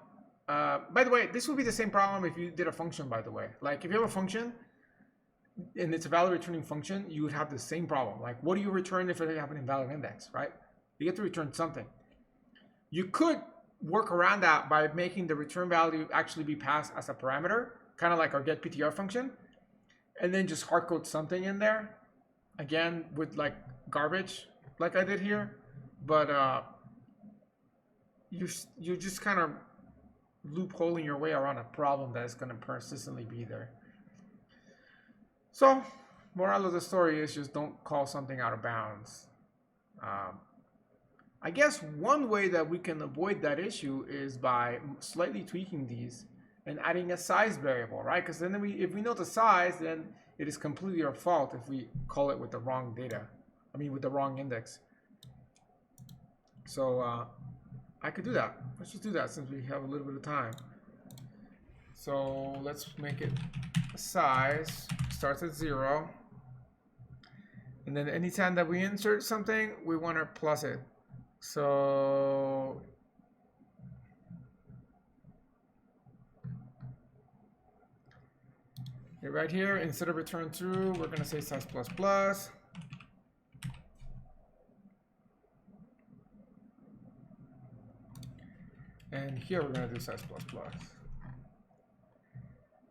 By the way, this would be the same problem if you did a function, by the way. Like if you have a function and it's a valid returning function, you would have the same problem. Like what do you return if you have an invalid index, right? You get to return something. You could work around that by making the return value actually be passed as a parameter, kind of like our getPTR function, and then just hardcode something in there, again with like garbage, like I did here. But you're just kind of loopholing your way around a problem that is going to persistently be there. So, moral of the story is just don't call something out of bounds. I guess one way that we can avoid that issue is by slightly tweaking these and adding a size variable, right? Because then if we know the size, then it is completely our fault if we call it with the wrong data. I mean, with the wrong index. So I could do that. Let's just do that since we have a little bit of time. So let's make it a size, starts at 0. And then anytime that we insert something, we want to plus it. So right here, instead of return true, we're going to say size plus plus. And here we're going to do size plus plus.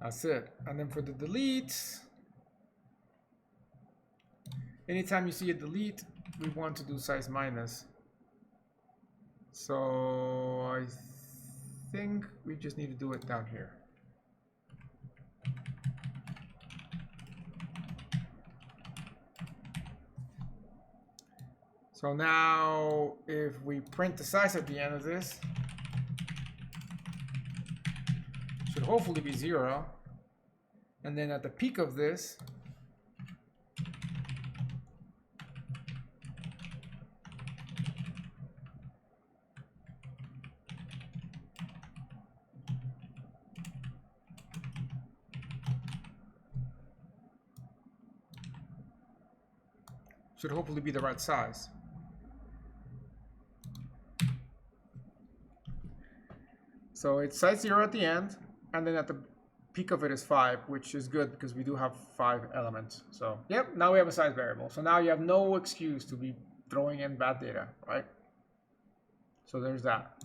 That's it. And then for the delete, anytime you see a delete, we want to do size minus. So I think we just need to do it down here. So now if we print the size at the end of this, should hopefully be 0. And then at the peak of this, should hopefully be the right size. So it's size 0 at the end, and then at the peak of it is 5, which is good because we do have 5 elements. So yep, now we have a size variable. So now you have no excuse to be throwing in bad data, right? So there's that.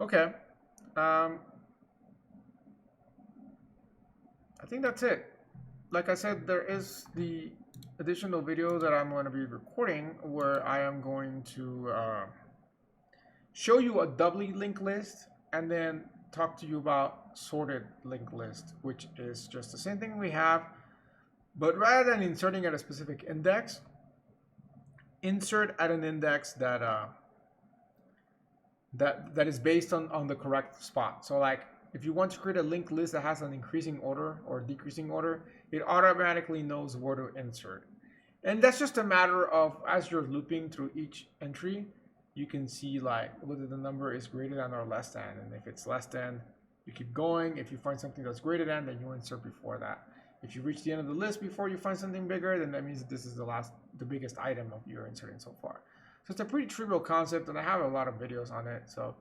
Okay. I think that's it. Like I said, there is the additional video that I'm going to be recording where I am going to show you a doubly linked list and then talk to you about sorted linked list, which is just the same thing we have, but rather than inserting at a specific index, insert at an index that that is based on the correct spot. So like if you want to create a linked list that has an increasing order or decreasing order, it automatically knows where to insert. And that's just a matter of, as you're looping through each entry, you can see like whether the number is greater than or less than. And if it's less than, you keep going. If you find something that's greater than, then you insert before that. If you reach the end of the list before you find something bigger, then that means that this is the biggest item of you're inserting so far. So it's a pretty trivial concept, and I have a lot of videos on it. So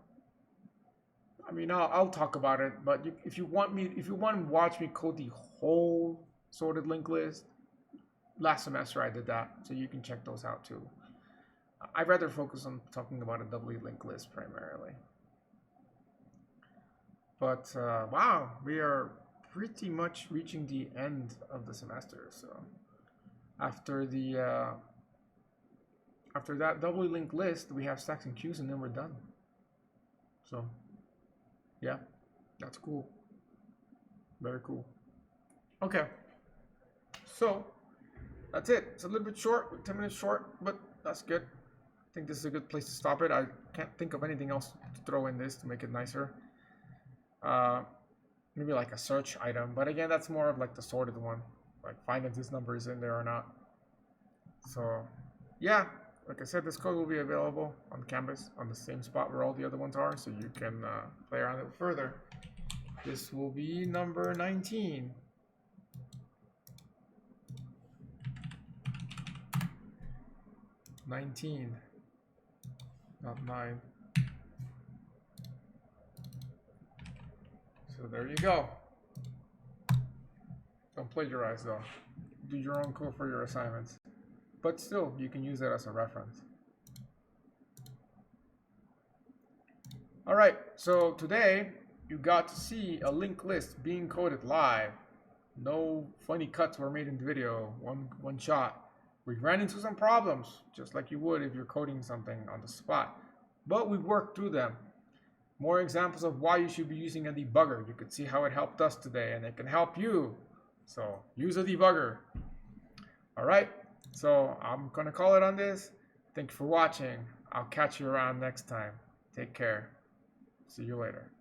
I mean, I'll talk about it, but if you want to watch me code the whole sorted linked list, last semester I did that, so you can check those out too. I'd rather focus on talking about a doubly linked list primarily. But wow, we are pretty much reaching the end of the semester. So after that doubly linked list, we have stacks and queues, and then we're done. So yeah, that's cool. Very cool. Okay, so that's it. It's a little bit short, 10 minutes short, but that's good. I think this is a good place to stop it. I can't think of anything else to throw in this to make it nicer. Maybe like a search item, but again, that's more of like the sorted one, like finding if this number is in there or not. So yeah, like I said, this code will be available on Canvas on the same spot where all the other ones are, so you can play around it further. This will be number 19. Not 9. So there you go. Don't plagiarize though. Do your own code for your assignments. But still, you can use it as a reference. Alright, so today you got to see a linked list being coded live. No funny cuts were made in the video, one shot. We ran into some problems, just like you would if you're coding something on the spot. But we worked through them. More examples of why you should be using a debugger. You could see how it helped us today, and it can help you. So use a debugger. Alright, so I'm going to call it on this. Thank you for watching. I'll catch you around next time. Take care. See you later.